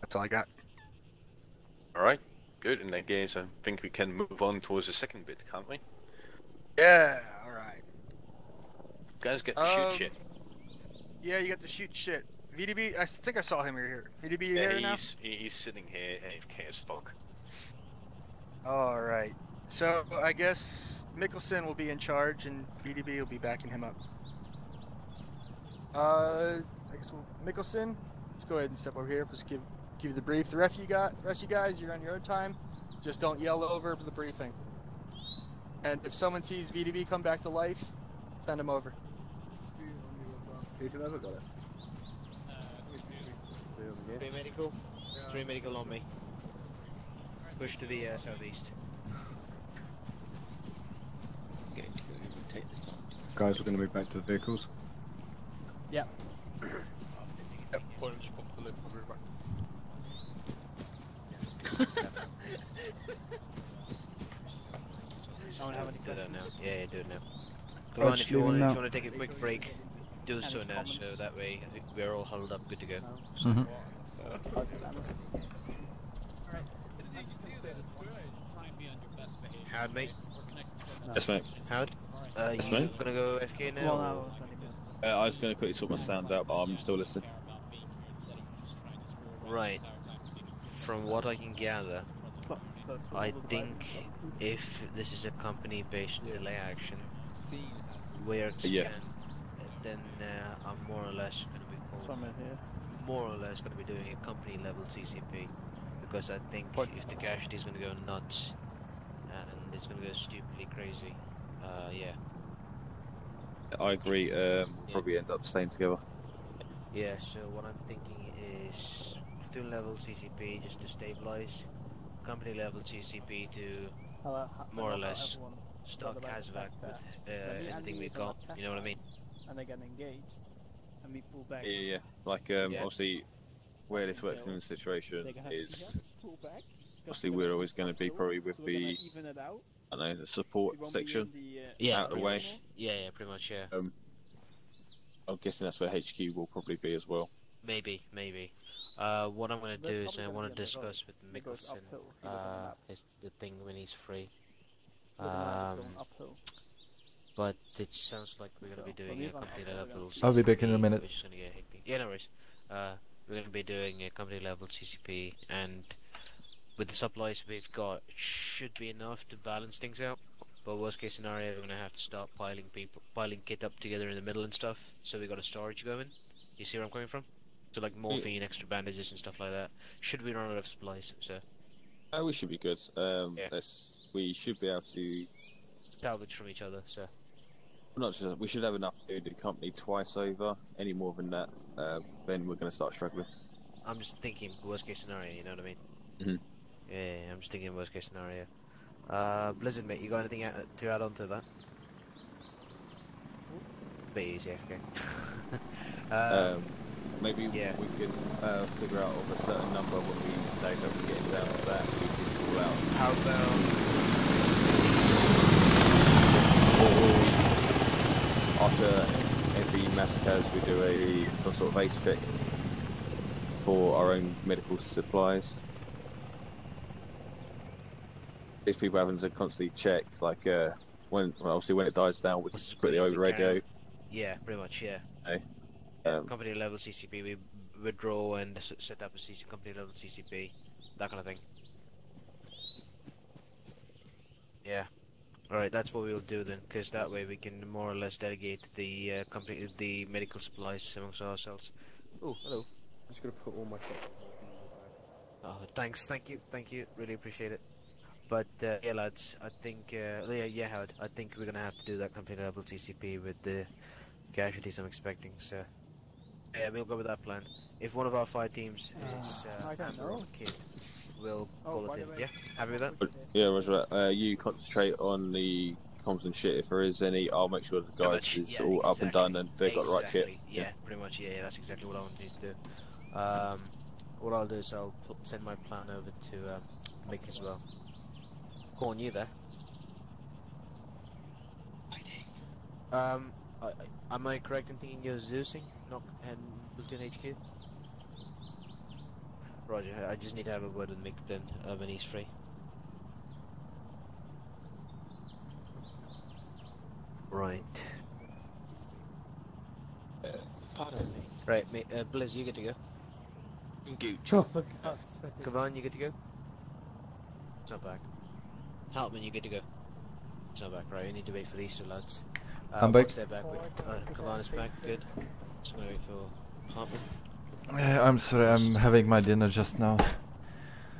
That's all I got. Alright, good. In that case, I think we can move on towards the second bit, can't we? Yeah, alright. Guys get to shoot shit. Yeah, you got to shoot shit. VDB, I think I saw him here. VDB, you Yeah, here now? he's sitting here AFK as fuck. Alright. So, I guess Mickelson will be in charge and VDB will be backing him up. I guess Mickelson, let's go ahead and step over here. Let's give you the brief. The rest of you guys, you're on your own time. Just don't yell over the briefing. And if someone sees VDB come back to life, send him over. Jason, I've got it. 3 medical. 3 medical on me. Push to the southeast. Okay, take this time. Guys, we're going to move back to the vehicles. Yep. Yep, point just pump the lip, we'll be right back. I don't have any do that now. Yeah, do it now. Go Oh, on, it's if you want leaving to now. take a quick break, do so now, so that way we're all huddled up, good to go. Mhm. Howard, mate? Yes, mate. Howard? Yes, You mate. gonna go FK now? or- I was going to quickly sort my sounds out, but I'm still listening. Right. From what I can gather, I think if this is a company-based delay action, where it's Yeah. then I'm more or less going to be more or less going to be doing a company-level CCP, because I think if the casualty is going to go nuts and it's going to go stupidly crazy, yeah. I agree. We'll probably end up staying together. Yeah, so what I'm thinking is platoon level CCP just to stabilize, company level CCP to more or less start Kazvac with anything we've got, you know what I mean? And they get engaged, and we pull back. Yeah. Like, obviously, where this works in the situation is, obviously, we're always going to be probably with the, I don't know, the support section out of the way. Yeah, pretty much, yeah. I'm guessing that's where HQ will probably be as well. Maybe. What I'm going to do is I want to discuss with Mickelson is the thing when he's free. But it sounds like we're going to be doing a company level CCP. I'll be back in a minute. We're just going to get hit. Yeah, no worries. We're going to be doing a company level CCP, and with the supplies we've got, it should be enough to balance things out. But worst case scenario, we're going to have to start piling kit up together in the middle and stuff. So we got a storage going. You see where I'm coming from? So like morphine, extra bandages and stuff like that. Should we run out of supplies? So. We should be good. We should be able to salvage from each other. So. Not just, we should have enough to do the company twice over. Any more than that, then we're going to start struggling. I'm just thinking worst case scenario. You know what I mean? Mhm. Yeah, I'm just thinking worst case scenario. Blizzard, mate, you got anything to add on to that? Bit easy, okay. Maybe we could figure out of a certain number when we know that we're getting down to that, we could call out. How about after every massacres we do some sort of ACE check for our own medical supplies. These people having to constantly check, like obviously when it dies down, we can just quickly over the radio. Yeah, pretty much, yeah. Okay. Company level CCP, we withdraw and set up a company level CCP, that kind of thing. Yeah. Alright, that's what we'll do then, because that way we can more or less delegate the the medical supplies amongst ourselves. Oh, hello. I'm just gonna put all my stuff. Oh, thanks, thank you, really appreciate it. But yeah, lads, I think yeah, Howard, I think we're gonna have to do that company level TCP with the casualties I'm expecting. So yeah, we'll go with that plan. If one of our 5 teams is Amber or Kid, we'll call it in. Yeah, happy with that? Yeah, roger that. You concentrate on the comms and shit. If there is any, I'll make sure the guys is all up and done and they've got the right kit. Yeah, pretty much. Yeah, that's exactly what I want you to do. What I'll do is I'll send my plan over to Mick as well. Corn, you there? Am I correct in thinking you're Zeusing, not and Platoon HQ? Roger, I just need to have a word with Mick then when he's free. Right. Right, mate, Blizz, you good to go? Gooch. Oh, for God's sake. Kavan, you good to go? It's not back. Haltman, you good to go? It's not back, right? We need to wait for these two lads. I'm back. Once they're back, Kavan is back, good. Just gonna wait for Haltman. I'm sorry, I'm having my dinner just now.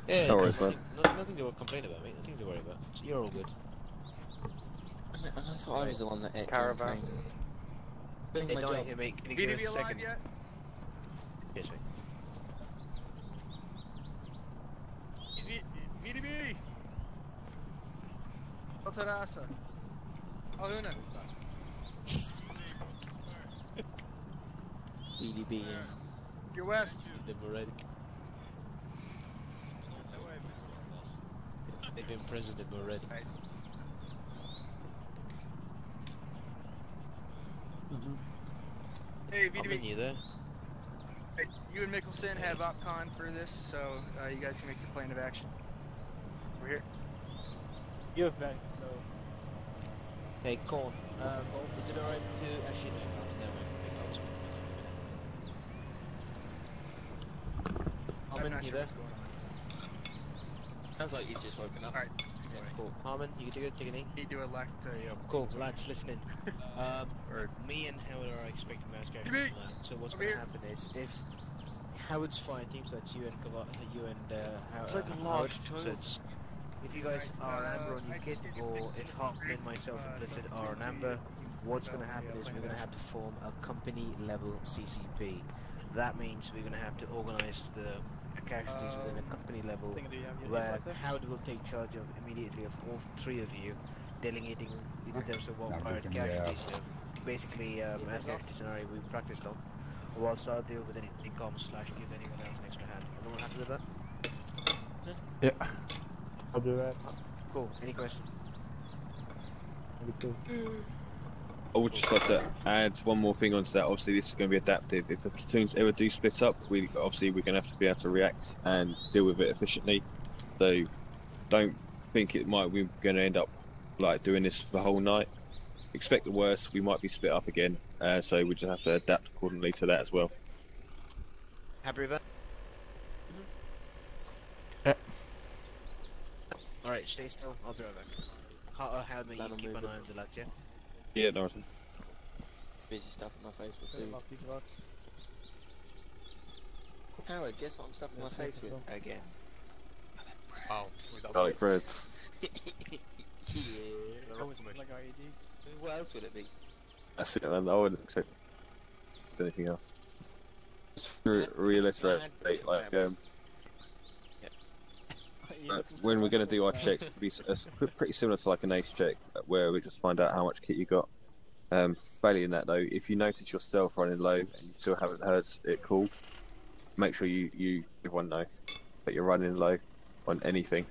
Yeah, no worries, man. Nothing to complain about, mate. Nothing to worry about. So you're all good. I thought I was the one that ate Caravan. Hey, Donnie here, mate. Can you give us a second? Yet? Yes, mate. VDB! Otarasa. Aluna. BDB. You're west. They've already. They've been president already. Right. Hey, VDB. You there? Hey, you and Mickelson have OpCon for this, so you guys can make the plan of action. We're here. You're very slow. Hey, Corn. Is it alright to actually Harmon, you there? Sounds like you just woken up. Alright. Yeah, cool. Harmon, you good to go? Take a knee? Need to elect a... Cool, lads, listen in. Me and Howard are expecting mouse guys tonight. So what's going to happen is, if Howard's fine, teams like you and Howard, so it's, if you guys are an Amber on your kit, or if Hartman, myself, and Blizzard are an Amber, what's going to happen is we're going to have to form a company level CCP. That means we're going to have to organize the casualties within a company level, where Howard will take charge of immediately of all three of you, delegating in terms of what priority casualties do. Basically, as casualty scenario we practiced on, whilst I'll deal with anything comms / give anyone else an extra hand. Everyone happy with that? Yeah. I'll do that. Cool. Any questions? I would just like to add one more thing onto that. Obviously, this is going to be adaptive. If the platoons ever do split up, we're going to have to be able to react and deal with it efficiently. So, don't think we're going to end up like doing this the whole night. Expect the worst. We might be split up again. So we just have to adapt accordingly to that as well. Happy with that? Yeah. Alright, stay still. I'll be right back. How many you keep an eye on the lads, yeah? Yeah, Norton. Busy stuff in my face with food. Howard, guess what I'm stuffing my face with again? Oh, garlic breads. Yeah. What else would it be? That's it, man. I wouldn't expect anything else. Just reiterate, like, when we're going to do our checks, it'll be pretty similar to like an ace check, where we just find out how much kit you got. Failing that though, if you notice yourself running low and you still haven't heard it called, make sure you everyone know that you're running low on anything.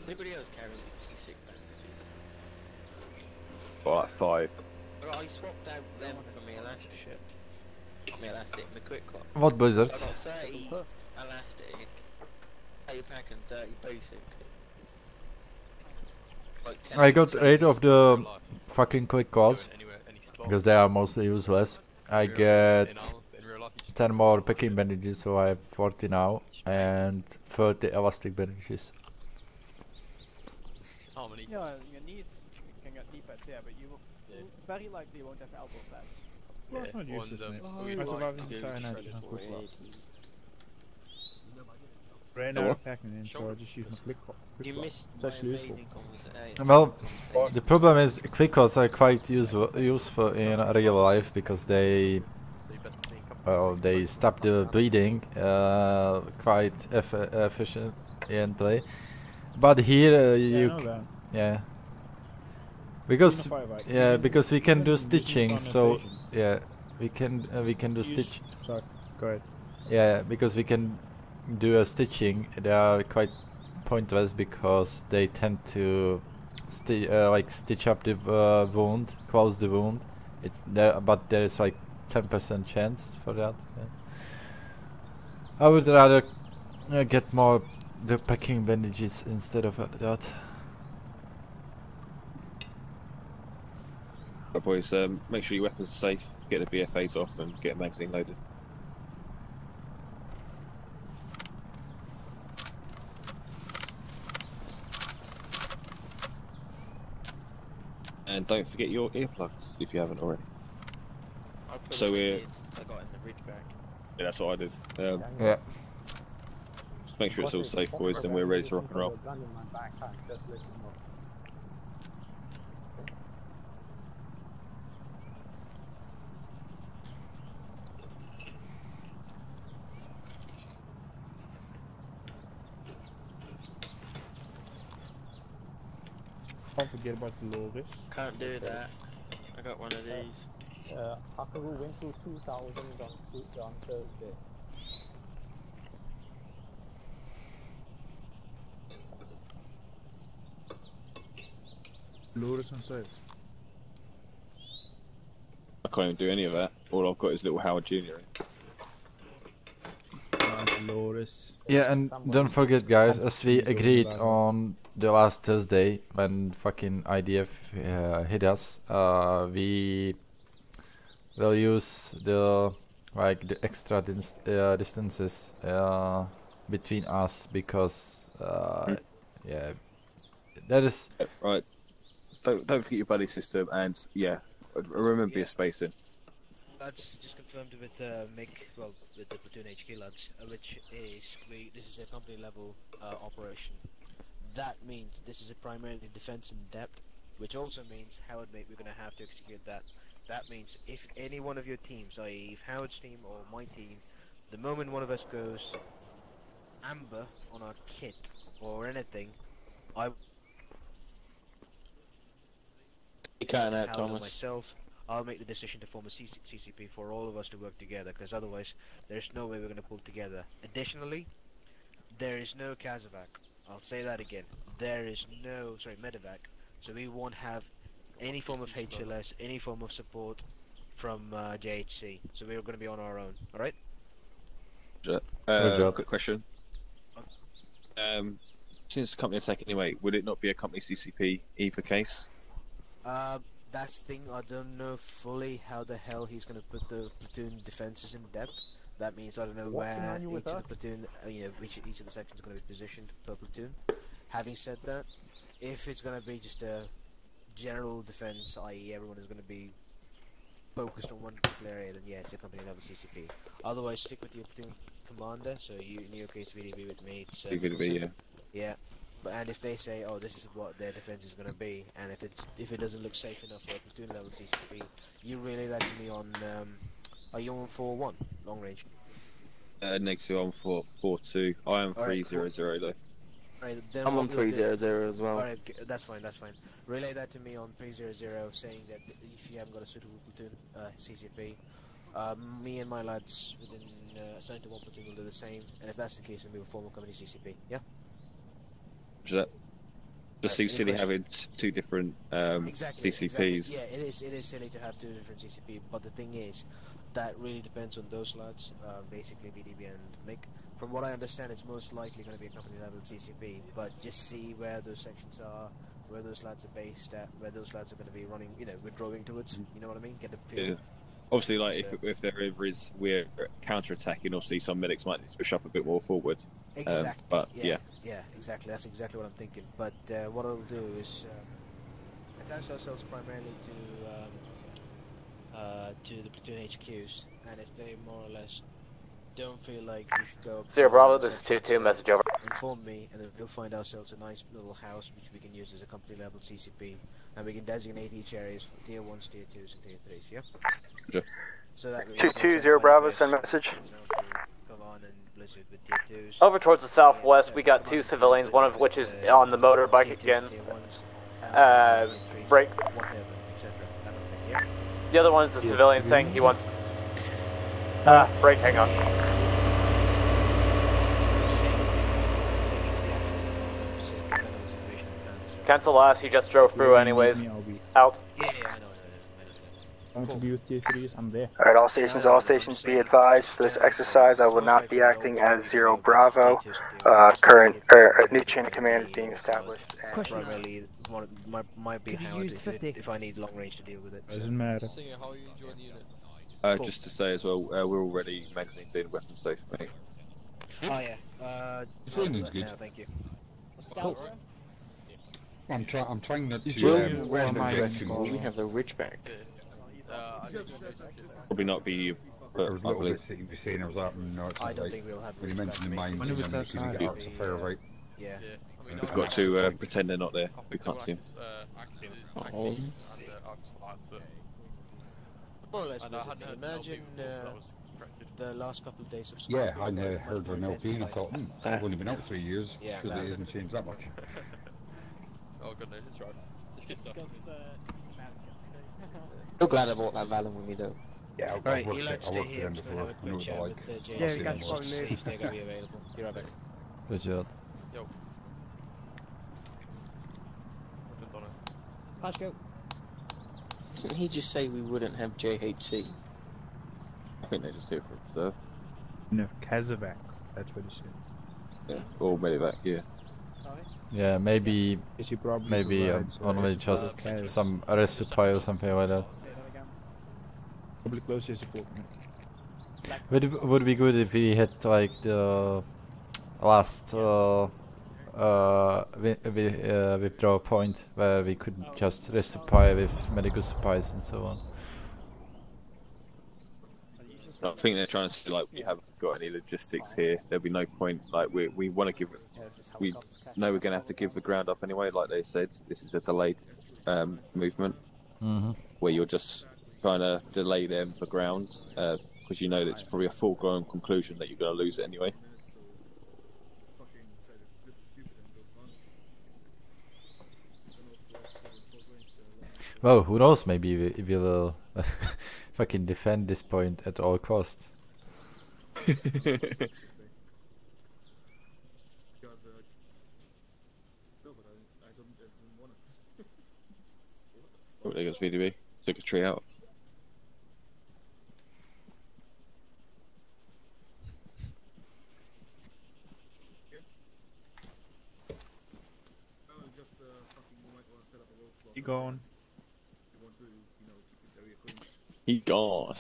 Anybody else carrying 66 bandages? Or like 5. Alright, I swapped out them for my elastic. Not my elastic, my quick clock. What Blizzard? I got 30 elastic, 8 pack and 30 basic. Like I got rid of the fucking quick calls because they are mostly useless. I get 10 more packing bandages, so I have 40 now, and 30 elastic bandages. How many? Yeah, your knees can get knee pads, yeah, but you will very likely won't have elbow pads. Well, it's not useless, mate. I survived the entire night with my quick clock. Ran out of packing in, so I just used my quick clock. It's actually useful. Well, the problem is quick calls are quite useful in real life because they stop the bleeding quite efficiently. But here because we can do stitching, so yeah, we can do stitch. Sorry, go ahead. Yeah, because we can do a stitching. They are quite pointless because they tend to like stitch up the wound, close the wound. It's there, but there is like 10% chance for that. Yeah. I would rather get more the packing bandages instead of that. But boys, make sure your weapons are safe, get the BFAs off and get a magazine loaded. And don't forget your earplugs if you haven't already. So I got in the ridge back. Yeah, that's what I did. Yeah. Just make sure it's all safe, boys, and we're ready to rock and roll. Don't forget about the Loris. Can't do that. I got one of these. Hakaru went through 2,000 on Thursday. Loris on site. I can't even do any of that. All I've got is little Howard Jr. Loris. Yeah, and don't forget, guys, as we agreed on the last Thursday when fucking IDF hit us, we will use the extra distances between us because yeah, that is right. Don't forget your buddy system, and yeah, remember your spacing. Lads, just confirmed with Mick, well, with the platoon HQ lads, which is this is a company level operation. That means this is a primarily defense in depth, which also means Howard, mate, we're going to have to execute that. That means if any one of your teams, i.e. if Howard's team or my team, the moment one of us goes amber on our kit or anything, You can't out, Thomas. Myself, I'll make the decision to form a CCP for all of us to work together, because otherwise there's no way we're going to pull together. Additionally, there is no Kazovac. I'll say that again. There is no, medevac. So we won't have any form of HLS, any form of support from JHC. So we're going to be on our own. All right? Good job. Quick question. Since the company attack anyway, would it not be a company CCP either case? That's the thing. I don't know fully how the hell he's going to put the platoon defenses in depth. That means I don't know where each of the platoon, each of the sections is going to be positioned per platoon. Having said that, if it's going to be just a general defense, i.e. everyone is going to be focused on one particular area, then yeah, it's a company level CCP. Otherwise, stick with your platoon commander. So you, in your case, VDB with me. It's VDB, yeah. Yeah. And if they say, oh, this is what their defense is going to be, and if it doesn't look safe enough for a platoon level CCP, you relay that to me on. Are you on 4-1 long range? Negative on 4-2. I am 3-0-0 though. Right, then I'm on 3-0-0 as well. Alright, that's fine, that's fine. Relay that to me on 3-0-0, saying that if you haven't got a suitable platoon CCP, me and my lads within assigned to one platoon will do the same, and if that's the case, then we will form a company CCP. Yeah. Just seems silly having two different exactly, CCPs. Exactly. Yeah, it is silly to have two different CCP, but the thing is, that really depends on those lads, basically VDB and Mick. From what I understand, it's most likely going to be a company level CCP, but just see where those sections are, where those lads are based at, where those lads are going to be running, withdrawing towards, you know what I mean? Get the feel. Yeah. Obviously, like, if there ever is, we're counter-attacking, obviously some medics might need to push up a bit more forward. Exactly. But, yeah, exactly. That's exactly what I'm thinking. But what I'll do is attach ourselves primarily to the platoon HQs, and if they more or less don't feel like we should go... Zero Bravo, this is 2-2, message over. Inform me, and then we'll find ourselves a nice little house which we can use as a company level CCP, and we can designate each areas for tier 1s, tier 2s, and tier 3s, yeah? Yeah. So that 2-2, Bravo, send message. Over towards the southwest, we got two civilians, one of which is on the motorbike again. Break. The other one's the civilian saying he wants... break, hang on. Cancel last, he just drove through anyways. Out. I'm to be with tier 3s, I'm there. Alright, all stations be advised, for this exercise I will not be acting as Zero Bravo. A new chain of command is being established. Primarily, might be Howard if I need long range to deal with it. Doesn't matter. Just to say as well, we're already magazines in, weapons safe, mate. Oh yeah, good. now, thank you. Scouts, I'm trying not to. We have the Ridgeback. Probably not be you, but I believe. I don't think we'll have. When you mentioned the mines, and then you get up to fire right. Yeah. We've got to pretend they're not there. We can't see them. Oh. More or less, imagine the last couple of days of school. Yeah, I heard an LP and I thought, I've only been out 3 years, Yeah, because it hasn't changed that much. Oh god, no, that's right. Let's get stuff. So glad I brought that Valen with me though. Yeah, I've Right, worked you like to I stay worked here. with them I'm just gonna before. have I a know quick what chat they're with like. the Yeah, you guys follow me. see if they're gonna be available. Be right back. Good job. Yo. Let's go. Didn't he just say we wouldn't have JHC? I think they're just here for observe. No, Kazovac. That's what he said. Yeah, or medevac, yeah. Yeah, maybe provides, only just some arrest supply or something like that. Probably closest support. Would be good if we had like the last withdrawal point where we could just resupply with medical supplies and so on. I think they're trying to say like we haven't got any logistics here. There'll be no point. Like we want to give. We know we're going to have to give the ground up anyway. Like they said, this is a delayed movement where you're just trying to delay them for ground because you know that it's probably a foregone conclusion that you're going to lose it anyway. Well, who knows? Maybe we will fucking defend this point at all costs. Oh, there goes VDB. Took a tree out. He gone. He gone.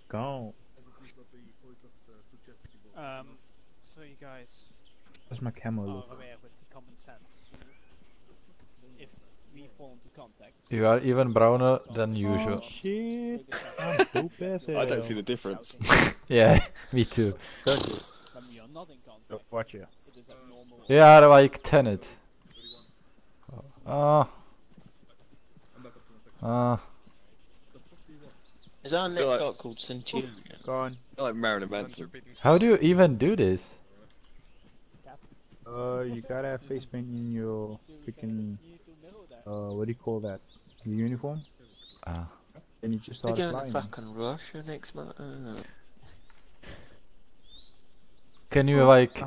Gone. So you guys That's my camo are look. aware with the common sense. If we fall into contact, You are even browner than usual. Oh, shit. I'm dope as hell. I don't see the difference. Yeah, me too. when we are not in contact, Watch you. it is abnormal. You are like Tenet. Is our next arc called Centurion? Gone. Like Marilyn Manson. How do you even do this? You gotta have face paint in your freaking what do you call that? Your uniform? Ah. And you just We're start going to flying. fucking Russia next month. Can you like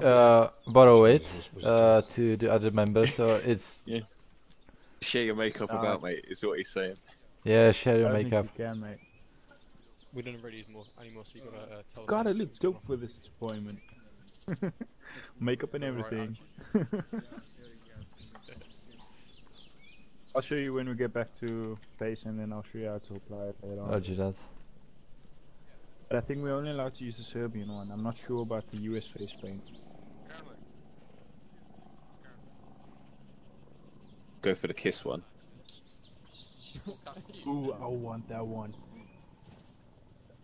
borrow it to the other members? So it's Yeah. Share your makeup about, mate. Is what he's saying. yeah, share your I don't think makeup. you can, mate. We don't really use more anymore, so you gotta tell them. Gotta look dope for this appointment. Makeup and everything. I'll show you when we get back to base, and then I'll show you how to apply it later on. Roger that. But I think we're only allowed to use the Serbian one. I'm not sure about the US face paint. Go for the kiss one. Ooh, I want that one.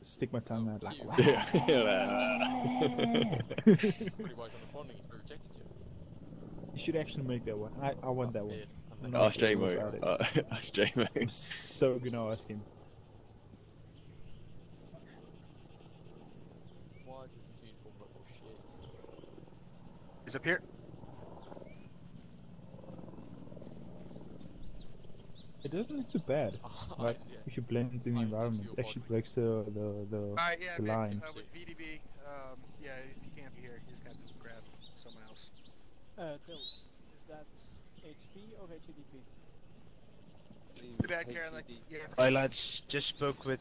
Stick my tongue out like wow. You should actually make that one. I want that one. Ask J-Mo. Ask J-Mo. I'm so gonna ask him. He's up here. It doesn't look too bad. Like if you blend into the environment, it actually breaks the Alright, yeah, line. with VDB, yeah, if you can't be here, you just got to grab someone else. Till, is that HP or HDP? Too bad, Karen, like, yeah. Hi lads, just spoke with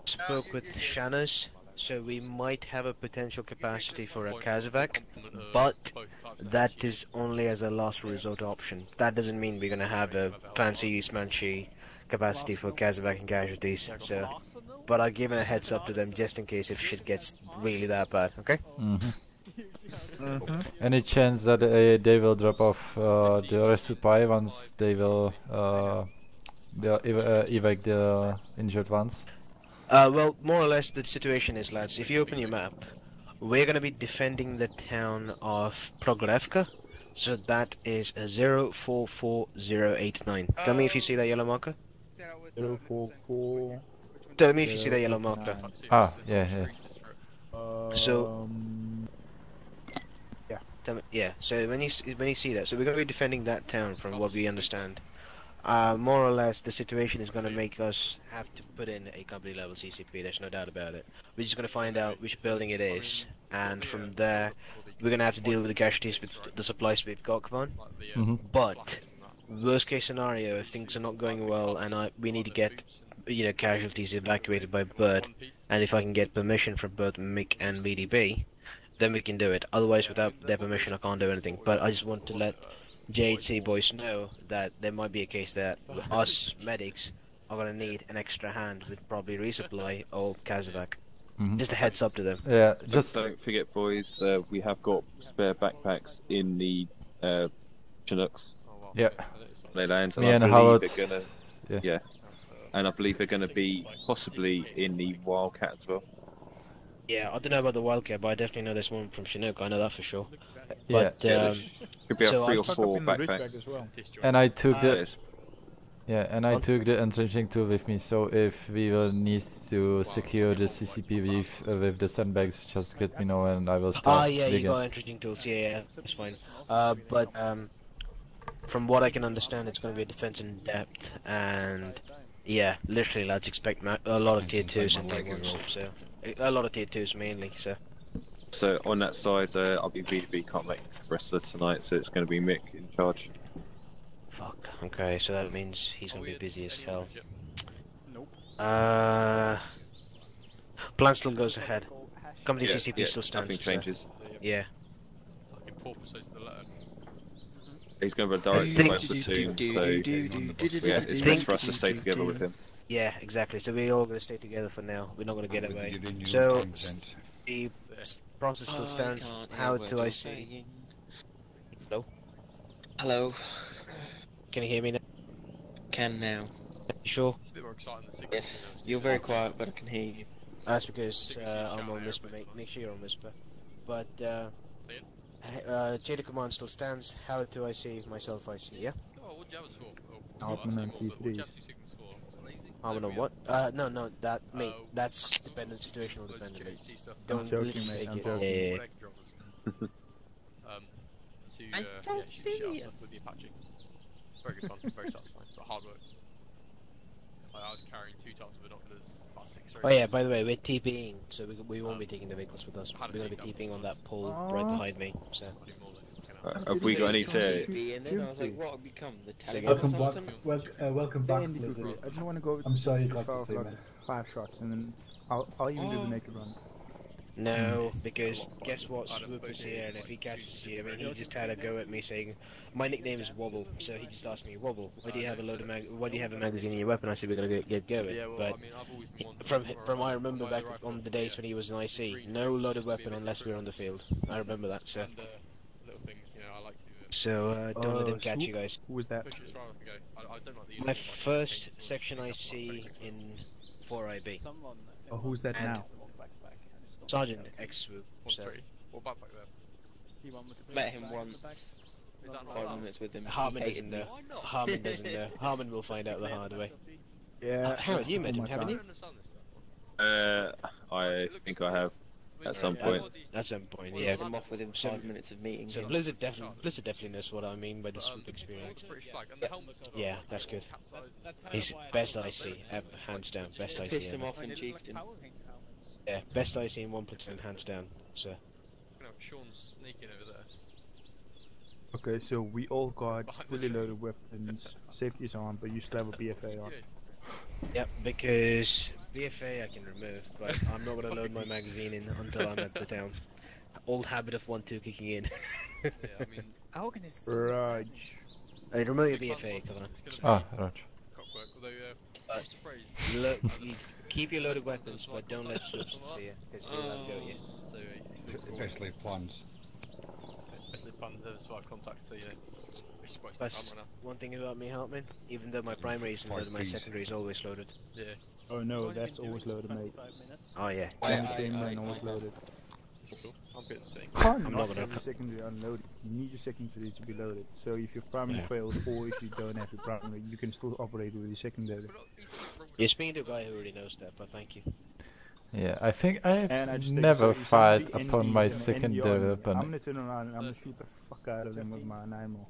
Shannos, so we might have a potential capacity for a Kazovac, but that is only as a last resort option. That doesn't mean we're gonna have a fancy Eastmanchi capacity for Kazovac and casualties, so, but I'll give it a heads up to them just in case if shit gets really that bad, okay? Mm-hmm. Any chance that they will drop off the resupply once they will evac the injured ones? Well, more or less the situation is, lads, if you open your map, we're going to be defending the town of Progrevka, so that is 044089. Tell me if you see that yellow marker. 044. Tell me if you see that yellow marker. Ah, yeah. So, yeah. tell me, yeah. So when you see that, so we're going to be defending that town, from what we understand. More or less, the situation is going to make us have to put in a company level CCP. There's no doubt about it. We're just going to find out which building it is, and from there, we're going to have to deal with the casualties with the supplies we've got. Come on. But worst case scenario, if things are not going well, and we need to get casualties evacuated by Bird, and if I can get permission from Bird, Mick, and BDB, then we can do it. Otherwise, without their permission, I can't do anything. But I just want to let JHC boys know that there might be a case that us medics are going to need an extra hand with probably resupply or Kazovac. Just a heads up to them. Yeah, just don't forget, boys, we have got spare backpacks in the Chinooks. Yeah. They land. Me and Howard. Yeah. And I believe they're going to be possibly in the Wildcat as well. Yeah, I don't know about the Wildcat, but I definitely know there's one from Chinook. I know that for sure. Yeah. But, could be so 3 or 4 backpacks. As well. And I took the took the entrenching tool with me. So if we will need to secure the CCP with the sandbags, just let me know and I will start. Yeah, you got entrenching tools. Yeah, that's fine. But from what I can understand, it's going to be a defense in depth, and yeah, literally, lads, expect a lot of tier 2s and tier 1s. So a lot of tier 2s mainly. So on that side, I'll be BDB, can't make the rest of tonight, so it's going to be Mick in charge. Fuck. Okay, so that means he's going to be busy as hell. Nope. Plan still goes ahead. Company CCP still stands. Nothing changes. Yeah. He's going to go direct to both platoons, so it's best for us to stay together with him. Yeah, exactly. So we're all going to stay together for now. We're not going to get away. So the process still stands. How do I see? Hello? Hello. Can you hear me now? Can now. You sure? Yes. You're very quiet, but I can hear you. That's because I'm on whisper, mate. Make sure you're on whisper. But Jada command still stands. How do I see myself? I see. Yeah. Outman T3. Outman on what? No, that mate. That's dependent, situational dependent. Don't joking, mate. I'm joking. I don't see you. Very good fun, very satisfying, but hard work. I was carrying 2 tons of binoculars, about 6 Oh yeah, by the way, we're TPing, so we won't be taking the vehicles with us. We're going to be TPing on that pole right behind me. So. Have we got any to... And then I was like, what have become? The welcome back, Blizzard. I just want to go. I'm sorry you'd like to see me. 5 shots, and then I'll even do the naked run. No, because guess what? Swoop is here, and if he catches you, I mean, he just had a go at me saying, my nickname is Wobble, so he just asked me, Wobble, why do you have a magazine in your weapon? I said, we're gonna get going. But from I remember back on the days when he was an IC, no loaded weapon unless we're on the field. I remember that, so. So don't let him catch you guys. Who was that? My first section IC in 4IB. Oh, who's that now? Sergeant X-Swoop. Met him once. 5 minutes with him. Harmon doesn't know. Harmon doesn't know. Harmon will find out the hard way. Yeah. Howard, you met him, haven't you? I think I have. At some point. At some point, yeah. I'm off within 5 minutes of meeting so him. Blizzard definitely knows what I mean by the swoop experience. Yeah, that's good. He's best IC, hands down. Best IC. Pissed him off in Chieftain. Yeah, best IC in 1 platoon, hands down. So. Sean's sneaking over there. Okay, so we all got fully loaded weapons, safety is on, but you still have a BFA on. Yep, because BFA I can remove, but I'm not gonna load my magazine in until I'm at the town. Old habit of 1-2 kicking in. Yeah, I mean, Raj. Hey, remove your BFA, come on. Ah, Raj. Look, you keep your loaded weapons, but don't let swoops see you, because he'll have go at you. Especially plans. Especially plan the fire contacts, so it's supposed to That's come right one thing about me helping. Even though my primary isn't loaded, my secondary is always loaded. Yeah. Oh no, that's always loaded, mate. Oh yeah. Same lane, always loaded. Cool. I'm getting sick. Can't I'm not not have gonna. your secondary unloaded. You need your secondary to be loaded. So if your primary fails or if you don't have your primary, you can still operate with your secondary. You're speaking to a guy who already knows that, but thank you. Yeah, I think I have And I just think, never so if fired somebody upon ND my and secondary ND on, I'm weapon. gonna turn around and I'm gonna shoot the fuck out of them with my 9mm.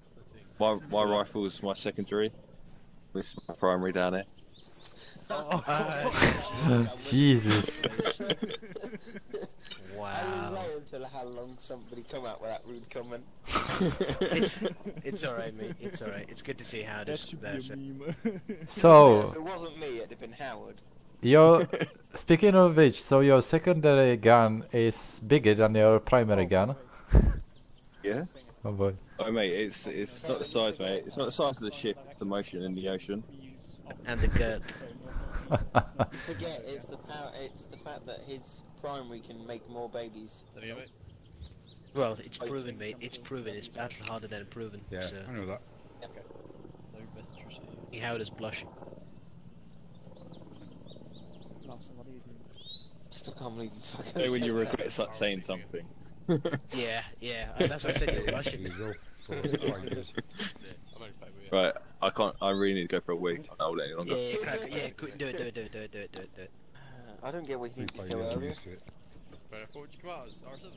My rifle is my secondary. With my primary down here. Jesus. I was waiting until how long somebody come out with that rude comment. It's alright, mate. It's alright. It's good to see how this. So, If it wasn't me, it'd have been Howard. your speaking of which, so your secondary gun is bigger than your primary gun. Yeah. Oh boy. Oh mate, it's not the size, mate. It's not the size of the ship. It's the motion in the ocean. And the girl. You forget, it's the power. It's the fact that his primary can make more babies. Well, it's proven, mate. It's proven. It's battle harder than proven. Yeah, so. I know that. Okay. No message received. Howard is blushing. Lawson, what are you doing? Still can't believe you fucking. So when you regret saying something. Yeah. That's what I said. You're blushing. Right, I can't. I really need to go for a wig. I don't hold it any longer. Yeah, crack it. Yeah, do it. I don't get what you think you do earlier. But I thought you come out as R7.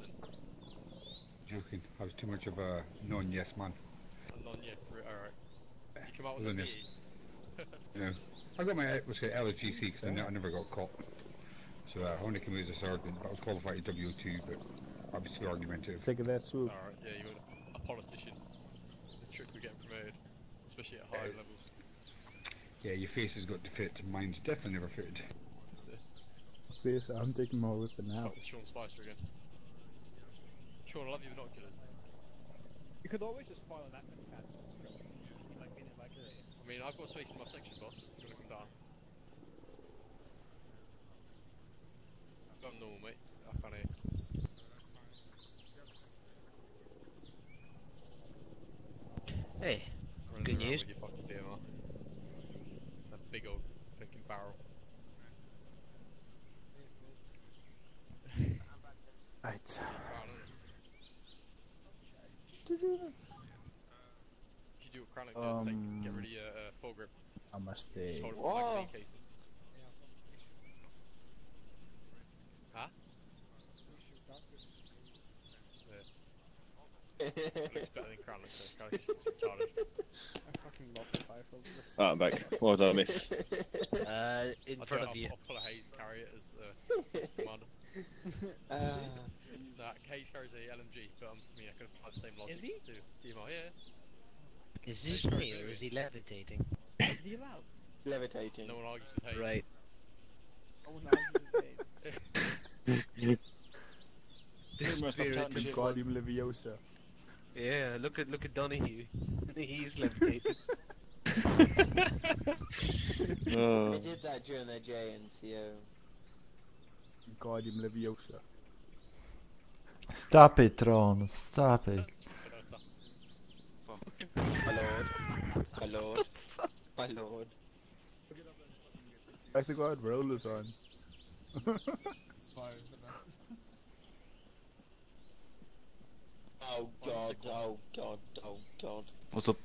Joking. I was too much of a non-yes man. Non-yes, alright. Did you come out with a Well, V? You know, I got my LGC because I never got caught. So I only came out as a sergeant, but I was qualified at W2, but obviously argumentative. Take that swoop. Alright, yeah, you're a politician. The trick we get promoted, especially at higher levels. Yeah, your face has got to fit, mine's definitely never fitted. This, I'm taking my weapon now. Sean Spicer again. Sean, I love your binoculars. You could always just file an admin patch. I mean, I've got space in my section, boss. Do you want to come down? I'm normal, mate. I can't hear. Hey, Running good around news. with your fucking DMR. That big old fucking barrel. Right. If you do what Kranich did, get rid of your full grip. I must Just stay. hold it with magazine cases. Huh? Yeah. It's better than Kranich, so Kranich is retarded. I fucking love the fire filter. Oh, I'm back. Well done, miss. In front of you. I'll pull a haze and carry it as commander. That Hayes carries a LMG, but I mean, I can apply the same logic to DMR, yeah. Is this me or is he levitating? Is he allowed? Levitating. No one argues with Hayes. Right. I want to argue with Hayes. The spirit of Guardium Leviosa. Yeah, look at Donahue. He's levitating. They did that during their JNCO. Guardium Leviosa. Stop it, Ron. Stop it. My lord. My lord. My lord. I think I had rollers on. Oh god, oh god, oh god. What's up?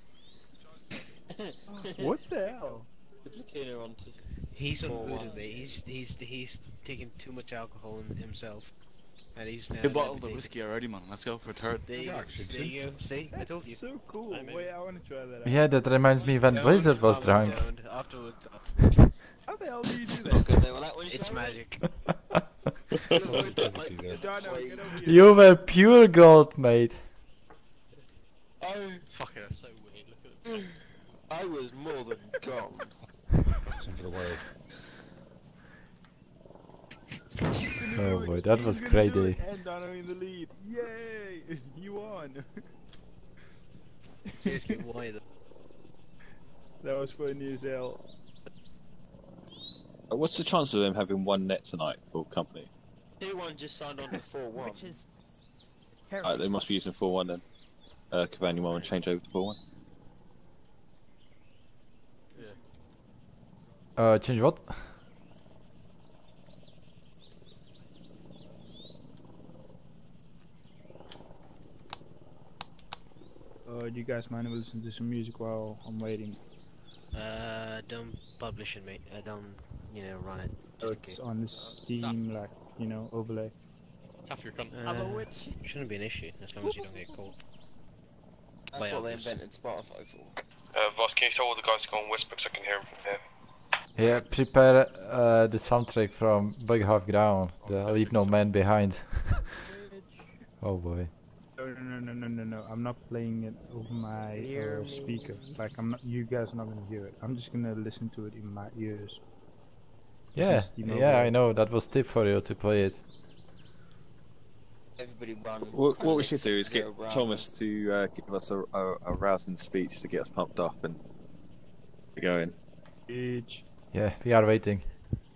What the hell? The platoon are on to... He's on 4-1. voodoo, mate. He's taking too much alcohol in himself. And he's now Two bottles of levitating. whiskey already, man. Let's go for a third. There you go. See? I told you. That's so cool. Wait, I want to try that out. Yeah, that reminds me when Blizzard was drunk. Afterwards. How the hell do you do that? It's magic. Dino, get over here. You were pure gold, mate. Oh, Fucking, that's so weird. Look at it. I was more than gone. For the world. Oh boy, that was crazy. And Dino in the lead. Yay! You won. Seriously, why the... That was funny as hell. What's the chance of them having one net tonight for company? 2-1 just signed on to 4-1. Which is They must be using 4-1 then. Cavani 1 and change over to 4-1. Change what? Do you guys mind if we listen to some music while I'm waiting? Don't publish it, mate. Don't, run it. So it's on the Steam, like, overlay. Tough your cunt. I'm a witch. Shouldn't be an issue, as long as you don't get caught. That's what they invented Spotify for. Voss, can you tell all the guys to go and whisper because I can hear them from here? Yeah, prepare the soundtrack from Bug Half Ground, the Leave No Man Behind. Oh boy. No. I'm not playing it over my speaker. Like, you guys are not gonna hear it. I'm just gonna listen to it in my ears. Yeah, I know. That was tip for you to play it. Everybody run. What we should do is get Thomas to give us a rousing speech to get us pumped up and going. Bitch. Yeah, we are waiting.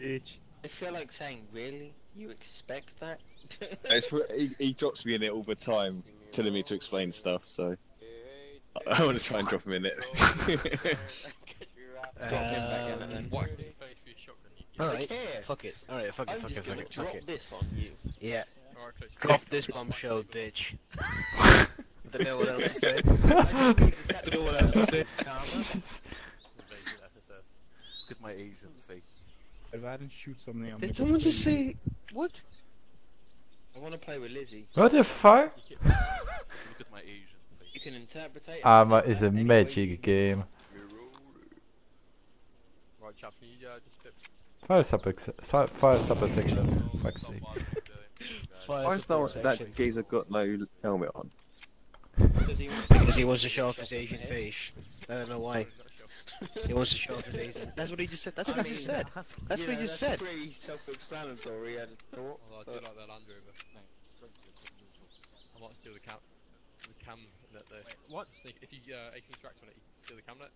Bitch. I feel like saying, really? You expect that? He drops me in it all the time, telling me to explain stuff, so I want to try and drop him in it. Alright, fuck it. Alright, fuck it. Drop this on you. Yeah. Drop this bombshell, bitch. Don't know what else to say. Don't know what else to say. Look at my Asian face. If I didn't shoot something, I'm Did someone just say what? I want to play with Lizzie. What the fuck? Look at my Asian face. You can interpret it. Arma is a magic game. Right, chap, can you just flip? Fire supper section. Fuck's sake. Why is that geezer got no helmet on? Because he wants to show off his Asian face. I don't know why. He wants to show off his Asian. That's what he just said. That's what he just said. That's what he just said. That's pretty self-explanatory, I'd thought. Well, I do like their Land Rover. I might steal the cam. That they. What? If you 18 tracks on it, you can steal the camlet.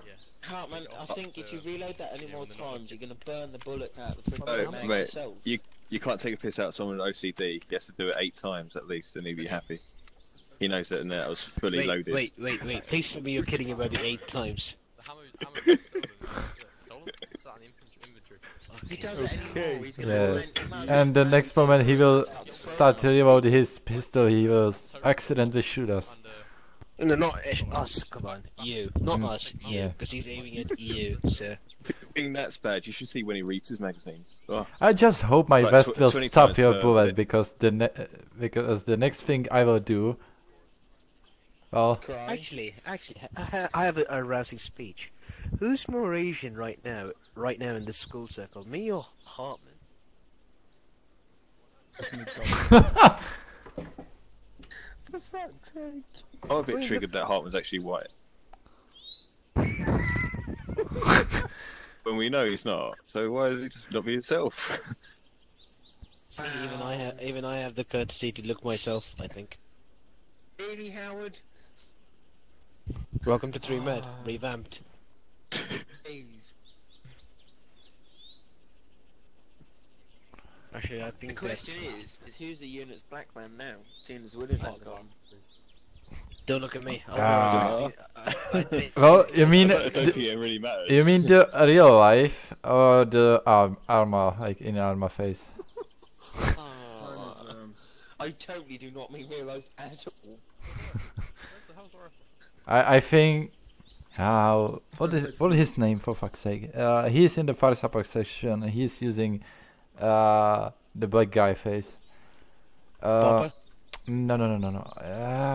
Yeah. Hartman, I think if you reload that any more times, you're gonna burn the bullet out of the freaking mag Mate, yourself. you can't take a piss out of someone with OCD. He has to do it 8 times at least, and he'll be happy. He knows that, and that was fully loaded. Wait. Please tell me you're kidding about the 8 times. The hammer stolen? It's not in the inventory. If he does it anymore, he's gonna And the next moment he will start to reload his pistol, he will accidentally shoot us. No, not us, come on. You. Not us, you. Because he's aiming at you, sir. Being that's bad, you should see when he reads his magazines. Oh. I just hope my Like vest will 20 stop times your per bullet, bit. because the next thing I will do... Well... Actually, I have a rousing speech. Who's more Asian right now in the school circle? Me or Hartman? For fuck's sake. I'm a bit triggered that Hartman's actually white. When we know he's not, so why is he just not be himself? See, even I have the courtesy to look myself, I think. Really, Howard? Welcome to 3 Med, revamped. Actually, I think the question is who's the unit's black man now? Seeing as William is gone. Don't look at me. Well, you mean I don't think it really matters. you mean the real life or the Arma, like in Arma face? I totally do not mean real life at all. I think what is his name, for fuck's sake? He's in the fire support section. He's using the black guy face. No.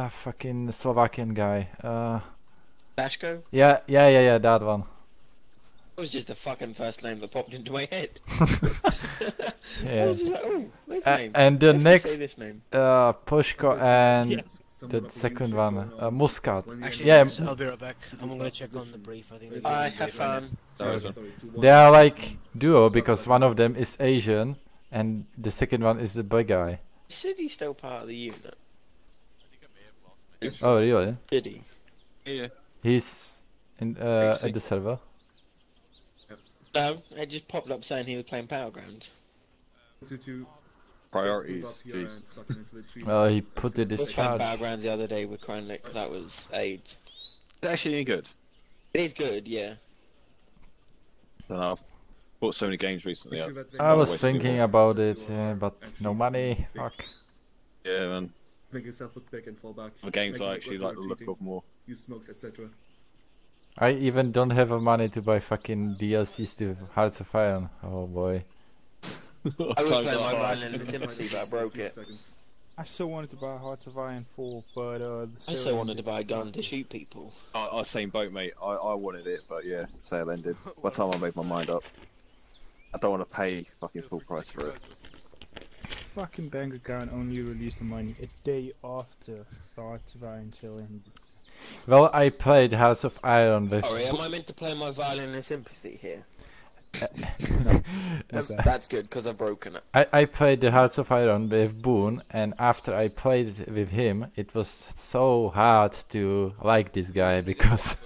Fucking Slovakian guy. Bashko? Yeah, that one. It was just the fucking first name that popped into my head. Yeah. I was like, oh, this name. And the Let's next say this name. Pushko and the second one, Muscat. Actually, yeah. I'll be right back. I'm gonna check on the brief. I think. Have fun. They are like duo because one of them is Asian and the second one is the big guy. Should he still part of the unit? Oh really? Did he? Yeah. He's in at the server. No, it just popped up saying he was playing Battlegrounds. Priorities, Just move up here jeez. and fucking into the tree. Well, he put the We spent discharge. battlegrounds the other day with Krenlic. That was AIDS. It's actually any good. It is good, yeah. I don't know, I've bought so many games recently. I was thinking about it, but no money. Fuck. Yeah, man. Make yourself look big and fall back. The games Make I it actually look like the look cheating. of more. Use smokes, etc. I even don't have money to buy fucking DLCs to Hearts of Iron. Oh boy. I was playing my Violin and Sympathy, but I broke it. I still wanted to buy Hearts of Iron 4, but the I still wanted to buy a gun to shoot people. I was same boat, mate. I wanted it, but yeah, sale ended. By the time I made my mind up, I don't want to pay fucking full price for it. fucking bank account only released the money a day after the Hearts of Iron sale ended. Well, I played Hearts of Iron with. Sorry, am I meant to play my Violin and Sympathy here? What's that? That's good, because I've broken it. I played the Hearts of Iron with Boone, and after I played it with him, it was so hard to like this guy because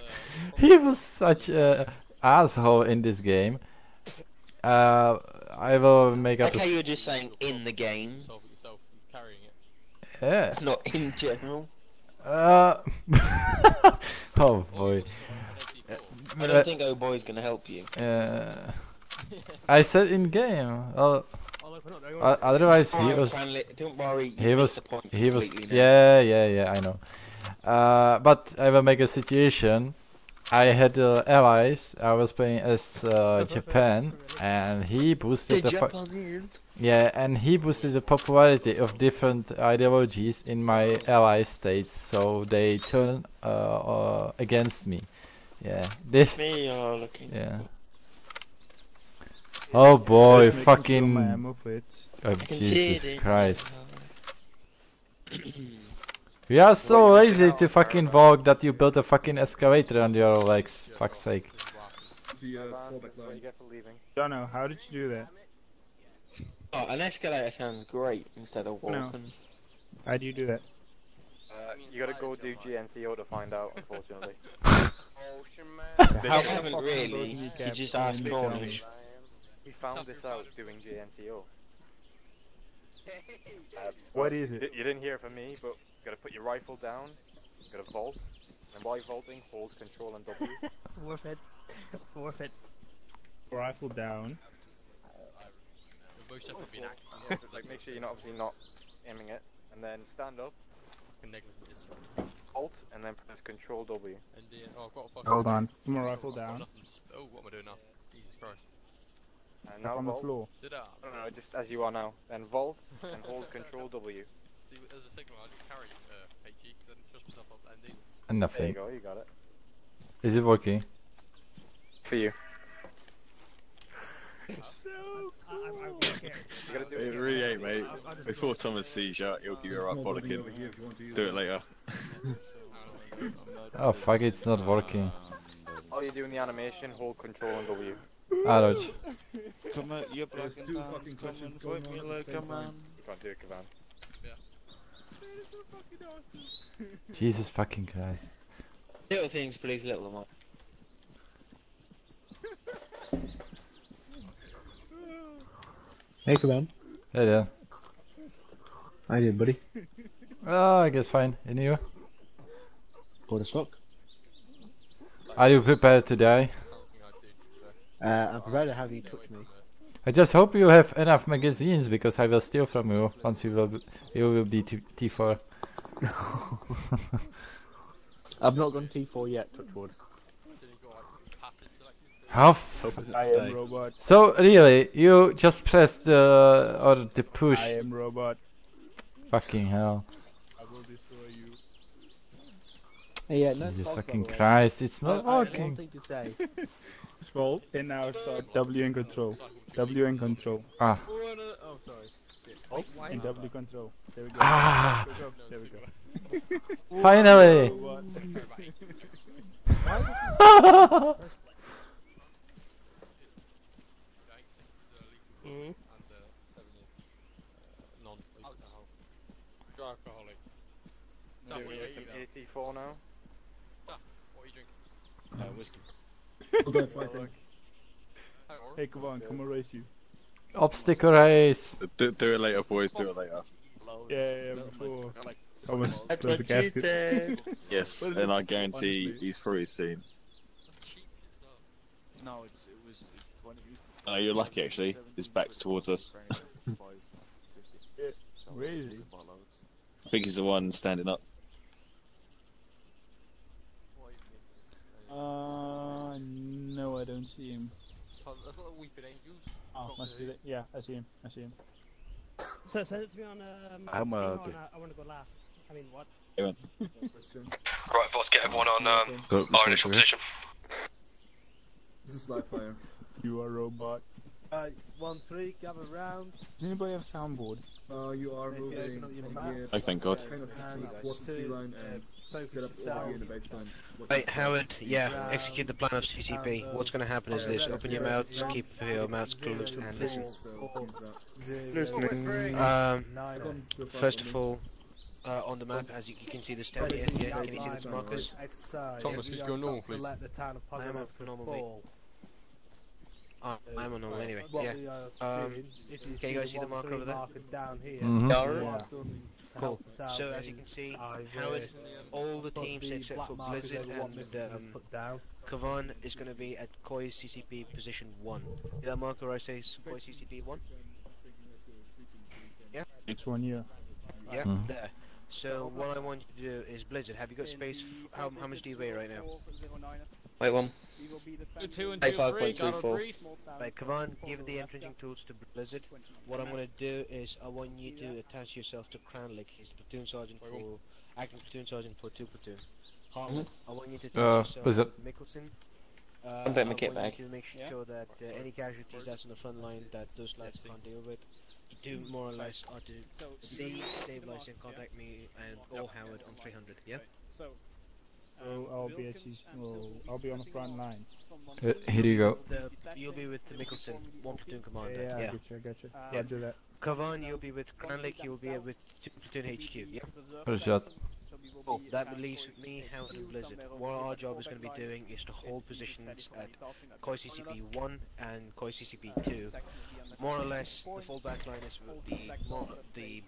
he was such a asshole in this game. I will make up. Okay, you were just saying in the game. Yourself carrying it. Yeah. Not in general. Oh boy. I don't think Oh Boy's gonna help you. I said in game. Otherwise he was. Don't worry. He was. He was. Now. Yeah. I know. But I will make a situation. I had allies. I was playing as Japan, and he boosted and he boosted the popularity of different ideologies in my ally states, so they turn against me. Yeah, this. Yeah. Oh boy, fucking. Oh Jesus Christ. We are so lazy to fucking walk that you built a fucking escalator on your legs. Fuck's sake. Jono, how did you do that? Oh, an escalator sounds great instead of walking. No. How do you do that? You gotta go do GNCO to find out, unfortunately. I haven't really. He just asked Cornish. He found this out doing GNCO. What is it? You didn't hear it from me, but you gotta put your rifle down, you gotta vault, and while vaulting, hold control and W. Worth it. Worth it. Rifle down. Like, make sure you're obviously not aiming it, and then stand up, alt, and then press Control W. Hold on. Put my rifle down. Oh, what am I doing now? Jesus Christ. And now on the vault. floor. Sit down. No, just as you are now. Then vault and hold Control W. See, there's a signal. I didn't carry HE because I didn't trust myself up and in. And nothing. There you go, you got it. Is it working? For you. It really ain't, mate. Before Thomas sees you, he'll give you a right bollocking. Do it later. Oh fuck, it's not working. All you do in the animation, hold Control and W. Ouch. Come on, you're There's blocking two down, fucking come questions on, going fight on me at the like same a time. man. You can't do it, Kavan. Jesus fucking Christ. Little things, please, little one. Hey, Kavan. Hey there. How you doing, buddy? Oh, I guess fine. And you? Good as fuck. Are you prepared to die? I'm prepared to have you touch me. I just hope you have enough magazines because I will steal from you once you will be T4. I've not gone T4 yet, touch wood. How I am robot. So really, you just pressed the push. I am robot. Fucking hell. I will destroy you. Hey, yeah, no, Jesus fucking Christ, it's not One working. thing to say. Scroll and now start W and control. W and control. Ah. Oh, sorry. And W control. There we go. Ah. There we go. Finally. Alcoholic. Doing some 84 now. What are you drinking? Whiskey. Hold on, fighting. Hey, come on, come and race you. Obstacle race! Do it later, boys, do it later. Yeah, before. Thomas, close the gasket. Yes, and I guarantee he's through soon. No, it was one of you. Oh, you're lucky actually. His back's towards us. Where is he? I think he's the one standing up. No, I don't see him. Oh, must be it. Yeah, I see him. I see him. So send it to me on I want to go last. I mean, what? Everyone. Right, boss, get everyone on our initial position. This is live fire. You are a robot. 1-3, gather round. Does anybody have a soundboard? You are moving from here. Oh, thank God. Kind of to the quarter tree line and set up over here in the baseline. Right, Howard, yeah, execute the plan of CCP. What's going to happen is this: open your mouths, keep your mouths closed, and listen. Listening. First of all, on the map, as you can see this town here, yeah, can you see these markers? Thomas, could you go normal, please? I'm on normal. Oh, I'm on normal anyway, yeah. Can you guys see the marker over there? Cool. So as you can see, Howard, all the teams except for Blizzard and Kavan is going to be at Koi CCP position 1. See that marker I say Koi CCP 1? Yeah? It's 1 year. Yeah, there. So what I want you to do is Blizzard, have you got space? How much do you weigh right now? Wait one. 2 and 2, 3. Right, come on, give the entrenching tools to Blizzard. What I'm going to do is I want you to attach yourself to Cranlick. He's the platoon sergeant for acting platoon sergeant for 2 platoon. Hartman, I want you to attach yourself to Mickelson. I'm putting my kit I want back. you to make sure that any casualties that's on the front line that those lads can't deal with, you do more or less are to see, stabilize and contact me and or Howard on 300. Yeah. So I'll be at I'll be on the front line. Here you go. You'll be with Mickelson, 1 platoon commander. Yeah, I get you. Yeah. Roger that. Kavan, you'll be with Cranlick, you'll be with 2 platoon HQ. Yeah. First shot. Cool. That leaves me, Howard and Blizzard. What our job is going to be doing is to hold positions at Koi CCP 1 and Koi CCP 2. More or less, the fallback line is the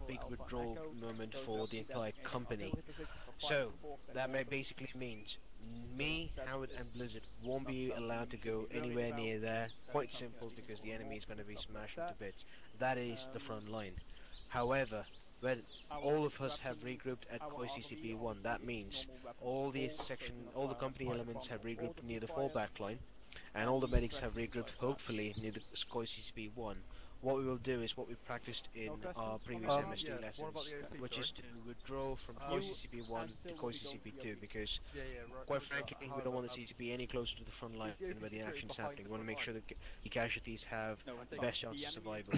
big withdrawal moment for the entire company. So, that basically means me, Howard and Blizzard won't be allowed to go anywhere near there. Quite simple, because the enemy is going to be smashed into bits. That is the front line. However, when all of us have regrouped at Koi CCP 1, that means all the company elements have regrouped near the fallback line, and all the medics have regrouped hopefully near the Koi CCP 1. What we will do is what we practiced in our previous MST lessons, which is to withdraw from Koi CCP 1 to Koi CCP 2, because quite frankly we don't want the CCP any closer to the front line than where the action's happening. We want to make sure that the casualties have the best chance of survival.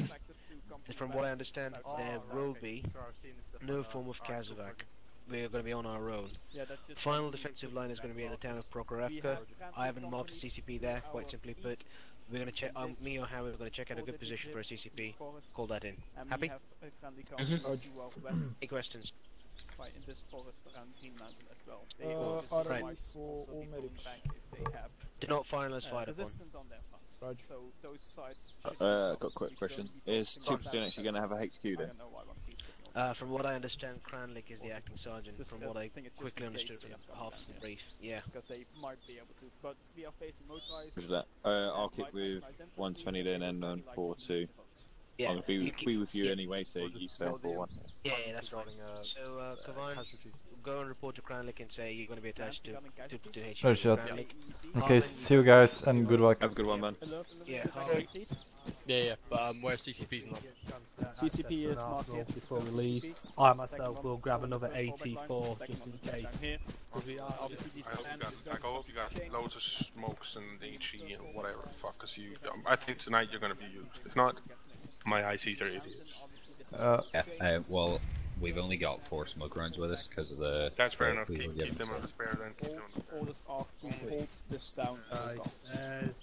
From what I understand, there will be no form of Kazovac. We're going to be on our own. Final defensive line is going to be in the town of Prokhorivka. I haven't marked a CCP there, quite simply put. We're going to check, me or Howard are going to check out a good position for a CCP. Call that in. Happy? Any questions? Right, in this forest around Greenland as well. Right. For all medics. Do not finalize fire upon. Resistance on their front. So those sides. Got a quick question. Is 2 platoon actually going to have a HQ then? From what I understand, Cranlick is the acting sergeant. From what I quickly understood from half of the brief, yeah. Because they might be able to, but we are facing motorized. Which is that? I'll kick with 120 then and on 4-2. Yeah, I'll be with you anyway, so you say 4-1. Yeah, that's fine. So, Kavan, go and report to Cranlick and say you're going to be attached to HQ. First shot. Okay, see you guys and good luck. Have a good one, man. Yeah, Yeah, but where's CCP's not? CCP is marked here before we leave. I myself will grab another 84 just in case. I hope you got loads of smokes and HE and whatever the fuck, cause I think tonight you're gonna be used. If not, my ICs are idiots. Well, we've only got 4 smoke rounds with us because of the. That's fair enough. Keep them on the spare then. Keep them on the spare. Orders are to hold this down.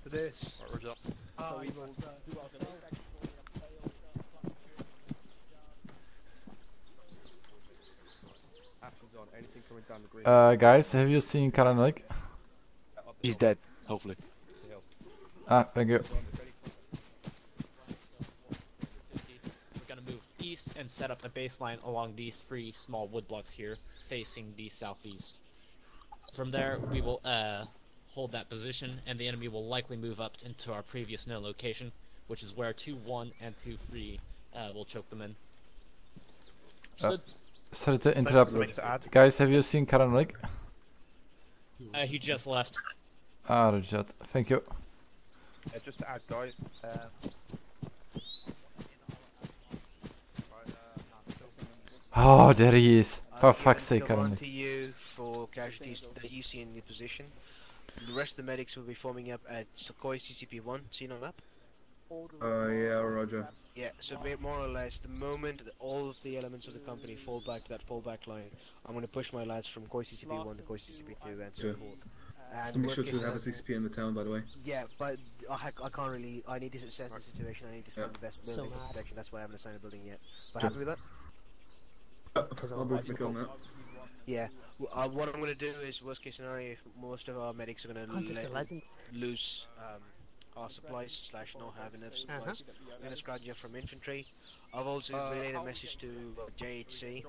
For this. So we will do our Guys, have you seen Karanik? He's dead, hopefully. Ah, thank you. and set up a baseline along these 3 small wood blocks here, facing the southeast. From there, we will hold that position, and the enemy will likely move up into our previous known location, which is where 2-1 and 2-3 will choke them in. Sorry to interrupt. Guys, have you seen Karanik? He just left. Ah, Roger. Thank you. Just to add, guys. Oh, there he is. For fuck's sake, Come on Karanik. to you for casualties that you see in your position. The rest of the medics will be forming up at Sukhoi CCP-1, seen on map? Yeah, roger. Yeah, so more or less, the moment that all of the elements of the company fall back to that fallback line, I'm going to push my lads from Koi CCP-1 to Koi CCP-2 and so Sure. forth. To make sure to have a CCP in the town, by the way. Yeah, but I can't really, I need to assess the situation, I need to find the best building for protection, that's why I haven't assigned a building yet. But Sure. happy with that? I'll brief Mick on that. Yeah, what I'm going to do is, worst case scenario, if most of our medics are going to lose our supplies / not have enough supplies, I'm going to scrounge you from infantry. I've also relayed a message to JHC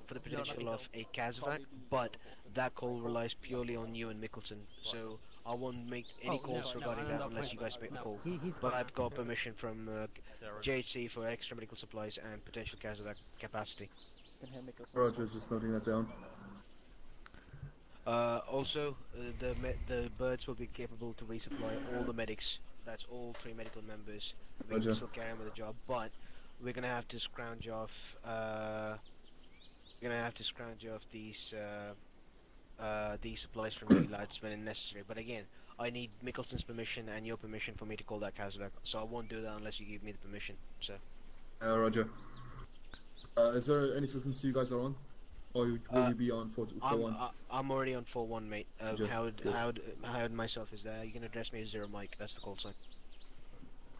for the potential of a Kazakhstan, but that call relies purely on you and Mickelson, so I won't make any calls regarding that unless you guys make the call. But I've got permission from JHC for extra medical supplies and potential Kazakhstan capacity. Roger, just noting that down. Also, the birds will be capable to resupply all the medics. That's all 3 medical members. We can still carry on with the job, but we're gonna have to scrounge off. These supplies from you lads when necessary. But again, I need Mickelson's permission and your permission for me to call that Kazakh. So I won't do that unless you give me the permission. So. Roger. Is there any frequency you guys are on? Or will you be on 4-1? I'm already on 4-1, mate. Howard myself is there. You can address me as 0 Mike. That's the call sign.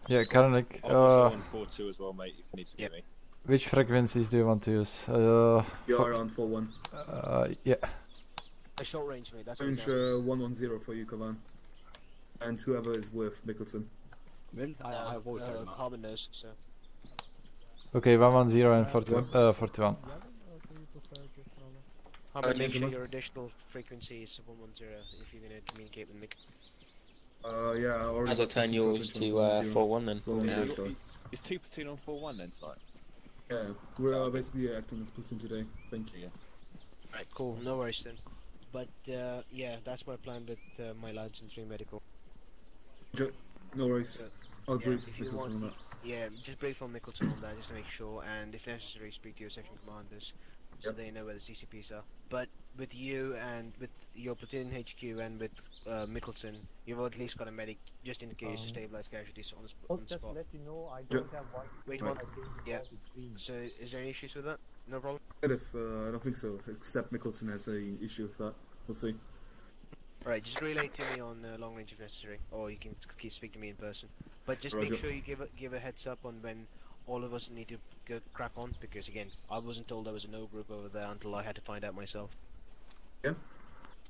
Yeah, Karanik. I'm also on 4-2 as well, mate. If you need to get me. Which frequencies do you want to use? You are on 4-1. Yeah. A short range, mate. That's range 110 for you, Kavan. And whoever is with Mickelson. Carbon knows, so. Okay, 110 and 41. I'll make sure your additional frequency is 110 if you're going to communicate with Mick. Yeah, As I'll turn yours to 4-1 then. Is 2 platoon on 4-1 then, site? Yeah, we're basically acting as platoon today. Thank you. Right, cool. No worries then. But yeah, that's my plan with my lads in 3 medical. No worries. I'll brief Mickelson on that. Yeah, just brief on Mickelson on that just to make sure, and if necessary, speak to your section commanders so they know where the CCPs are. But with you and with your platoon HQ and with Mickelson, you've at least got a medic just in case to stabilize casualties on the spot. Just to let you know, I don't have white. Wait, what? Yeah. So, is there any issues with that? No problem. I don't think so. Except Mickelson has an issue with that. We'll see. Alright, just relay to me on long range if necessary, or you can keep speaking to me in person. But just Roger. make sure you give a heads up on when all of us need to go crack on, because again, I wasn't told there was a no group over there until I had to find out myself. Yeah.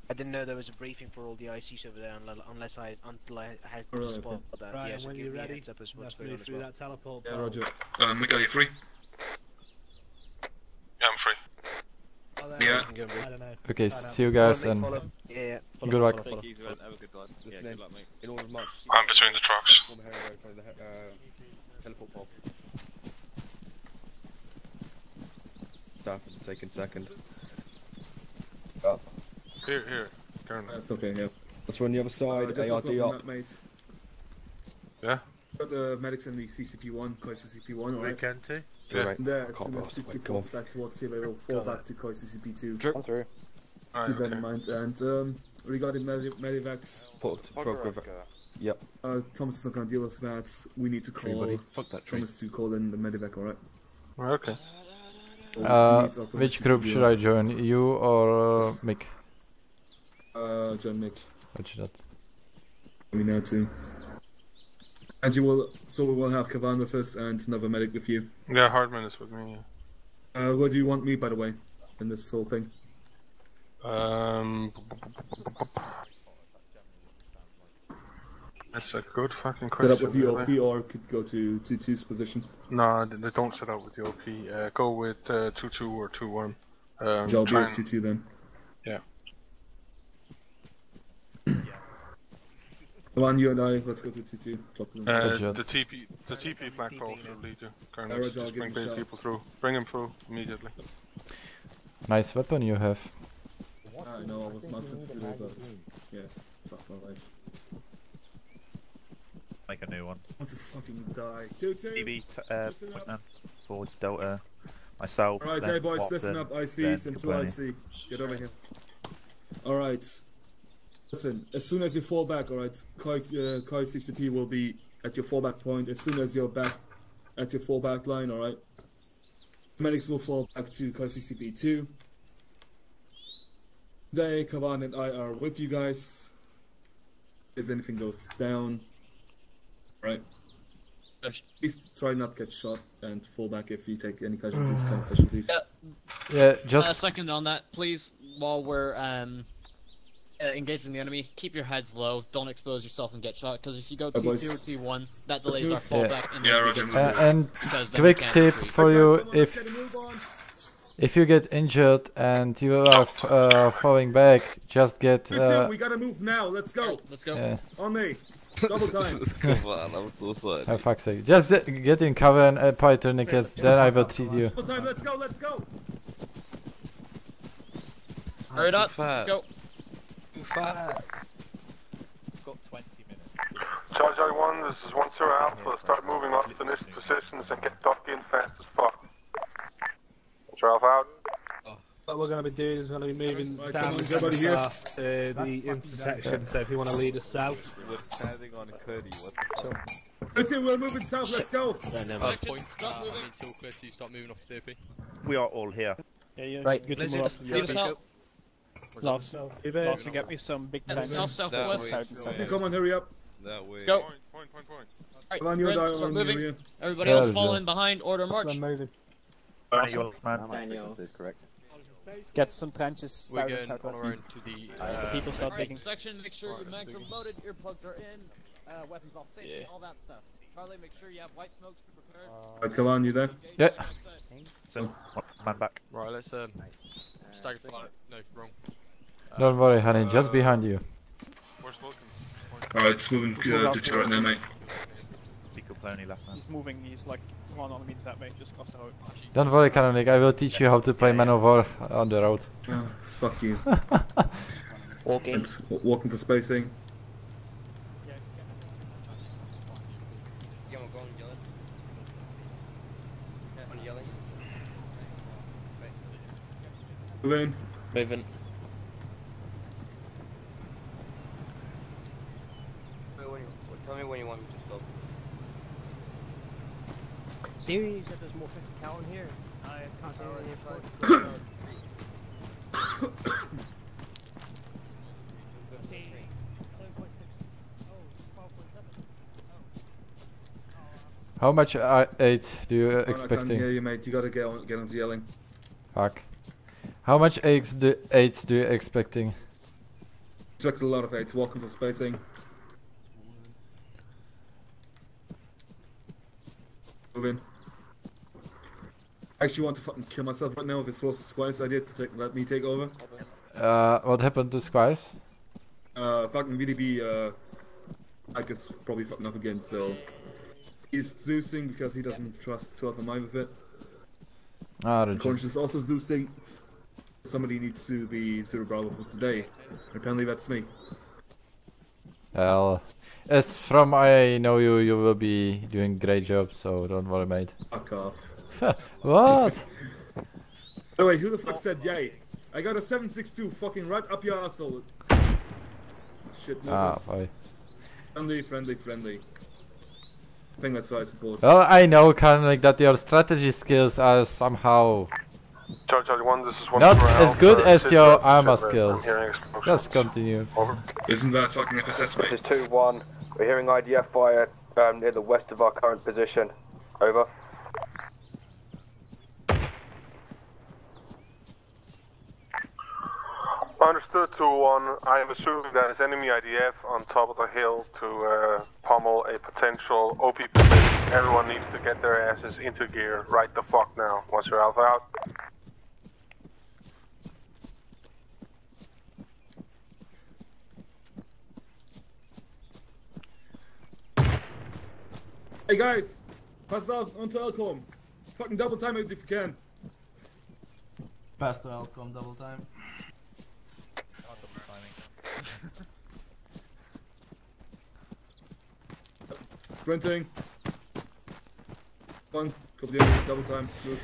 I didn't know there was a briefing for all the ICs over there until I had to spot that. Right, yeah, and so when give you're me a ready, heads up as what's let's going on move as through well. that teleport. Yeah, Roger. Miguel, you free? Yeah, I'm free. Yeah. I don't know. Okay, see you guys and follow. good luck. Thank you, have a good one. Yeah, good luck, mate. In order of March. I'm between the trucks. Teleport pod. Staff is taking second. Up. Here. Turn. That's okay, yeah. Let's run the other side. Just ARD look up. that, mate. Yeah? Got the medics in the CCP-1, Koi CCP-1, alright? Weekend too? Yeah. There, it's gonna stick to force back towards sea level, fall back to Koi CCP-2. Come through. Keep that in mind. And regarding medivacs, Yep. Thomas is not gonna deal with that. We need to call Thomas to call in the medivac, alright? Okay. Which group should I join? You or Mick? Join Mick. Roger that. We know too. And we will have Kavan with us and another medic with you. Yeah, Hardman is with me. Yeah. Where do you want me, by the way, in this whole thing? That's a good fucking Set question. up with the OP really. or could go to 2-2's position. No, they don't set up with the OP. Go with 2-2 or 2-1. I'll be Try with 2-2 then. Yeah. Come on, you and I, let's go to 2-2. Talk to them. The TP flagpole should lead you. Alright, Just I'll give bring him a shot. people through. Bring them through immediately. Nice weapon you have. I know, I was mounted to do that, but yeah, fuck my life. Make a new one. I want to fucking die. 2-2! TB, point man. Forwards, Delta. Myself. Alright, then hey boys, Watson, listen up, then ICs and 2 Capernaum. IC. Get over here. Alright. Listen, as soon as you fall back, alright, Koi CCP will be at your fallback point as soon as you're back at your fallback line, alright? Medics will fall back to Koi CCP 2. Today, Kavan and I are with you guys. If anything goes down, right? Please try not to get shot and fall back if you take any casualties, kind of casualties. Yeah, just second on that, please. While we're engaging the enemy, keep your heads low. Don't expose yourself and get shot. Because if you go 2-2 or 2-1, that delays our fallback. And quick tip for you: if you get injured and you are falling back, just get. 2-2, we gotta move now. Let's go. Let's go. Yeah. On me. Double time. Come on, I'm so sorry. For fuck's sake, just get in cover and apply tourniquets. Then I will treat you. Double time. Let's go. Let's go. Hurry it up. Let's go. Got 20 minutes. Charge 1, this is 1-0 Alpha. Start moving up to initial positions and get duck in fast as fuck. Alpha out. What we're going to be doing is going to be moving Right, down come on, the everybody here. path to the intersection, so if you want to lead us south. We're standing on Cuddy, what the fuck? 2-2, we're moving south. Let's go. Point. I need till clear to start moving off to the OP. We are all here. Yeah, yeah. Right. Good to move up to the Lead us OP. out. Lots to get me some big tanks. South, Okay, come on, hurry up. That way. Let's go. Point. Alright, Come on, you and I, start on moving. you. Everybody else fall in behind. Order march. moving. Daniel, man. correct. Get some trenches We're south and going on southwest. our own to the. People start Alright, digging. section, make sure your mags are loaded, earplugs are in, weapons off safety, all that stuff. Charlie, make sure you have white smokes prepared. Alright, come on, you there? Yeah. So, man back. Right, let's stagger fire. No, wrong. Don't worry, honey. Just behind you. Where's Vulcan? Alright, it's moving to right now, mate. Speak up only left man. He's moving, he's like 100 meters that way, just across the road. Don't worry, Canonic. I will teach you how to play Man of War on the road. Oh, fuck you. Walking. And walking for spacing. Moving. Moving. Tell me when you want me to stop. Siri said there's more 50 cal in here. I can't do any How much aids do you I can't expecting? hear you, mate. You gotta get onto yelling. Fuck. How much aids do you expecting? Expect a lot of aids. Walking for spacing. Moving. I actually want to fucking kill myself right now if this was Squire's idea to let me take over. What happened to Squires? Fucking VDB, I guess probably fucking up again, so... He's Zeusing because he doesn't trust 12 and 9 with it. Conscious is also Zeusing. Somebody needs to be Zero Bravo for today. Apparently that's me. Well, as from I know you, you will be doing great job, so don't worry, mate. Fuck off. What? By the way, who the fuck said yay? I got a 762 fucking right up your asshole. Shit, boy. Friendly. I think that's what I suppose. Well, I know, Karnik, that your strategy skills are somehow Charlie 1, this is 1 not as good as your armor skills. Just continue. Isn't that fucking FSS, mate? This is 2-1. We're hearing IDF fire near the west of our current position. Over. Understood 2-1. I am assuming that is enemy IDF on top of the hill to pummel a potential OP position. Everyone needs to get their asses into gear right the fuck now. Once you're alpha out. Hey guys, pass it off onto Elcom. Fucking double time it if you can. Pass to Elcom, double time. Sprinting. One, couple of double time, smooth.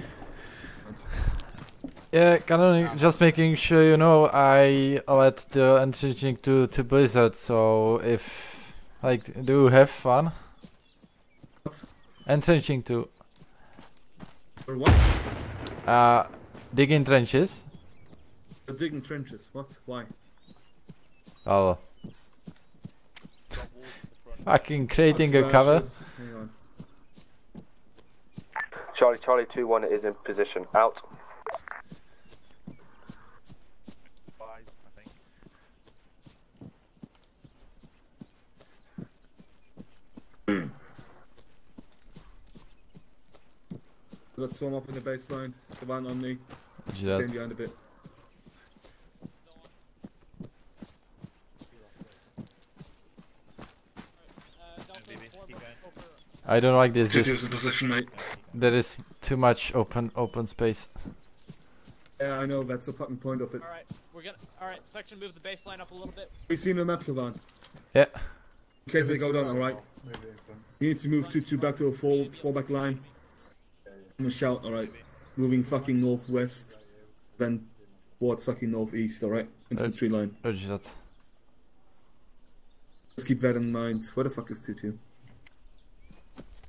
Yeah, Cannon, just making sure you know, I let the entrenching to Blizzard, so if, like, do have fun. What? Entrenching to. For what? Digging trenches. Digging trenches, what? Why? Oh. Fucking creating a cover. Hang on. Charlie 2-1 is in position. Out. Let's swarm up in the baseline. Come on me. Stand behind a bit. I don't like this. Position, there is too much open space. Yeah, I know. That's the fucking point of it. Alright, we're gonna. Alright, section move the baseline up a little bit. We seen the map, Kavan. Yeah. In case they go down, alright. You need to move 2-2 back to a fall back line. I'm gonna shout, alright. Moving fucking northwest, then towards fucking northeast, alright? Into the tree line. Roger that. Let's keep that in mind. Where the fuck is 2-2?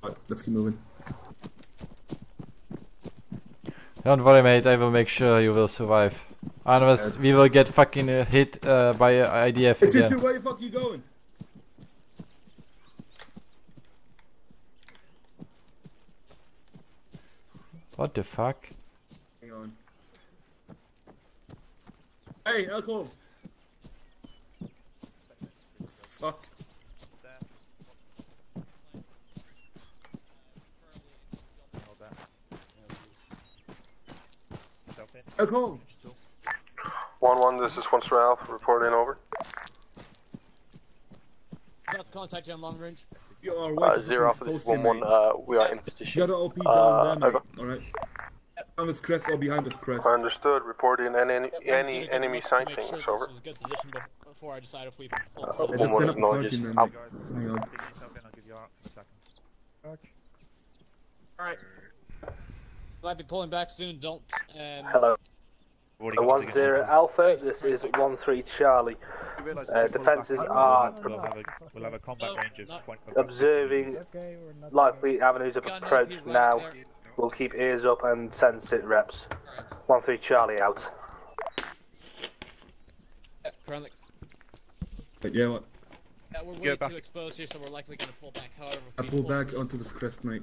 Alright, let's keep moving. Don't worry, mate, I will make sure you will survive. Otherwise, we will get fucking hit by IDF hey, again. 2-2, where the fuck are you going? What the fuck? Hang on. Hey, alcohol! Fuck. Alcohol! 1-1, this is Once Ralph, reporting over. About to contact you on long range. You are 0 Alpha, this is 1-1, we are in position. You got an OP down there, mate. Alright. On this crest or behind the crest. Understood, reporting any enemy sightseeings, over. This was a good position before I decide if we Just set up 13 then, mate. Hang on. Alright. Might be pulling back soon, don't... Hello. 1-0 Alpha, this is 1-3 Charlie. Defences are we'll have a combat range of observing likely avenues of approach now. We'll keep ears up and send sit reps. 1-3 Charlie out. Currently. But yeah, what? Yeah, we're way too exposed here, so we're likely going to pull back. However, I pull back onto this crest, mate.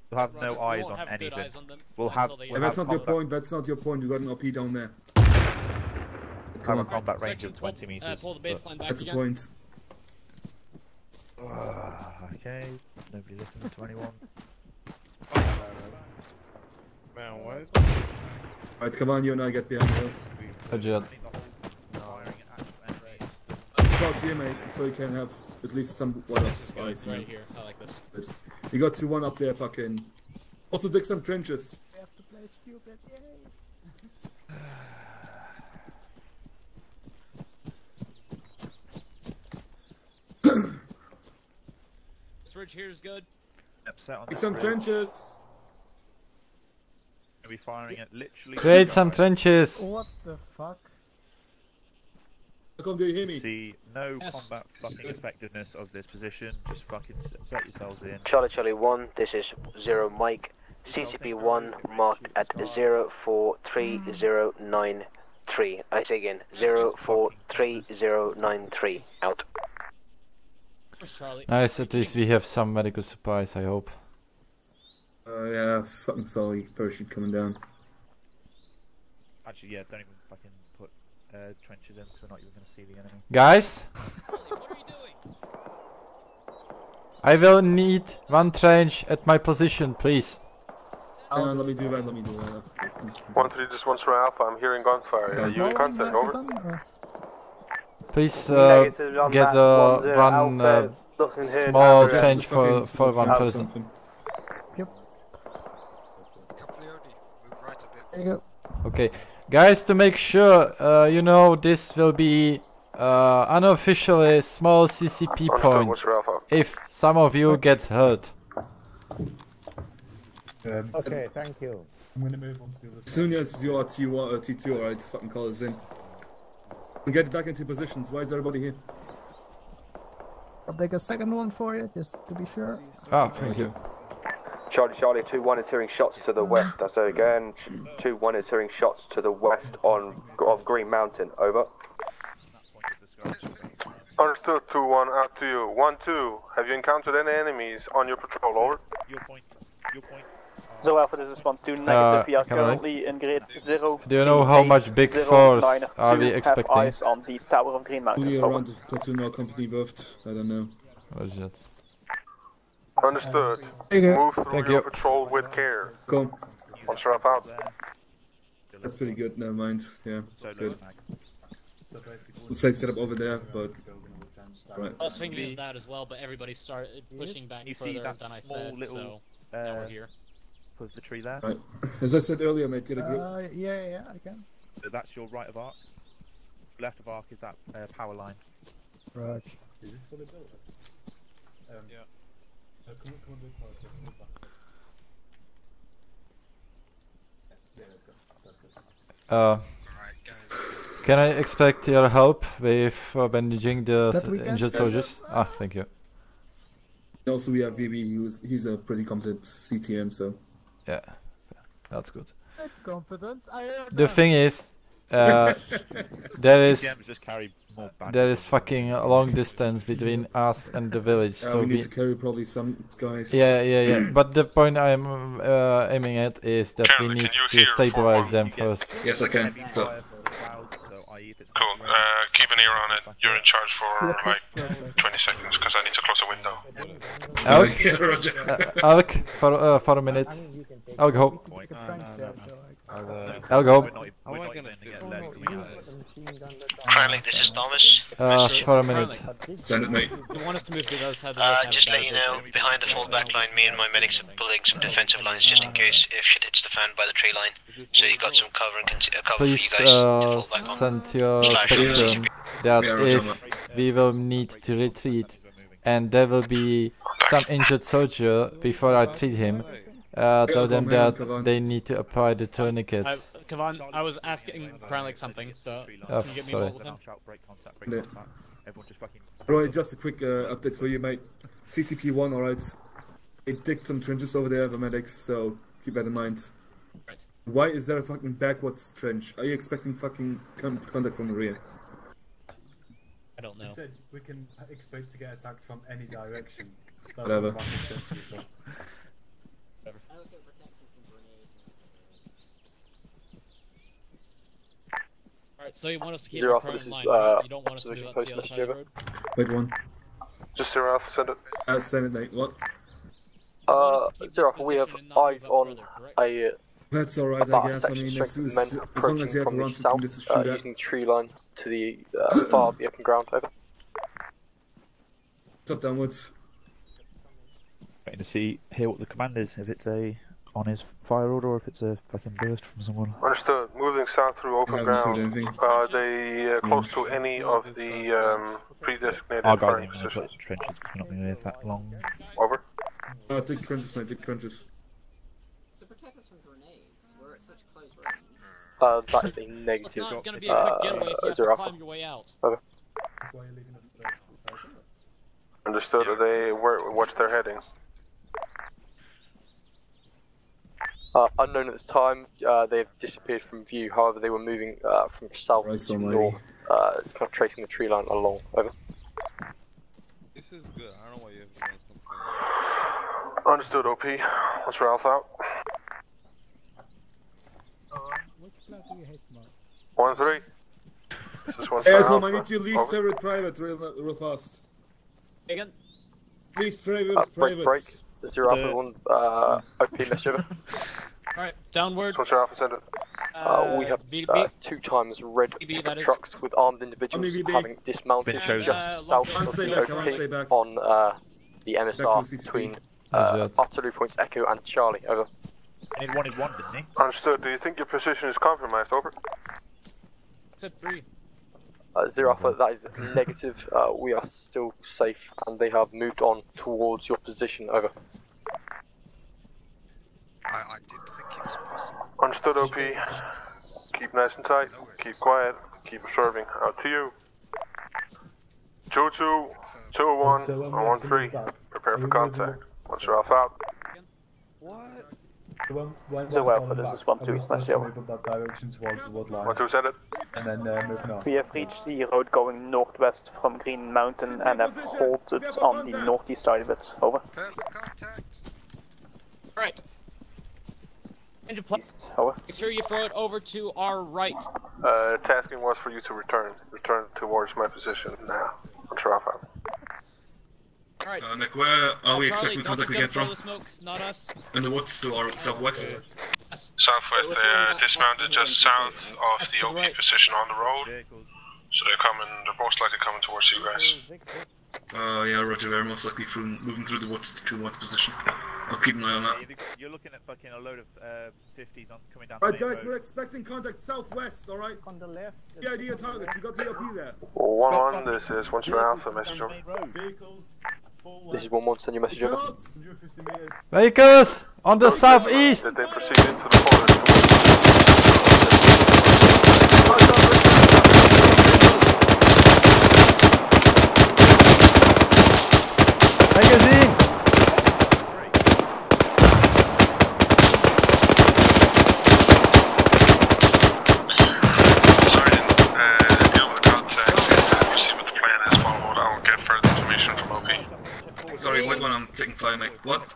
We'll have no eyes on anything. We'll have. That's not your point. That's not your point. You got an OP down there. Have a combat range of 20 meters. Pull the baseline back that's again. a point. Okay. Nobody listening to anyone. Man, what? Alright, come on, you and I get behind the hills. Roger that. Crouch here, mate, so you can have at least some what else eyes. Right here, I like this. Good. You got 2-1 up there, fucking. Also dig some trenches. We have to play stupid, yay! This ridge here is good. Dig some trenches. Gonna be firing at literally. Create some trenches. What the fuck? How come do you hear me? See no combat fucking effectiveness of this position. Just fucking set yourselves in. Charlie 1, this is 0 Mike. CCP 1 marked at 043093. I say again, 043093. Out. Nice, at least we have some medical supplies, I hope. Yeah, fucking sorry, parachute coming down. Actually, yeah, don't even fucking put trenches in, so we're not even going to see the enemy. Guys, I will need one trench at my position, please. Let me do that. 1-3, this one's for Alpha. I'm hearing gunfire. Are you in contact? Over. Please Negative on get that, 1-0 one Alpha, looking here, small direct. trench for one person. Yep. There you go. Okay, guys, to make sure, you know, this will be unofficially small CCP point if some of you get hurt. Okay, thank you. I'm gonna move on to the other side. As soon as you are T1 or T2, alright, fucking call us in. And get back into positions. Why is everybody here? I'll take a second one for you, just to be sure. Ah, thank you. Charlie, 2 monitoring shots to the west. I say again, 2 monitoring shots to the west of Green Mountain. Over. Understood. 2-1 out to you. 1-2. Have you encountered any enemies on your patrol? Over. Your point. So Alpha, this is 1-2 negative. We are currently in grade 0. Do you know how much big force are we expecting? Have eyes on the tower of Green Mountain. Only around the platoon or company buffed. I don't know. What is that? Understood. Move through your patrol with care. Go. Once you're out. That's pretty good. Never mind. Yeah, good. We'll say set up over there, but. Right. I was thinking of that as well, but everybody started pushing back further than I said, so now we're here. Put the tree there. Right. As I said earlier, mate, get a group. Yeah, I can. So that's your right of arc. Left of arc is that power line. Right. Is this fully built? Yeah. Come on, do power. Can I expect your help with bandaging the injured soldiers? Ah, thank you. Also, we have VB. He's a pretty competent CTM, so. Yeah, that's good. Confident. The thing is, there is fucking a long distance between us and the village, so we need to carry probably some guys. Yeah. But the point I'm aiming at is that we need to stabilize them first. Yes, I can. Cool. Keep an ear on it. You're in charge for like 20 seconds because I need to close a window. Alec, for a minute. I'll go. I'll go. Currently, this is Thomas. For a minute. Send it, mate. You want us to move to those heads? Just let you know, behind the fallback line, me and my medics are pulling some defensive lines just in case if shit hits the fan by the tree line. So you got some cover and cover Please for you guys to fall back on. send your section that if we will need to retreat and there will be some injured soldier before I treat him, tell them that they need to apply the tourniquets. Kavan, I was asking Kranlik something, so can you get me sorry. involved with him? Right, just a quick update for you, mate. CCP-1, alright. They digged some trenches over there for medics, so keep that in mind. Right. Why is there a fucking backwards trench? Are you expecting fucking contact from the rear? I don't know. He said we can expect to get attacked from any direction. That's Whatever. what Whatever. Alright, so you want us to keep Zero our Alpha, current this is, line, right? You don't want us to observation move up post the other message side of the over. road? Wait one. Just Zero Alpha, send it. Send it, mate. What? Zero Alpha, we have eyes on a That's alright, I guess. I mean, as long as you have from around the 15 south, distance to shoot at. using tree line to the far of the open ground. Over. It's up downwards. Waiting to see hear what the command is, if it's a on his fire order or if it's a fucking burst from someone. Understood. Moving south through open ground. Are they close to any of the pre-designated Our guys firing ain't gonna put positions? trenches, we're not gonna live that long. Over. Dig trenches, mate, dig trenches. To protect us from grenades, we're at such close range. That is a negative. It's not gonna be a quick getaway if you have to Zero climb Alpha. your way out. Over. Understood. Are they what's their heading? Unknown at this time, they've disappeared from view, however they were moving from south to north, kind of tracing the tree line along. Over. This is good, I don't know why you have Understood, OP. Let's Ralph out. Which flag do you hate, Mark? 1-3. This is one Aircom, I need your least favorite private real fast. Again? Least favorite private. Break. 0 Alpha 1, OP message over. Alright, downward. What's your Alpha send it? We have 2 times red trucks with armed individuals having dismounted just south of the OP on the MSR between artillery points Echo and Charlie. Over. And he wanted 1, didn't he? Understood. Do you think your position is compromised? Over. Said 3. 0 Alpha, that is negative. We are still safe and they have moved on towards your position. Over. I did think it was possible. Understood, OP. Keep nice and tight. Keep quiet. Keep observing. Out to you. 2-2, 2-1, on 1-3. Prepare for contact. Once you're off out. So Alpha, this is 1-2, let's go. 1-2, send it. And then moving on. We have reached the road going northwest from Green Mountain and have halted on the northeast side of it. Over. Alright. Engine place. Over. Make sure you throw it over to our right. Tasking was for you to return. Return towards my position now. Once you're off out. Alright. Nick, where are we Charlie, expecting contact again from? Smoke, not us. In the woods to our southwest? Southwest, they're dismounted just south of the OP position on the road. So they're most likely coming towards you guys. Yeah, roger, we're most likely moving through the woods to one position. I'll keep an eye on that. You're looking at fucking a load of 50s on coming down. Alright guys, we're expecting contact southwest, alright? On the left. The idea target, we got the OP there. 1-1, this is once you're Alpha, message over. This is 1-1, send your message over. Vehicles on the southeast. Did they proceed into the forest? Magazine. Sorry, wait one, I'm taking fire, mate. What?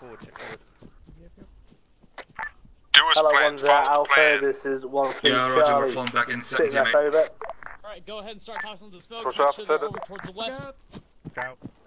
Hello, 1-0 Alpha, this is 1-3 Yeah, roger, Charlie. we're falling back in Sitting 70, up mate. over. Alright, go ahead and start tossing the smoke. Push Make up, sure set they're it. over towards the west.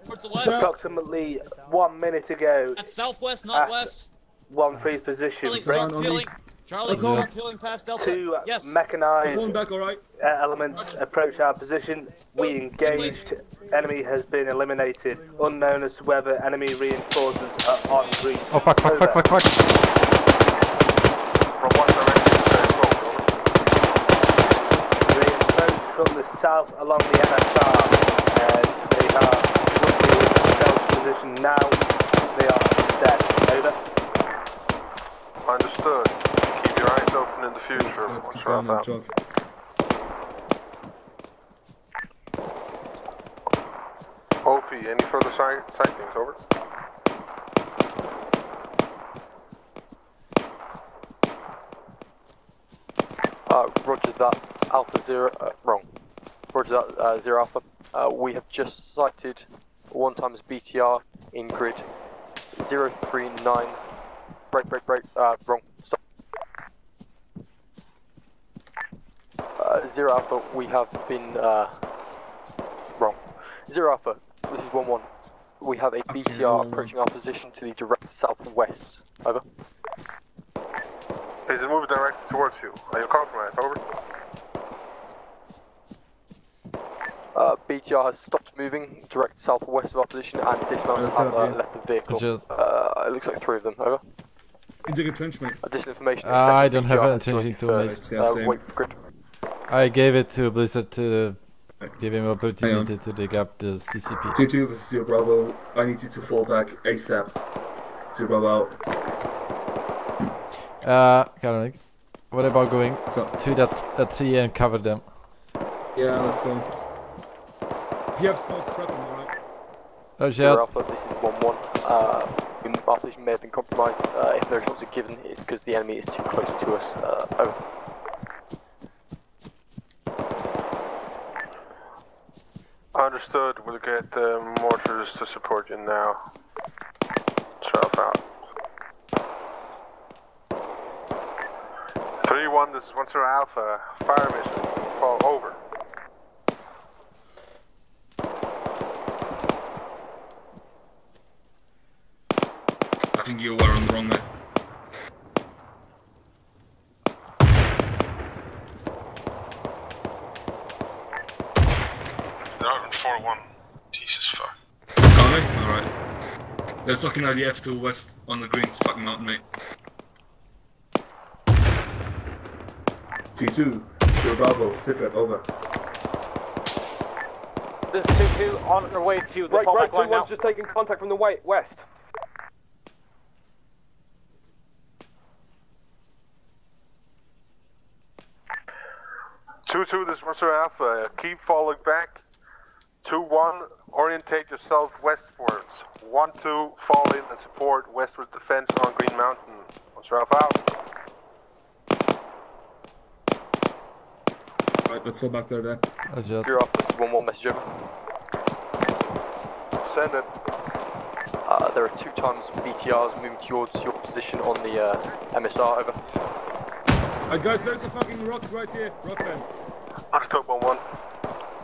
Towards the west. Approximately 1 minute ago. At southwest, not west. 1-3 position. Start peeling. Charlie, start peeling past Delta. 2 yes. mechanized back, alright. elements approach our position. We engaged. Enemy has been eliminated. Unknown as to whether enemy reinforcements are en route. Oh fuck, fuck, fuck, fuck, fuck. From what direction? Reinforced from the south along the MSR. They are looking at the stealth position now. They are dead. Over. Understood. Keep your eyes open in the future. Once you're off out. OP, any further sightings? Over. Roger that, Alpha 0, wrong. Roger that, 0 Alpha. We have just sighted 1 times BTR in grid 039. Break, wrong, stop. 0 Alpha, we have been, wrong. 0 Alpha, this is 1-1. We have a BTR approaching our position to the direct southwest. Over. Is it moving directly towards you? Are you compromised? Over. BTR has stopped moving direct southwest of our position and dismounted and left the vehicle. It looks like 3 of them. Over. Dig a trench, mate. Additional information. I don't have anything to make. Wait for grid. I gave it to Blizzard to give him opportunity to dig up the CCP. 2-2, this is 0 Bravo. I need you to fall back ASAP. 0 Bravo. Karnik, what about going to that tree and cover them? Yeah, let's go. If you have smokes, prep them, alright? Zero Alpha, this is 1-1. Our position may have been compromised. If no shots are given, it's because the enemy is too close to us. Over. Understood. We'll get mortars to support you now. Self out. 3-1, this is 1-0 Alpha. Fire mission. Fall over. think you were on the wrong map. They're out in 4-1. Jesus fuck. Are they? Alright. They're sucking out the F2 west on the green fucking mountain, mate. T2, Sierra Bravo, Sitrep, over. This is 2-2 on our way to the fallback line now. 2-1's just taking contact from the west. 2-2, this is Mr. Alpha. Keep falling back. 2-1, orientate yourself westwards. 1-2, fall in and support westward defense on Green Mountain. Mr. Alpha out. Right, let's fall back there then. You're off. 1-1 message over. Send it. There are 2 times BTRs moving towards your position on the MSR, over. Alright guys, there's a fucking rock right here, rock fence. Understood, 1-1.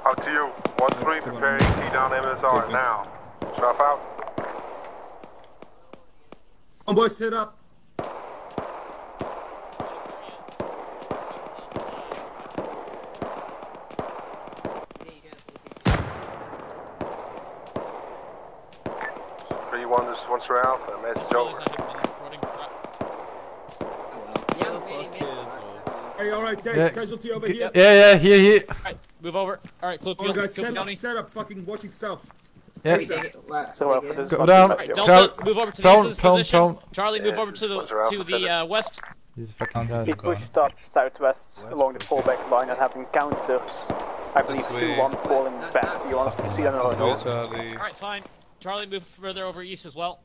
Out to you. 1-3, preparing T down MSR now. Drop out. Come on boys, hit up. This is Mr. Alpha. Message over. Hey, alright, casualty over here. Yeah, here. Alright, move over. Alright, Cloak, oh, guys, set up, fucking watching south. Yeah. Go down. Delta, move over to the position. Charlie, move over to the west. These fucking guys. He pushed up southwest along the fallback line and have encountered, I believe, 2-1 falling back. Do you want to see that on the Alright, fine. Charlie, move further over east as well.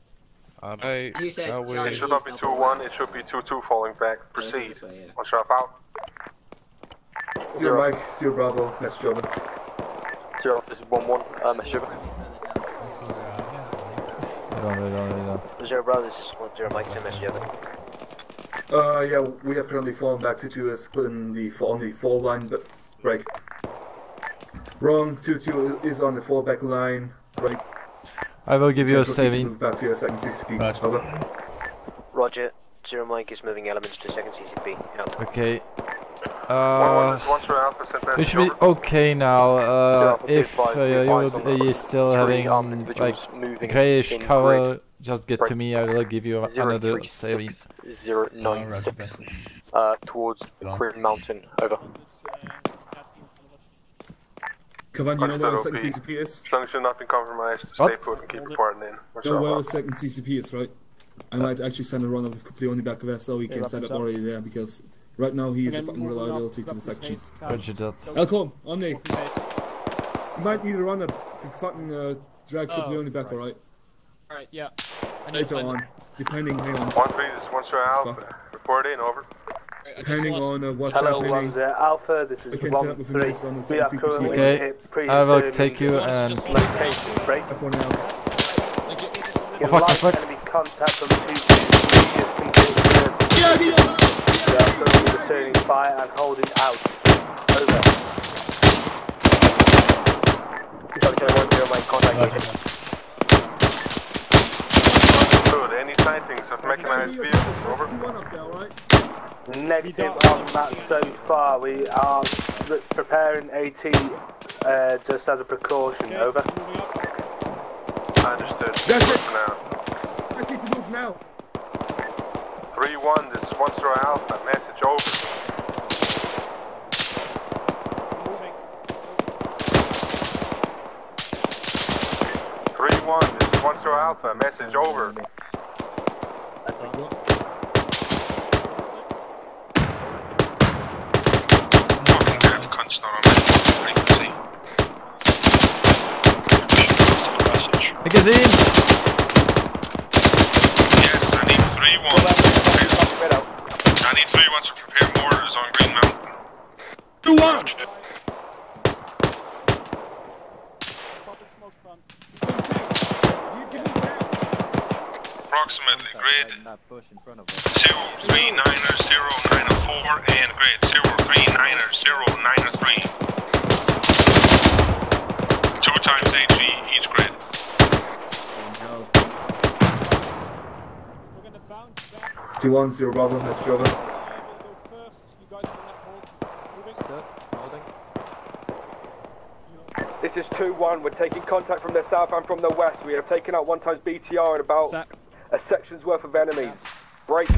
It should not be 2-1, it should be 2-2 falling back. Proceed. One shot out. 0 Mike, 0 Bravo, message over. 0 this is 1-1, message over. No. 0 Bravo, this is 1-0 Mike, message over. Yeah, we have currently fallen back. 2-2 is put in on the fall line, but break. Wrong, 2-2 is on the fallback line, break. I will give you a saving. Back to your second CCP. Over. Roger. 0 Mike is moving elements to second CCP. Out. Okay. We We should be okay now. If you're still having like grayish cover, just get to me. I will give you another saving. 096. Towards the Green Mountain. Over. Come on, you know where the second CCP is? As long as you're not been compromised, stay put and keep reporting in. You know where the second CCP is, right? I might actually send a run of Leone back there so he can set up already there, because right now he is a fucking reliability to the section. Roger that. Come on me. You might need a runner to fucking drag Leone back, alright? Alright, yeah. Later on, depending, hang on. 1-3, this is 1 Alpha. Report in, over. Depending on what's Hello, happening. 1 Alpha, this is 1-3. We are currently Okay, I will take you and... location break. For now. Get live enemy contact from 2 previous completed. We are currently returning fire and holding out. Over. Charlie 1-0 Mike, contact agent. Good, any sightings of mechanized vehicles, over. Negative on that so far. We are preparing AT just as a precaution. Over. Understood. That's it. Now. I need to move now. 3-1, this is 1 Alpha. Message over. 3-1, this is 1 Alpha. Message over. Magazine! Yes, I need 3-1. I need 3-1 to prepare mortars on Green Mountain. 2-1! Approximately grid 0390094 and grid 0390093. 2 times HE each grid. 2-1, Bravo, Mr. Over. This is 2-1, we're taking contact from the south and from the west. We have taken out 1 times BTR and about a section's worth of enemies. Break.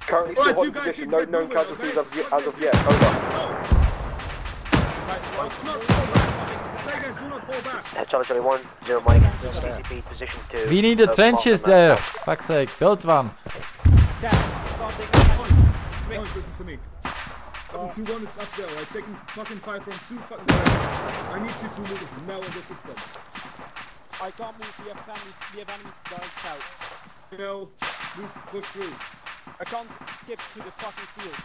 Currently still on position, no known casualties as of yet. Over. Charlie 1, 0 Mike, CCP, position 2. We need the trenches there. Fuck's sake, build one. Listen to me. Fucking 2-1 is up there, right? Taking fucking fire from 2 fucking guys. I need you to move now in the system. I can't move, we have enemies down south. You know, move, push through. I can't skip to the fucking field.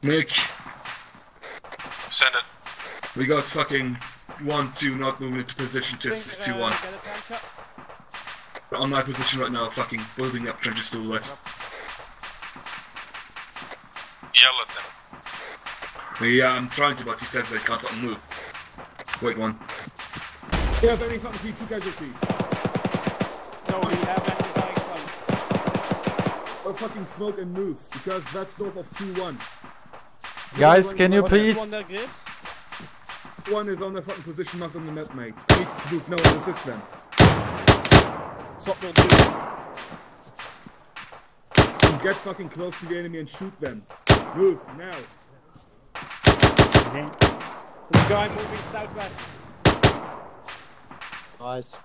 Nick. Send it. We got fucking 1-2 not moving into position, just 2-1. On my position right now, fucking building up trenches to the west. Yell at them. Yeah, I'm trying to, but he says they can't fucking move. Wait, 1. Do you have any fucking T2 casualties? No, we have enemies dying front. Or fucking smoke and move, because that's north of 2-1. Guys, can you please? 1 is on their fucking position, not on the map, mate. I need to move now and assist them. Swap will do. Get fucking close to the enemy and shoot them. Move, now. The guy moving southwest. Nice.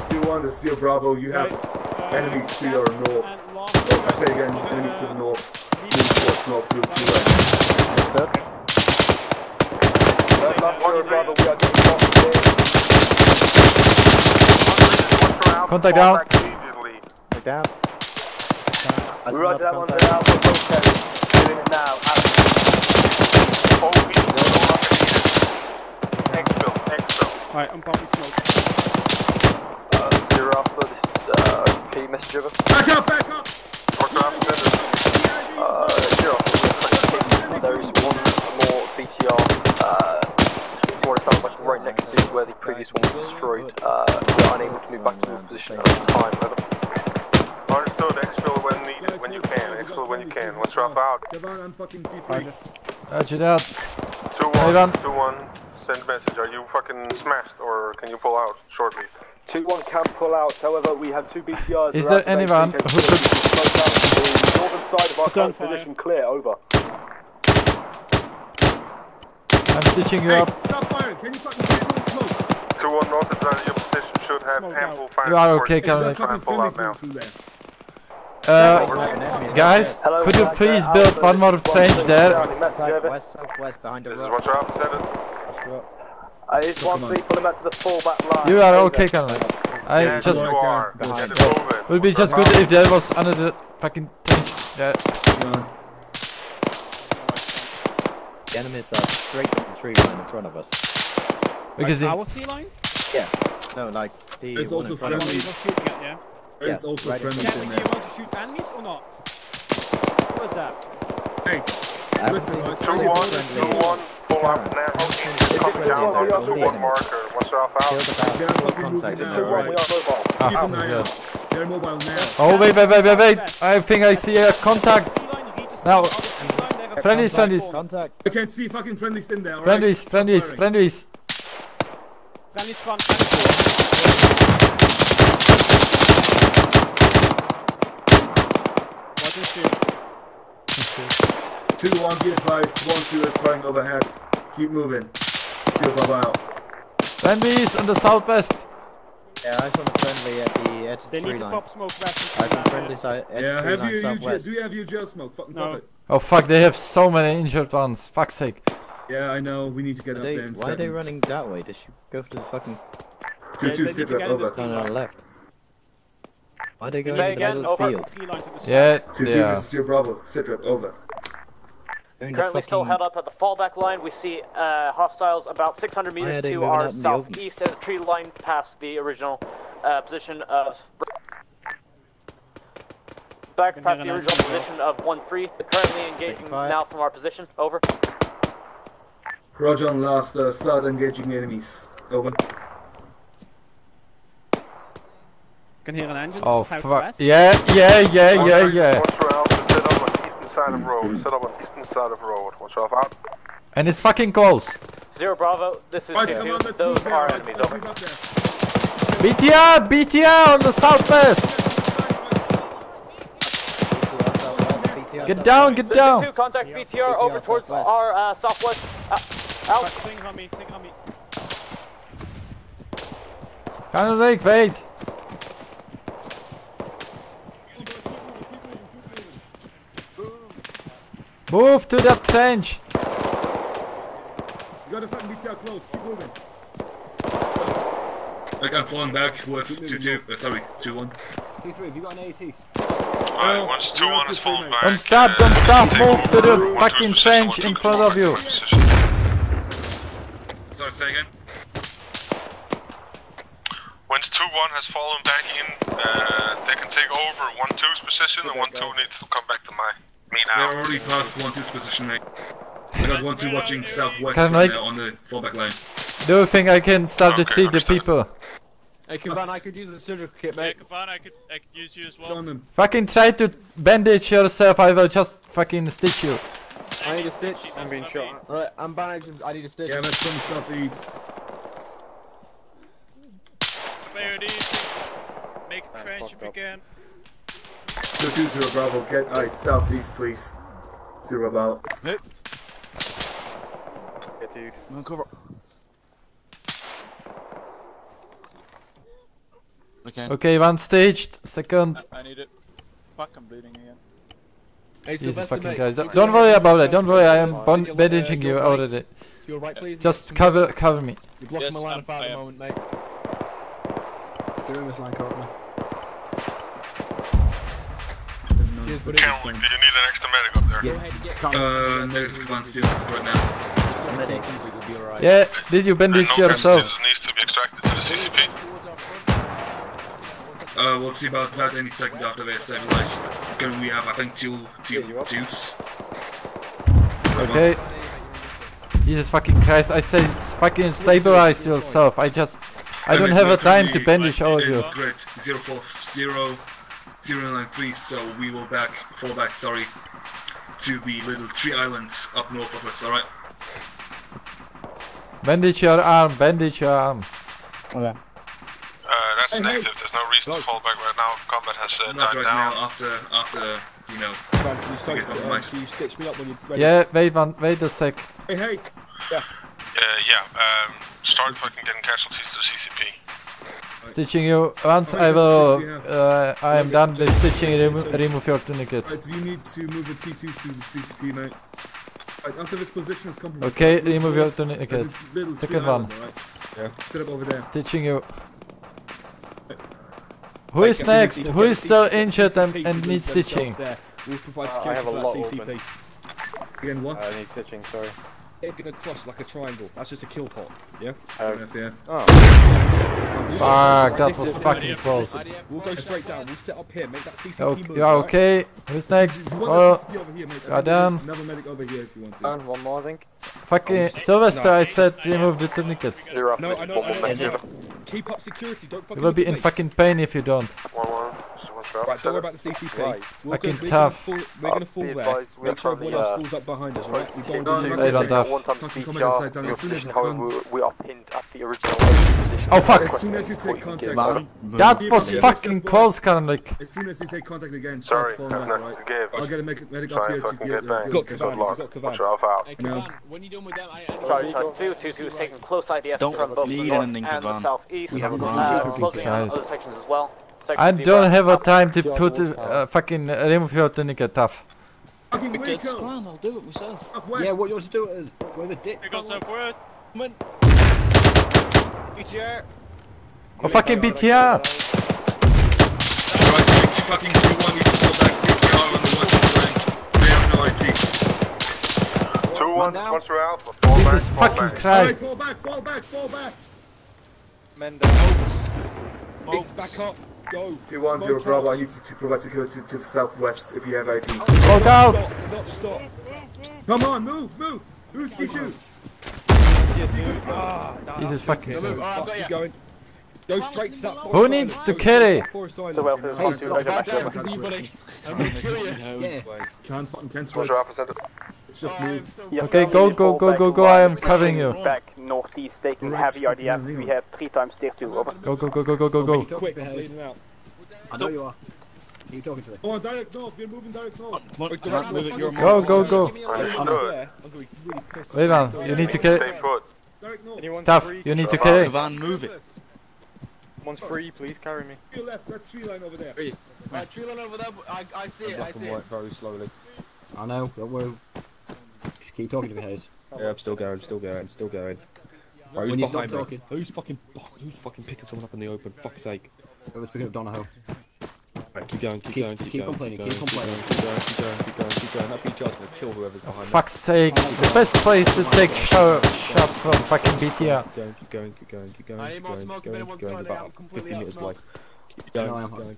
2-1 to Seal Bravo, you have enemies to your north. I say again, enemies to the north. Move towards north to the west. Bravo, we are getting Contact down. Contact down. Roger that one for Alpha Hotel. Doing it now. Right, I'm popping smoke. 0 Alpha, this is P message over. Back up, back up! 0 Alpha, there is 1 more BTR. What it sounds like right next to where the previous one was destroyed. We are unable to move back to the position at the time, over. Understood, exfil when needed, when you can. Exfil when you can. Let's drop out. Devon, I'm fucking T3. Roger that. 2-1, 2-1, send message. Are you fucking smashed or can you pull out shortly? 2-1 can pull out, however we have 2 BTRs. Is there anyone who could... The northern side of our current position clear, over. I'm stitching you up. Stop firing, can you fucking get in the smoke? 2-1 north is your position should have ample fire. You are okay, Caroline. Pull out now. Guys, could you please build one more trench there? West, southwest, behind the rock. What's up, send it. It's 1-3, pull him out to the fallback line. You are okay, Caroline. I just... You are. It would be just good if there was another fucking trench there. The enemies are straight up the tree line in front of us. Because our tree line? Yeah. No, like the there's one also in front of friendlies. us. Shooting at, yeah? There's also right friendlies Yeah, in do there. you want to shoot enemies or not? What is that? Hey, listen, 2-1, pull up now. Coming down there, 2-1 marker. What's up, out? they're fucking moving now, right? Keep an eye out. They're mobile now. Oh, wait. I think I see a contact. Now, friendlies. Contact. I can't see fucking friendlies in there, alright? Friendlies. Friendly's front, 2-1, be advised. 1-2 is flying overhead. Keep moving. Seal Bravo out. Friendlies on the southwest. Yeah, eyes on the friendly at the edge of the they tree need to line. pop smoke west. Eyes on friendly side, edge of the tree line southwest. Do you have UGL smoke? Fucking pop it. Oh fuck, they have so many injured ones. Fuck's sake. Yeah, I know. We need to get up there in Why are they running that way? They should go to the fucking... 2-2, sit rep, over. Down on the left. Why are they going to the middle of the field? Yeah, 2-2, this is your Bravo. Sit rep, over. Currently still held up at the fallback line. We see hostiles about 600 meters to our southeast as the tree line past the original position of... Back past the original position of 1-3. Currently engaging now from our position. Over. Roger on last, start engaging enemies. Over. Can hear an engine. Oh fuck! Yeah. Watch your alpha, set up on eastern side of road. Set up on eastern side of road. Watch your alpha out. And it's fucking close. 0 Bravo, this is T2. Those are enemies, over. BTR on the southwest. Get down, get down. 2 contact BTR over towards our southwest. Out. Sing on me, sing on me. Can't wait. Move to that trench. You gotta fucking BTR close, keep moving. Like I'm falling back with 2-2, sorry, 2-1. T3, have you got an AT? Alright, once 2-1 is falling back. Don't stop, move to the fucking trench in front of you. Sorry, say again? Once 2-1 has fallen back in, they can take over 1-2's position, and 1-2 needs to come back to me now. They're already past 1-2's position, mate. I got 1-2 watching southwest on the fallback line. Do you think I can start to treat the people? Hey Kavan, I could use the surgical kit, mate. Yeah, Kavan, I could use you as well. Fucking try to bandage yourself, I will just fucking stitch you. I need a stitch. I'm being shot. Alright, I'm bandaged, I need a stitch. Yeah, let's come southeast. Clear it easy. Make a trench if you can. 2-2-0 Bravo, get eyes southeast please. 0 about. Hey. Yeah, dude. I'm cover. Okay, 1 staged, second. I need it. Fuck, I'm bleeding again. Hey, Jesus fucking Christ. Don't worry about it, don't worry, I am bandaging you already. To your right, please. Just cover me. You're blocking my line of fire at the moment, mate. Doing this line currently. Cheers, buddy. Countley, do you need an extra medic up there? Negative 1 still right now. Yeah, did you bandage yourself? Needs to be extracted to the CCP. We'll see about that any second after they're stabilized. We have, I think, 2 tubes. Okay. Jesus fucking Christ, I said it's fucking stabilize yourself. I don't have a time to bandage all of you. Great. 04093, so we will fall back, sorry, to the little tree islands up north of us, alright? Bandage your arm, bandage your arm. Okay. That's negative, there's no reason to fall back right now. Combat has Not died right down. now, after, you know, Can you stitch me up when you're ready? Yeah, wait a sec. Hey! Yeah. Start fucking getting casualties to the CCP. Stitching you. Once I am done with stitching, remove your tourniquet. Right, we need to move the T2 to the CCP, mate. Right, after this position is compromised. Okay, remove your tourniquet. Second one. Yeah. Sit up over there. Stitching you. Who is next? Who is still injured and needs stitching? We'll provide I have a lot CCP. open. Again, what? I need stitching, sorry. It's gonna cross like a triangle. That's just a kill pot. Yeah? Yeah. Oh. Fuck, that was fucking close. We'll go straight down. We'll set up here. Make that CCP Okay, move. yeah, okay. Who's next? Oh, got down. Another medic over here if you want to. And one more, I think. Fucking Sylvester, I said remove the tourniquets. No, I know. Keep up security. Don't fucking. You will be in fucking pain if you don't. Right, don't worry about the CCP. Right. Fucking tough. We're gonna fall there. Make sure everyone else falls up behind us, right? We don't They don't have. Your position, however, we are pinned at the original position. Oh fuck! As soon as you take contact, That was fucking close, Karnik. as soon as you take contact again, Sorry, start there's falling nothing back, to right? give. I'll get a medic up Try here and to fucking get get back. Got Good Kavan, luck. got Kavan. Watch your alpha out. Hey, No. Kavan, when you done with them, Sorry, 2-2 is taking close IDS from both the north and the southeast. Closing on other sections as well. I don't have a time to put fucking remove your tourniquet, tough. Fucking It's Waco! grand, I'll do it myself. Yeah, what you want to do is where the dick. Here goes Southwest. Come on. BTR. Oh fucking BTR! Right, fucking 2-1 needs to fall back. BTR on the western flank. They have no IT. 2-1, once you're alpha. Jesus fucking Christ! Fall back! Men down. It's back up. Go. 2-1-0 Bravo, I need you to provide security to the southwest if you have IT. Log out! Stop. Come on, move! Who's T2? Jesus fucking. Keep going. Go straight to that. Who needs to carry? So well, for the I'm gonna kill you. Can't It's just move. Okay, go, I am covering you. Back northeast, taking heavy RDF. We have 3 times tier 2, over. Go. Quick, lead him out. I know you are. Are you talking to me? Oh, direct north, we're moving direct north. Go. Wait man, you need to carry. Tough, you need to carry. Van, move it. One's free, please carry me. To your left, that tree line over there. Tree line over there, I see it, I see it. Very slowly. I know, don't worry. Just keep talking to me, Hayes. Yeah, I'm still going. Right, When you stop talking. Who's fucking picking someone up in the open? Fuck's sake. Who's picking up Donahoe? Right, keep going. Keep complaining. Keep going. That'd be charging to kill whoever's behind. Fuck's sake, the best place to take shot from fucking BTR. Keep going. I need more smoke if anyone's going, I'm completely out of smoke. Keep going. I'm gonna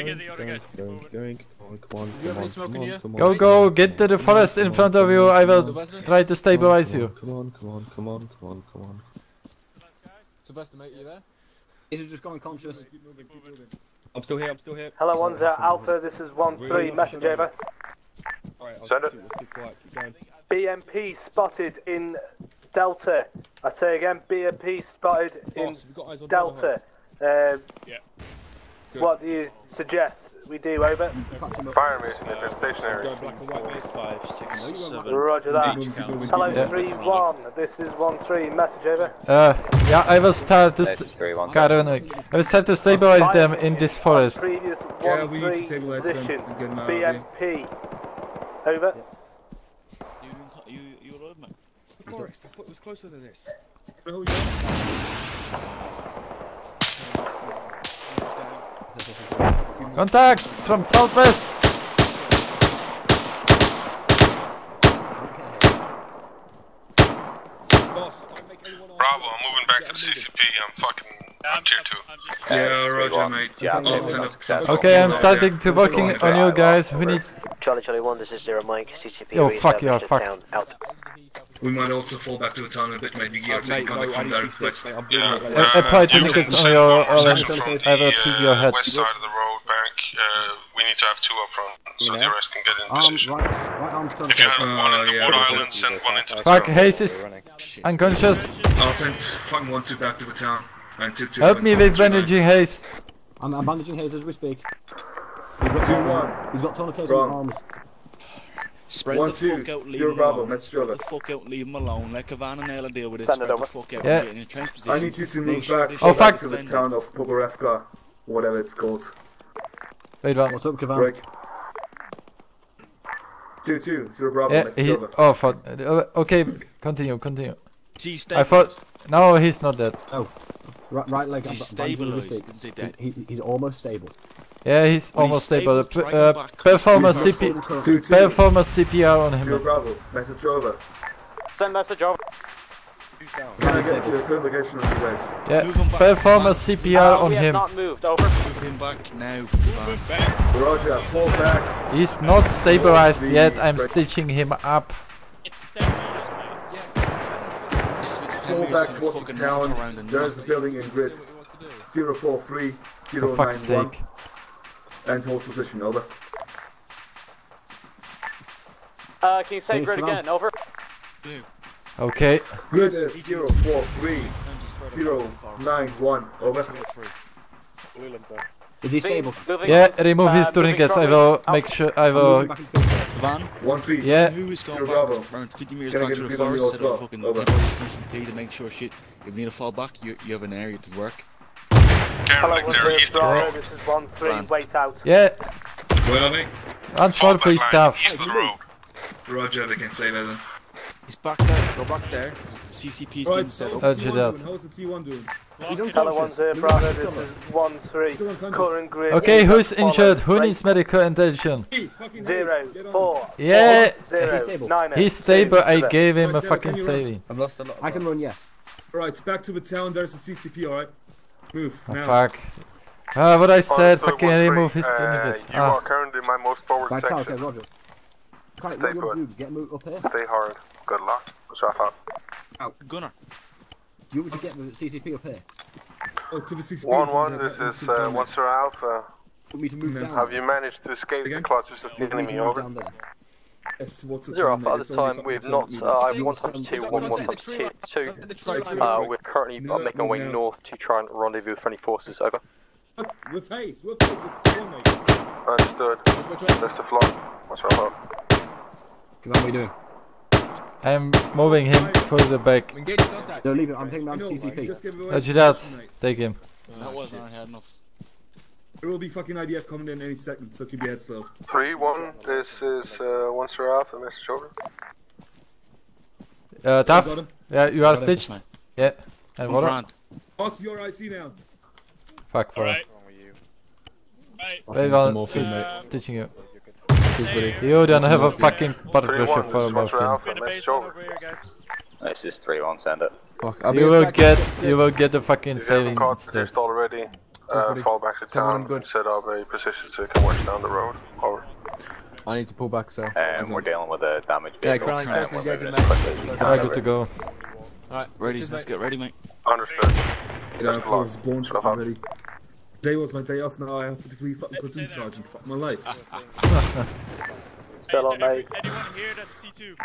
get the other guys. Come on. Go, get to the forest in front of you, I will try to stabilize you. Come on. Sylvester, mate, you there? Is it just going conscious? I'm still here. Hello, 1 Alpha, this is 1-3, message over. Send it. BMP spotted in Delta. I say again, BMP spotted in Delta. What do you suggest we do, over? Fire mission if they're stationary. 5, 6, 7. Roger that. Hello, 3-1, this is 1-3, message over. Yeah, I will start to stabilize them in this forest. Yeah, we need to stabilize them and get them out BMP. Over. You alone, mate? Forest, I thought it was closer than this. Contact from southwest. Bravo, I'm moving back to the CCP. I'm tier 2. Yeah, roger, mate. Okay, I'm starting to working on you guys. Who needs? Charlie 1, this is 0 Mike. CCP. Oh fuck, you are fucked. We might also fall back to the town a bit, maybe gear take contact from direct west. Apply tourniquets on your limbs. I will treat your head. West side of the road bank, we need to have 2 up front, so the rest can get in position. Right arm's If you have one in the wood island, send one into the Fuck, town. Hayes is unconscious. I'll send fucking 1-2 back to the town. And 2-2 Help me with bandaging Hayes. I'm bandaging Hayes as we speak. 2-1. He's got tourniquets on his arms. Spread the fuck out, leave him alone. Spread the fuck out, leave him alone. Let Kavan and Ayla deal with it. Spread the fuck out. Yeah. Get in a trench position. I need you to move back, oh, fuck. to the town of Pogorevka, whatever it's called. Wait, what? What's up, Kavan? Break. 2-2, 0 Bravo, Yeah, oh fuck. Okay, continue. I thought... No, he's not dead. Oh. Right leg. He's stabilized, didn't say dead. He's almost stable. Yeah, he's almost stable. Performance CPR on him. 0 Bravo, message over. Send message over. Can I get to the current location of the west? Yeah, performance CPR on we have him. not moved, over. Move him back now. Roger, fall back. He's not stabilized yet, I'm stitching him up. Fall back towards the town. There's the building in grid. 043, For fuck's 091. sake. And hold position, over. Can you say grid again, over? Okay. Grid is 043, 091, over. Is he stable? Yeah, remove his tourniquets, I will make sure, I will... Van? 1-3, yeah. Who is going 0 back Bravo. around 50 meters Can I back get to a the feel on you forest as so that well? fucking Over. everybody's CCP to make sure shit. If you need to fall back, you have an area to work. Hello, Bravo, this is 1-3, wait out. Yeah. Where are they? Once more please, staff. Roger, they can say that then. He's back there, go back there. The CCP's been set up. How's the T1 doing? Hello, 1-0 Bravo, this is 1-3, current grid. Okay, who's injured? Who needs medical attention? 0, 4, Yeah, 0, 9, he's stable, I gave him a fucking saving. I've lost a lot. I can run, yes. Alright, back to the town, there's a CCP, alright? Move, Oh, now. fuck. What I said, fucking remove his tourniquets. You are currently my most forward Right, section. okay, Roger. Right, what you want to do? Get moved up here? Stay hard. Good luck. What's up? Out. Gunner. You want me to get the CCP up here? Oh, to the CCP. 1-1, this is 1 Sir Alpha. Want me to move down? Have you managed to escape the clutches of the enemy? Over. Zero Alpha, at this time we've not, I have 1 times 2, 1 times 2. We're currently making our way north to try and rendezvous with friendly forces, over. With haste, with one, mate. Understood. That's the floor. What's up? Come on, what are you doing? I'm moving him further back. No, leave it, I'm taking down CCP. Roger that. Take him. That wasn't hard enough. There will be fucking IDF coming in any second, so keep your head slow. 3-1, this is 1 Sir Alpha, message over. Tough? Yeah, you are stitched? Yeah. And water? Boss, your IC now. Fuck, bro. Right. Wait on, stitching you. You don't have a fucking butter pressure for a morphine. This is 3-1, send it. You will get the fucking saving instead. Already. Fall back to town, set up a position so you can watch down the road. Over. I need to pull back, so. We're dealing with a damaged vehicle. Good to go. Alright, ready, let's get ready, mate. Understood. Yeah, I was born fucking ready. Today was my day off, now I have to be fucking platoon sergeant. Fuck my life. Sell on, mate. Anyone here that's T2?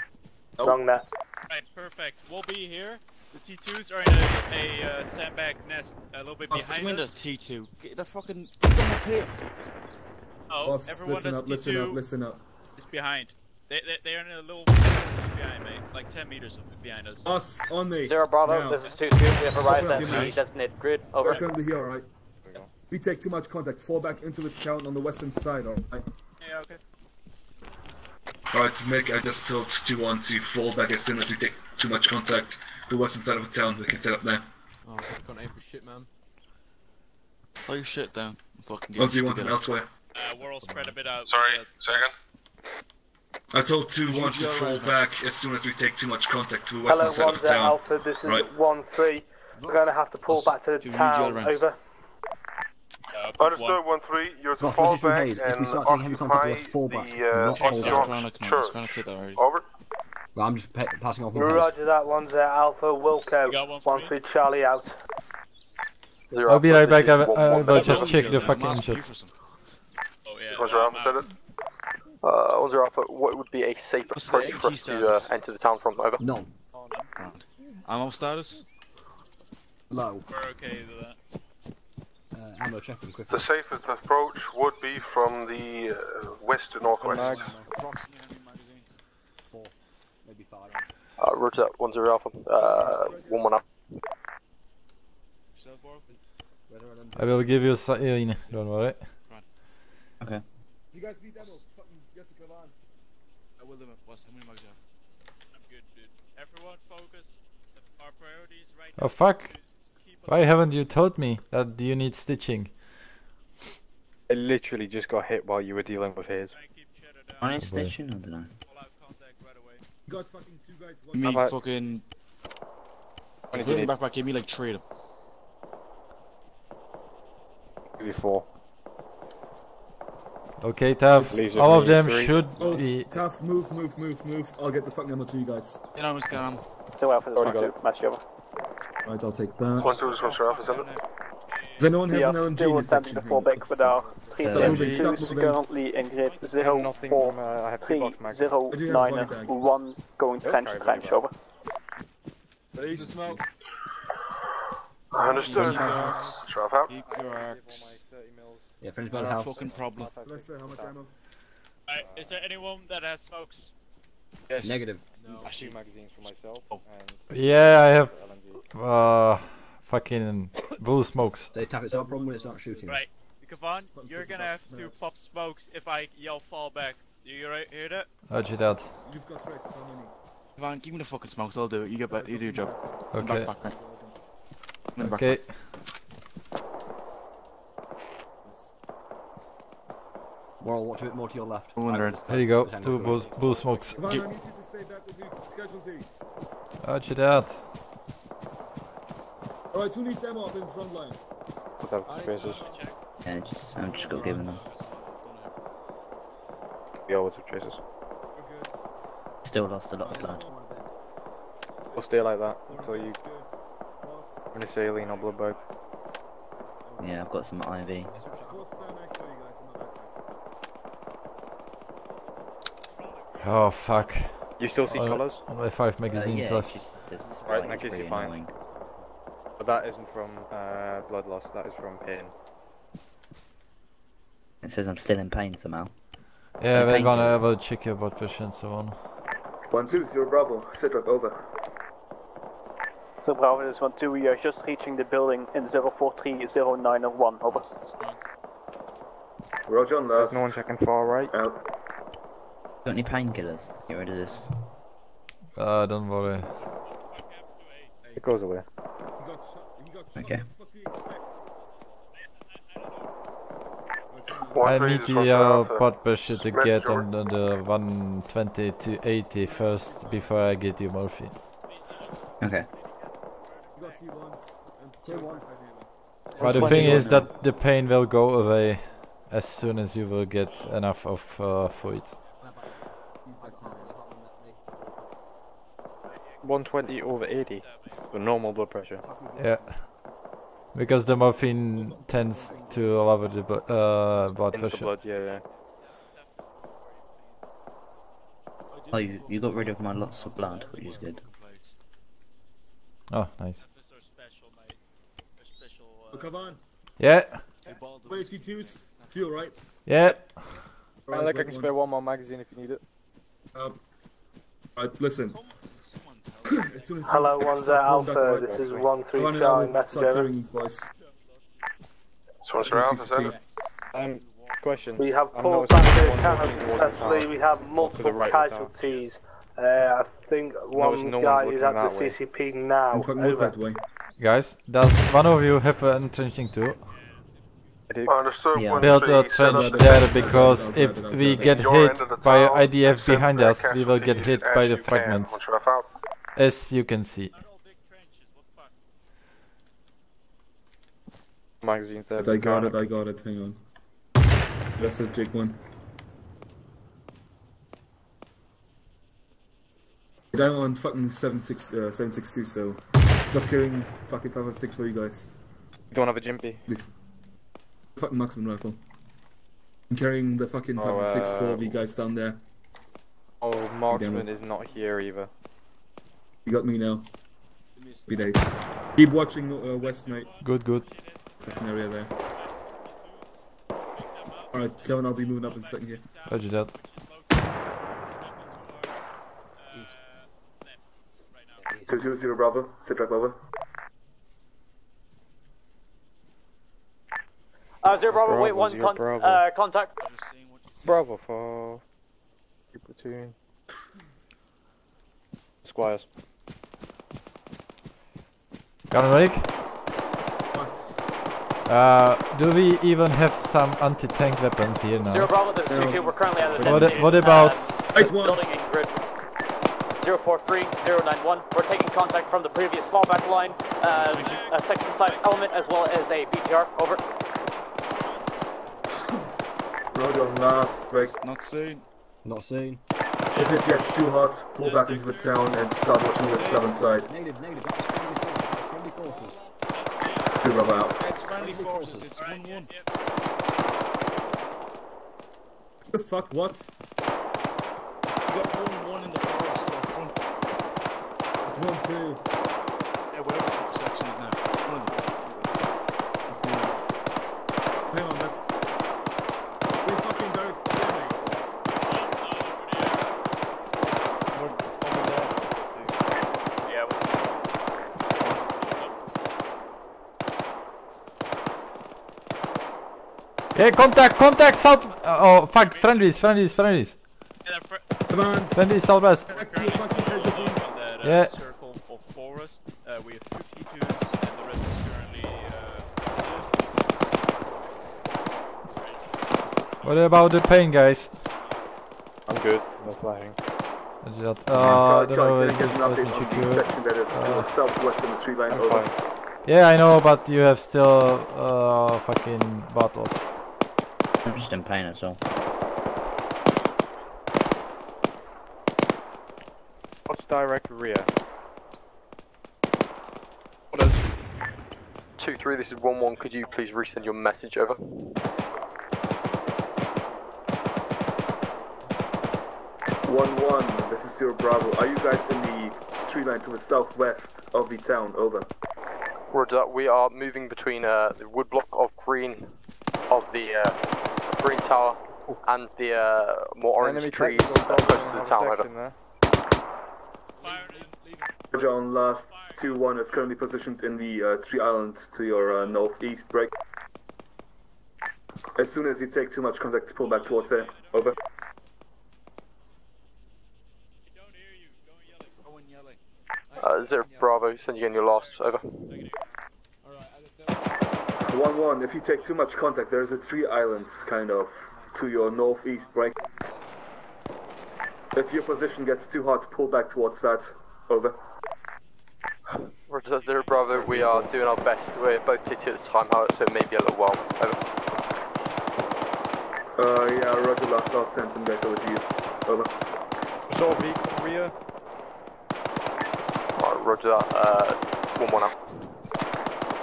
Wrong net. Right, perfect. We'll be here. The T2s are in a sandbag nest a little bit behind us. T2. Get the fucking... Come up here. Oh, Boss, everyone that's T2 listen up. is behind. They're in a little behind, mate. Like 10 meters behind us. Us, on me. Zero Bravo, now. this is 2-2. We have arrived at the designated grid. Over. Back under here, alright? We take too much contact. Fall back into the town on the western side, alright? Yeah, okay. Alright, Mick, I just told 2-1 to fall back as soon as we take too much contact. The western side of the town, we can set up there. Oh, can't aim for shit, man. Slow your shit down. Fucking Or do you want them elsewhere? We're all spread a bit out. Sorry, second. I told 2-1 to fall back as soon as we take too much contact to the western side Hello, of the town. Alpha, this is 1-3. We're going to have to pull back to the town, over. Understood, 1-3, you're to fall back and occupy the church. Over. Well, I'm just passing off. Roger that, 1-0 Alpha, Wilco. 1-3 Charlie out. I'll be right back, I will just check the fucking injured. What's your Alpha, said it? 1-0 Alpha, what would be a safe approach for us to enter the town from, over? None. Ammo status? Low. We're okay with that. Ammo checking quick. The safest approach would be from the west to northwest. Maybe 5. Roger that, 1-0 Alpha, 1-1 up. I will give you a sign, don't worry. Okay. You guys need ammo? Fucking get to come on. I will limit. How many mugs are? I'm good, dude. Everyone focus. Our priorities right Oh fuck! Why haven't you told me that you need stitching? I literally just got hit while you were dealing with his. I need stitching, I don't know. Got fucking 2 guys. Me fucking... Back, give me like 3 of them. Give you 4. Okay, Tough. All of them should be... Tough, move. I'll get the fucking ammo to you guys. You know, what's going on? Still Alpha, this 1-2. Match you over. Right, I'll take that. 1-2 is 1 Sir Alpha, send it. Does anyone have an LMG in still this attempting section? to fall back with our 372 moving. currently engaged 04309 going trench, over. Release the smoke. Understood. Drop out. Keep your arcs. Yeah, finish by the house. Fucking problem. Lester, how much ammo? Is there anyone that has smokes? Yes. Negative. No, 2 magazines for myself. And yeah, I have... fucking blue smokes. They tap, it's our problem when it's not shooting. Right. Kavan, you're gonna have to pop smokes if I yell fall back. Do you hear that? Roger that. You've got traces, how many? Kavan, give me the fucking smokes, I'll do it. You get back, you do your job. Okay. Back, right. Okay. Well, watch a bit more to your left. There you go, 2 blue smokes. Come on, I need you to stay back with the casualties. Roger that. Alright, who needs ammo up in the front line? Let's have traces. Yeah, I'm just gonna give them. We always have traces. Still lost a lot of blood. We'll stay like that until you... When you say lean or blood bag. Yeah, I've got some IV. Oh fuck. You still see colours? Only 5 magazines yeah, left. Right, in that case you're fine. Annoying. But that isn't from blood loss, that is from pain. It says I'm still in pain somehow. Yeah, we're gonna have a check your blood pressure and so on. 1-2, Bravo, sit rep over. So Bravo, this 1-2, we are just reaching the building in 0430901, over. Roger on There's no one checking far right. Out. Got any painkillers? Get rid of this. Don't worry. It goes away. Okay. I need the blood pressure to get on the 120 to 80 first before I get you morphine. Okay. But the thing is that the pain will go away as soon as you will get enough of food. 120 over 80, the normal blood pressure. Yeah. Because the morphine tends to lower the blood pressure. Blood, yeah. Oh, you got rid of my lots of blood, which is good. Oh, nice. Oh, come on. Yeah. 22s, feel right? Yeah. I can spare one more magazine if you need it. Right, listen. Hello, 1 Alpha, this is 1-3 Charlie, message over. Question. We have pulled back the cannon successfully, we have multiple casualties. I think one guy is at the CCP now, over. Guys, does one of you have an entrenching too? Yeah. Build a trench there, because if we get hit by IDF behind us, we will get hit by the fragments. As you can see. Magazine I got it, hang on. That's a big one. Down on fucking 762, so just carrying fucking 5.6 for you guys. You don't have a Jimpy? Fucking marksman rifle. I'm carrying the fucking 5.6 for you guys down there. Oh, marksman is not here either. You got me now. Be nice. Keep watching west, mate. Good. Fucking area there. Alright, Kevin, I'll be moving up in a second here. Roger that. Two 0 Bravo, sit right over. 0 Bravo, wait 1, contact. Bravo for... platoon. Squires. Gunner do we even have some anti-tank weapons here now? 0 Bravo, this is 2-2, we're currently at the what about... building in grid. 043-091, we're taking contact from the previous fallback line, a section 5 element as well as a BTR, over. Roger on last, break. Not seen. Not seen. If it gets too hot, pull back into the town and start watching the southern side. Negative. Friendly forces. 2 Bravo out. It's friendly forces, it's 1-1. What the fuck, what? You got 1-1 in the forest up front. It's 1-2. Yeah, whatever the section is now. One of them. Hang on, that's... We fucking go there, mate. Yeah, contact south. Oh fuck, friendlies. Come on. Friendlies southwest. Yeah. Circle of forest. We have 52s and the rest is currently. What about the pain, guys? I'm good. No flying. I don't know if you can. Yeah, I know, but you have still fucking bottles. I'm just in pain, that's all. What's direct rear? 2-3, this is 1-1, could you please resend your message over? 1-1, this is 0 Bravo. Are you guys in the tree line to the southwest of the town? Over. Roger that, we are moving between the woodblock of green, of the green tower, and the more orange trees close to the town. Over. Roger, on last 2-1 is currently positioned in the tree island to your northeast. Break. As soon as you take too much contact, pull back towards it. Over. Zero Bravo, send you in your last, over. 1-1, if you take too much contact, there's a tree island kind of to your northeast. Break. If your position gets too hot, pull back towards that. Over. Roger, Zero Bravo, we are doing our best. We're both TT at this time, however, so it may be a little while. Over. Yeah, Roger, last send some guys over to you. Over. Saw me, rear. Alright, Roger that, 1-1 now.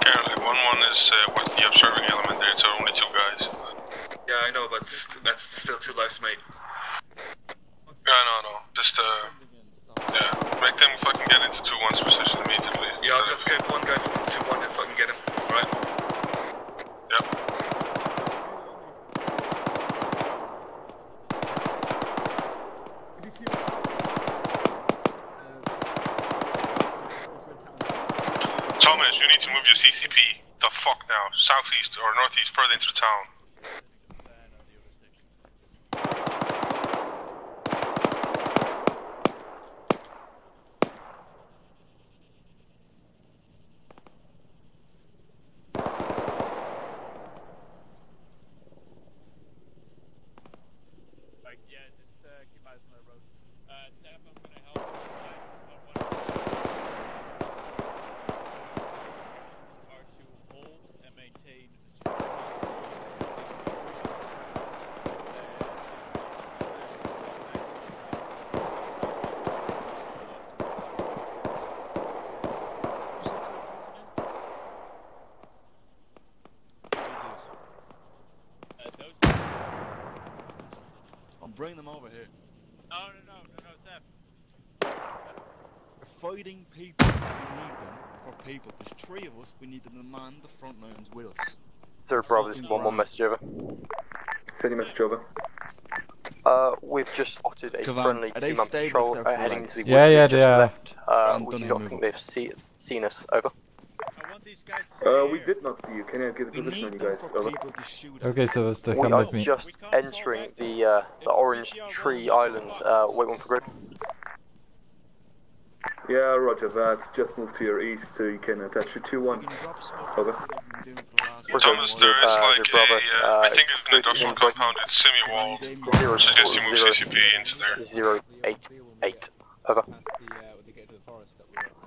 Apparently 1-1 is what's the observing element there, so only 2 guys. Yeah, I know, but that's still 2 lives, mate. Yeah, no, just yeah, make them fucking get into 2-1's position immediately. Yeah, I'll just get 1 guy from 2-1 if I can get him, alright? Yep. Thomas, you need to move your CCP. The fuck now? Southeast or northeast further into the town. Bring them over here. No, Seth. We're fighting people. We need them for people. There's 3 of us. We need them to man the front lines with us. Zero Bravo, this is 1-1 message over. Send your message over. We've just spotted a friendly 2-man patrol heading to the woods. Yeah, they are. We do not think they've seen us. Over. We did not see you. Can I get a position on you guys? Over. Okay, so it's to We come are with me. just entering the orange tree island. Wait 1 for grid. Yeah, roger that. Just move to your east so you can attach your 2-1. Over. Thomas, there is like I think it's an industrial compound, it's semi-wall. Suggest you move CCP into there. 088. Over.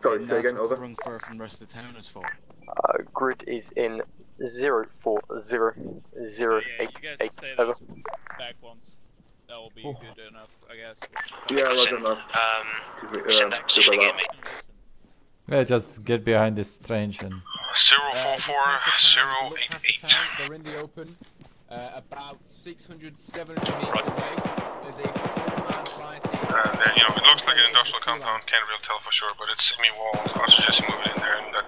Sorry, say again, over. From the rest of the town is for. Grid is in 040088. Over. Back once. That will be good enough, I guess. Yeah, roger enough. Yeah, just get behind this trench and... 044088. They're in the open, about 600, 700 meters away. There's a 4-man fighting. It looks like an industrial compound, can't really tell for sure, but it's semi-wall. I suggest you move it in there in that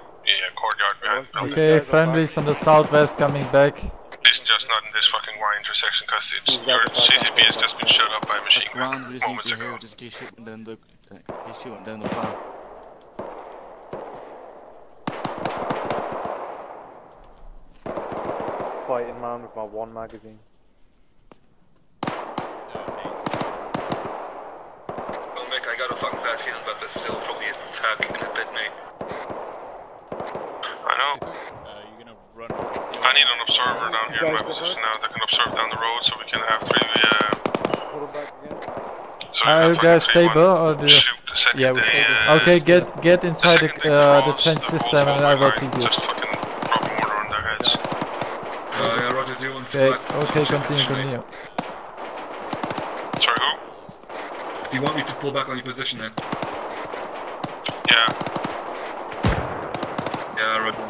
courtyard behind. Okay, friendlies on the southwest coming back. Please just not in this fucking Y intersection, because your CCP has just been shut up by a machine gun moments ago. Just keep shooting down the farm. Fighting man with my 1 magazine. Well, Mick, I got a fucking bad feeling about this. Still probably attack in a bit, mate. I know. I need an observer down here in my position now that can observe down the road, so we can have 3 Are you guys stable or do you... Yeah, we're stable. Okay, get inside the trench system and I will take you. Yeah, roger, do you want to... Okay, continue. Sorry, who? Do you want me to pull back on your position then? Yeah. Yeah, roger.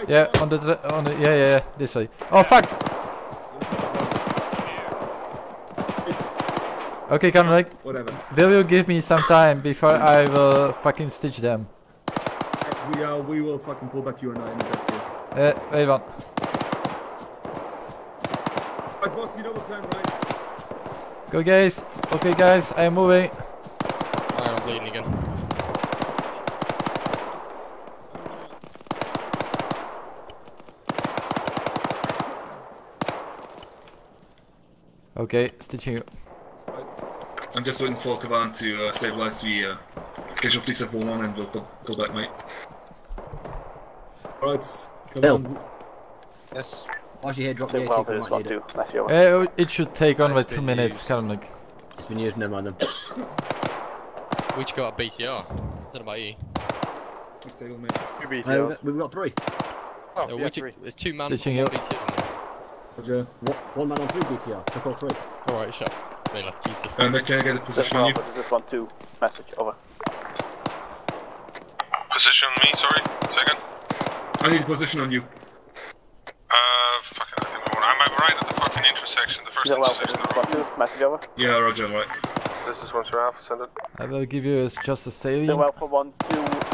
Yeah, on the yeah, this way. Oh fuck! Okay, Conrad. Whatever. Will you give me some time before I will fucking stitch them? We will fucking pull back you and I in the best case. Wait one. Right, boss, you know the plan, right? Go guys. Okay guys, I am moving. I'm bleeding again. Okay, stitching you. I'm just waiting for Kavan to stabilize the casualties of 1-1 and we'll pull back, mate. Alright, Kavan. Yes. Whilst you're here, drop the AT, we might need it. It should take on like 2 minutes, Karnik. It's been used, never mind them. We just got a BCR. Don't know about you. We've got 3. Oh, no, there's 2 man on Stitching you. BCR. Roger. One man on 3 BTR. Took all 3. Alright, shut up. Jesus. Can I get a position on you? This is 1-2. Message, over. Position on me, sorry. Second. I need a position on you. Fucking, I don't know. I'm right at the fucking intersection. The first intersection. 1-2. Message, over. Yeah, Roger, right. This is 1 Alpha, send it. I will give you just a sailing. Still Alpha 1-2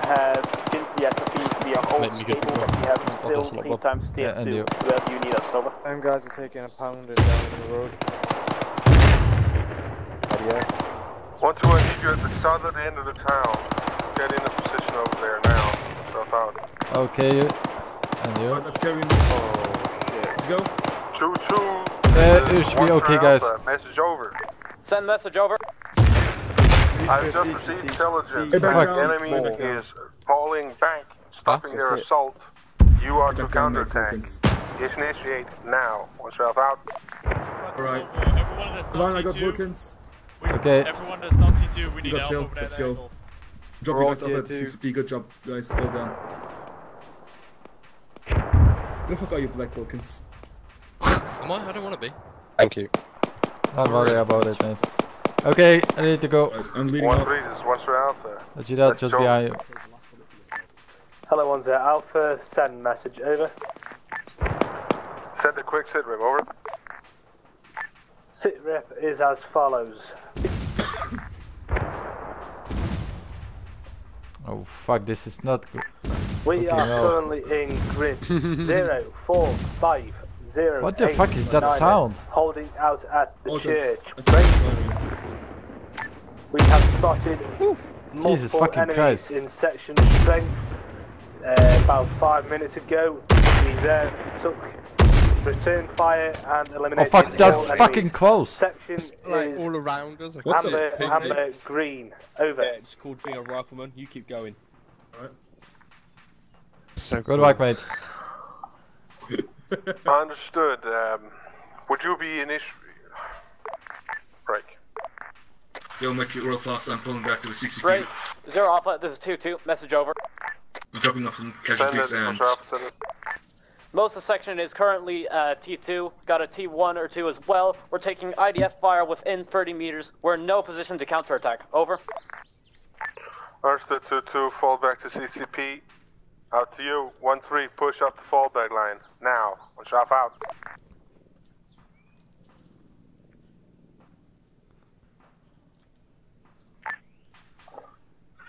has into the SOP via old stable, but we have still 3 times TF2. Where do you need us, over? Guys are taking a pounder down the road. 1-2, I need you at the southern end of the town. Get in a position over there now. Stuff out. Okay, and you. Right, let's go in. Oh, shit. Let's go. 2-2. It should be okay, guys. Message over. Send message over. I've just received intelligence that the enemy is falling back, stopping their assault. You are to counterattack. Initiate now. One yourself out. Alright. Come on, I got Wilkins. Okay. Everyone does not T2, we need help over that Let's go. angle. Drop you guys up at CCP, good job guys, well done. Where the fuck are you, Black Wilkins? Am I? I don't want to be. Thank you. Don't worry about it, mate. Okay, I need to go. Right, I'm leading 1-3, off. this is 1 Alpha. Let you that just behind you. Hello, 1 Alpha, send message over. Send a quick sit rep, over. Sit rep is as follows. Oh fuck, this is not good. We are currently in grid 0, 4, 5, 0. What the 8, fuck is that 9, sound? Holding out at the church. We have spotted Jesus multiple fucking enemies Christ. in section strength. About 5 minutes ago, we then took return fire and eliminated. Oh fuck, that's fucking close. Section Like is all around us. amber, green. Over. Yeah, it's called being a rifleman. You keep going. Alright. So good luck, mate. Understood. Would you be break? Yo, make it real fast. I'm pulling back to the CCP. Right. 0 Alpha, this is 2-2. Message over. I'm dropping off some casualties and... Most of the section is currently T2, got a T1 or 2 as well. We're taking IDF fire within 30 meters. We're in no position to counterattack. Over. Understood, 2-2, fall back to CCP. Out to you, 1-3, push up the fallback line. Now, one shot out.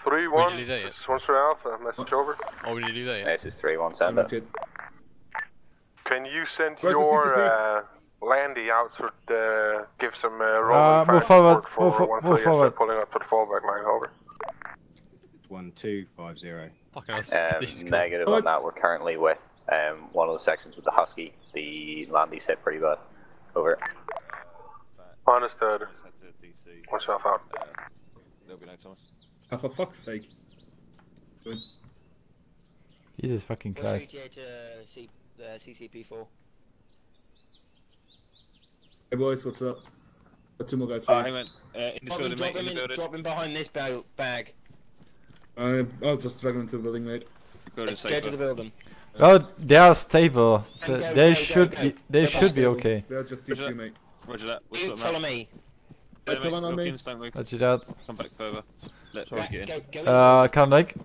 Three one. This is 1 Alpha. Message over. Oh, we need to do that. Yeah. This is 3-1. Send it. Can you send your Landy out to give some rolling move forward. Move forward. Pulling up to the fallback line. Over. 1250. Fucking negative on that. We're currently with one of the sections with the Husky. The Landy's hit pretty bad. Over. Understood. Watch yourself out. Oh, for fuck's sake. Good. Jesus fucking Christ. CCP4. Hey boys, what's up? Got 2 more guys. Hang on. In the building, mate. In the building. Drop him behind this bag. I'll just drag them to the building, mate. Go to the building. Oh, they are stable. So they should be okay. They're just T2, mate. Roger that. Follow me. Come on me. Roger that. Come back further. Let's get in. Karnak.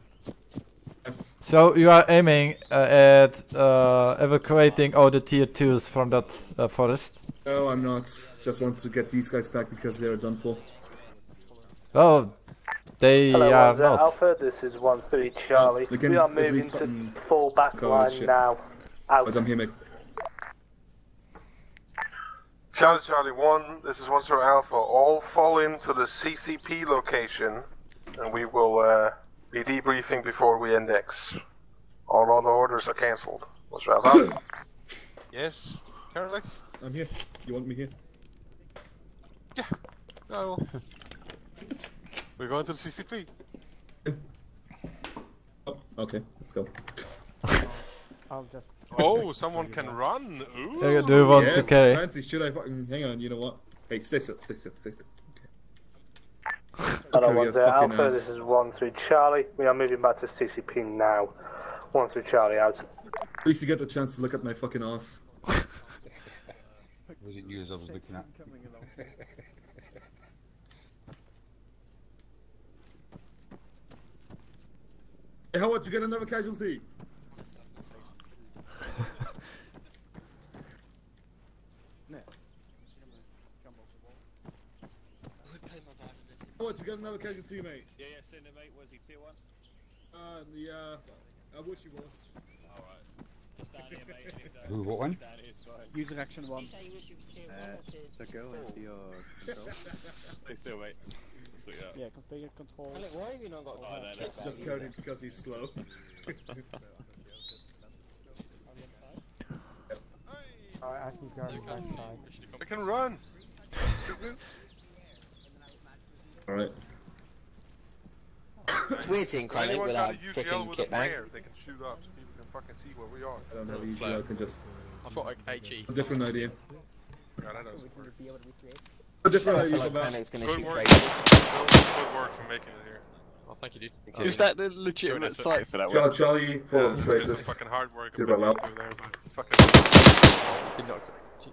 Yes. So you are aiming at evacuating all the tier 2s from that forest? No, I'm not. Just want to get these guys back because they are done for. Oh, they are not. Alpha, this is 1-3 Charlie. We are moving to full back line now. Out. I'm here, mate. Charlie 1, this is 1-0 Alpha. All fall into the CCP location, and we will be debriefing before we index. All other orders are cancelled. What's Alpha? Yes, Caroline? I'm here. You want me here? Yeah. No. We're going to the CCP. Oh, okay, let's go. I'll just. Oh, someone can run. Ooh. Do you want to carry? Fancy. Should I fucking hang on? You know what? Hey, stay still. Okay. Hello, 1-0 Alpha. This is 1-3 Charlie. We are moving back to CCP now. 1-3 Charlie out. At least you get the chance to look at my fucking ass. Was it you as I was looking at? Hey, Howard, you get another casualty. Howard, you got another casualty, mate. Yeah, send him, mate. Was he tier 1? I wish he was. Alright. Just down here, mate. Who, what one? User action 1. So go into your control. Stay still, mate. Yeah, configure control. Why have you not got Just coding because he's slow. I can go on the back side. I can run! Alright. It's weird seeing Chronic without freaking kit back. They can shoot up so people can fucking see where we are. I don't know, usually I can just... I thought like HE. A different idea. Yeah, that doesn't work. A different idea Like for Chronic's gonna shoot Good traitors. work for making it here. Oh, thank you, dude. Is that the legitimate site for that one? Charlie, full of traitors. Fucking hard work. Super loud. Did not.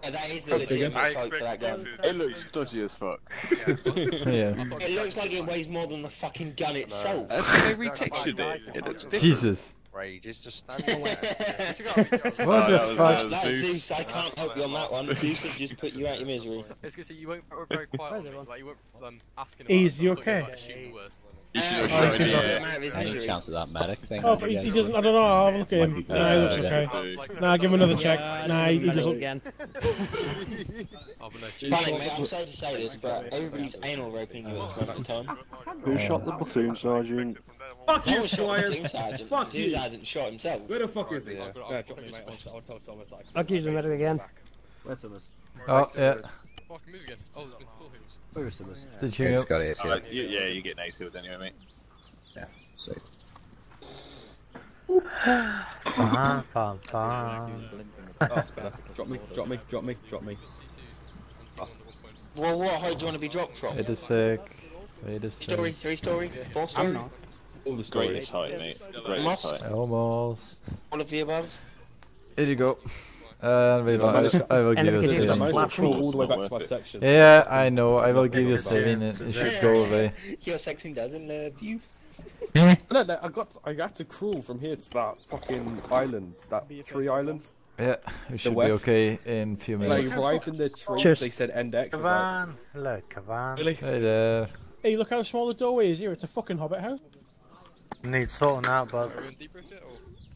Yeah, that is the legitimate site for that gun. It looks dodgy as fuck. Yeah. It looks like it weighs more than the fucking gun itself. That's how they retextured it. It looks different. Jesus. Rage is just standing away. What the fuck? That's Zeus, I can't help you on that one. Zeus has just put you out your misery. It's gonna say you won't very quiet on me. Like you won't asking about Ease, you okay? You should have shown Any chance of that medic thing? Oh, but he doesn't. I don't know. I'll have a look at him. Nah, he looks okay. Nah, give him another check. Nah, he doesn't. Again. Panic, mate, I'm sorry to say this, but everybody's anal raping you at this moment in time. Who shot the platoon sergeant? Fuck you, Squires! Fuck you! The sergeant shot himself. Where the fuck is he? I'll use the medic again. Where's Summers? Oh, yeah. Fucking move again. Oh, there's been full heals. Where is Summers? Stitching up. Got it, Yeah, you get nailed anyway, mate. Yeah, sick. Oh, it's better. Drop me. Well, what height do you want to be dropped from? Wait a sec. Wait a sec. Story, 3-story, 4-story? All the Greatest height, mate. Greatest height. Almost. All of the above? Here you go. And wait, I will give you a save. I managed to crawl all the way back to my section. Yeah, I know. I will give you a save and it should go away. Your section doesn't love you. No, I had to crawl from here to that fucking island, that tree island. Yeah, we should be okay in a few minutes. I arrived in the tree, they said end X. Kavan, hello, Kavan. Really? Hey there. Hey, look how small the doorway is here. It's a fucking hobbit house. Needs sorting out, bud.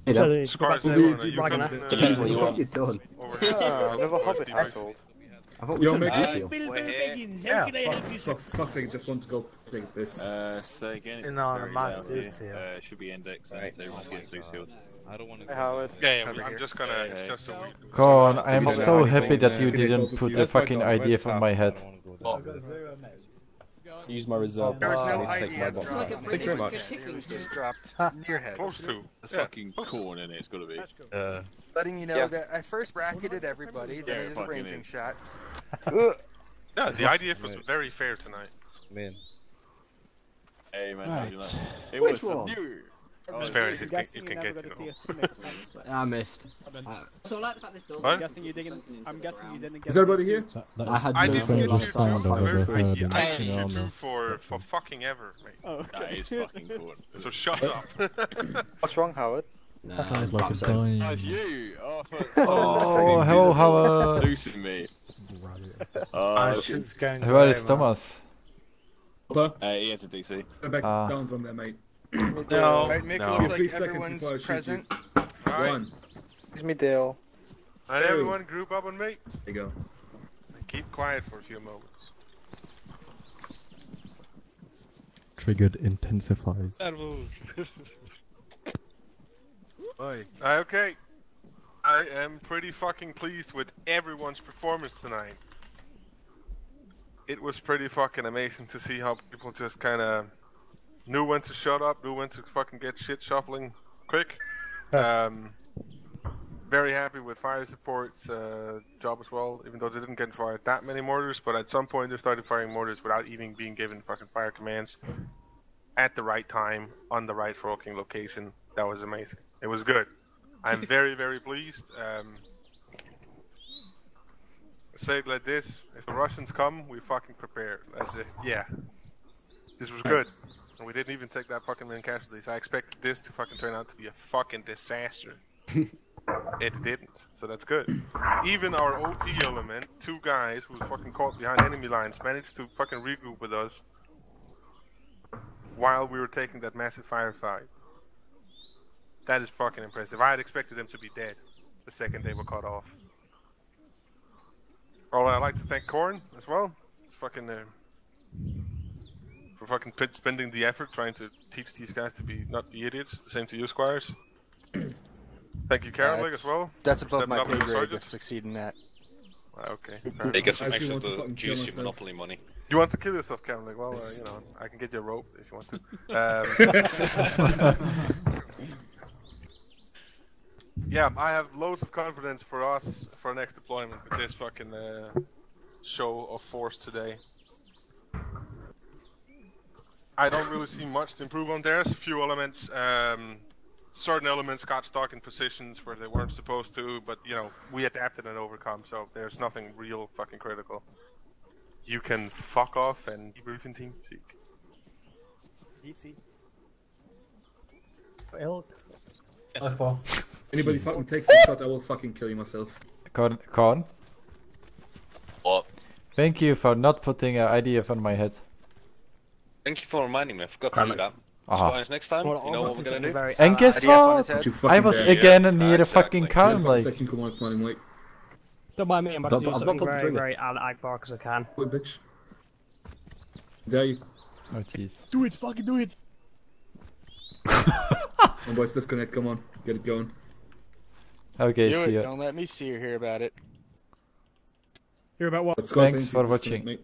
Depends what you want. Another hobbit household. I thought we For fuck's sake, I just want to go take this. Say again. No, my suit's here. Should be index and everyone's getting suits sealed. I don't want to. Howard. Yeah, I'm just gonna. It's just a week. Come on, I'm so happy that you didn't put a fucking idea from my head. Use my reserve. There is no idea. Thank you very much. Just dropped near head. Close to. There's fucking corn in it, it's gotta be. Letting you know that I first bracketed everybody, then I did a ranging shot. Yeah, the IDF was very fair tonight. Man. Hey man, Right. it was from you. As fair as it can get, you know. I missed. So I like the fact this building. What? I'm guessing you didn't get. Is everybody here? I had I no didn't get clue. you through. I see you through for fucking ever, mate. Oh, okay. That is fucking cool. So shut up. What's wrong, Howard? Sounds like a time. That's you! Oh, Oh, hello, Howard. Losing me. Where is Thomas? He entered DC. Go back down from there, mate. No. Right, make it look like everyone's present. Alright. Excuse me, Dale. Alright, everyone group up on me. There you go. And keep quiet for a few moments. Triggered intensifies. Okay. I am pretty fucking pleased with everyone's performance tonight. It was pretty fucking amazing to see how people just kinda knew when to shut up, knew when to fucking get shit shuffling quick. Very happy with fire support's job as well, even though they didn't get fired that many mortars, but at some point they started firing mortars without even being given fucking fire commands at the right time, on the right fucking location. That was amazing. It was good. I'm very, very pleased. Say it like this, if the Russians come, we fucking prepare. That's it. Yeah. This was good. And we didn't even take that fucking many casualties. I expected this to fucking turn out to be a fucking disaster. It didn't, so that's good. Even our OP element, 2 guys who was fucking caught behind enemy lines, managed to fucking regroup with us while we were taking that massive firefight. That is fucking impressive. I had expected them to be dead the second they were cut off. Oh, I'd like to thank Korn as well. Fucking for fucking spending the effort trying to teach these guys to be not be idiots. The same to you, Squires. Thank you, Caroline, as well. That's above my pay grade to succeed in that. Okay. They get some extra juicy Monopoly money. You want to kill yourself, Caroline? Well, you know, I can get you a rope if you want to. Yeah, I have loads of confidence for us for our next deployment with this fucking show of force today. I don't really see much to improve on. There's a few elements. Certain elements got stuck in positions where they weren't supposed to, but you know, we adapted and overcome, so there's nothing real fucking critical. You can fuck off and debrief in TeamSpeak. DC. Elk. Anybody fucking takes a shot, I will fucking kill you myself. Con? What? Thank you for not putting an IDF on my head. Thank you for reminding me, I forgot to do that. Squires, next time, you know what we're gonna do? And guess what? I was again near the fucking car, like... Don't mind me, I'm about to do something very Akbar because I can. Wait, bitch. Dare you? Oh, jeez. Do it, fucking do it! Come on, boys, disconnect, come on. Get it going. Okay, do see it, ya. don't let me see or hear about it. Hear about what? Thanks for watching.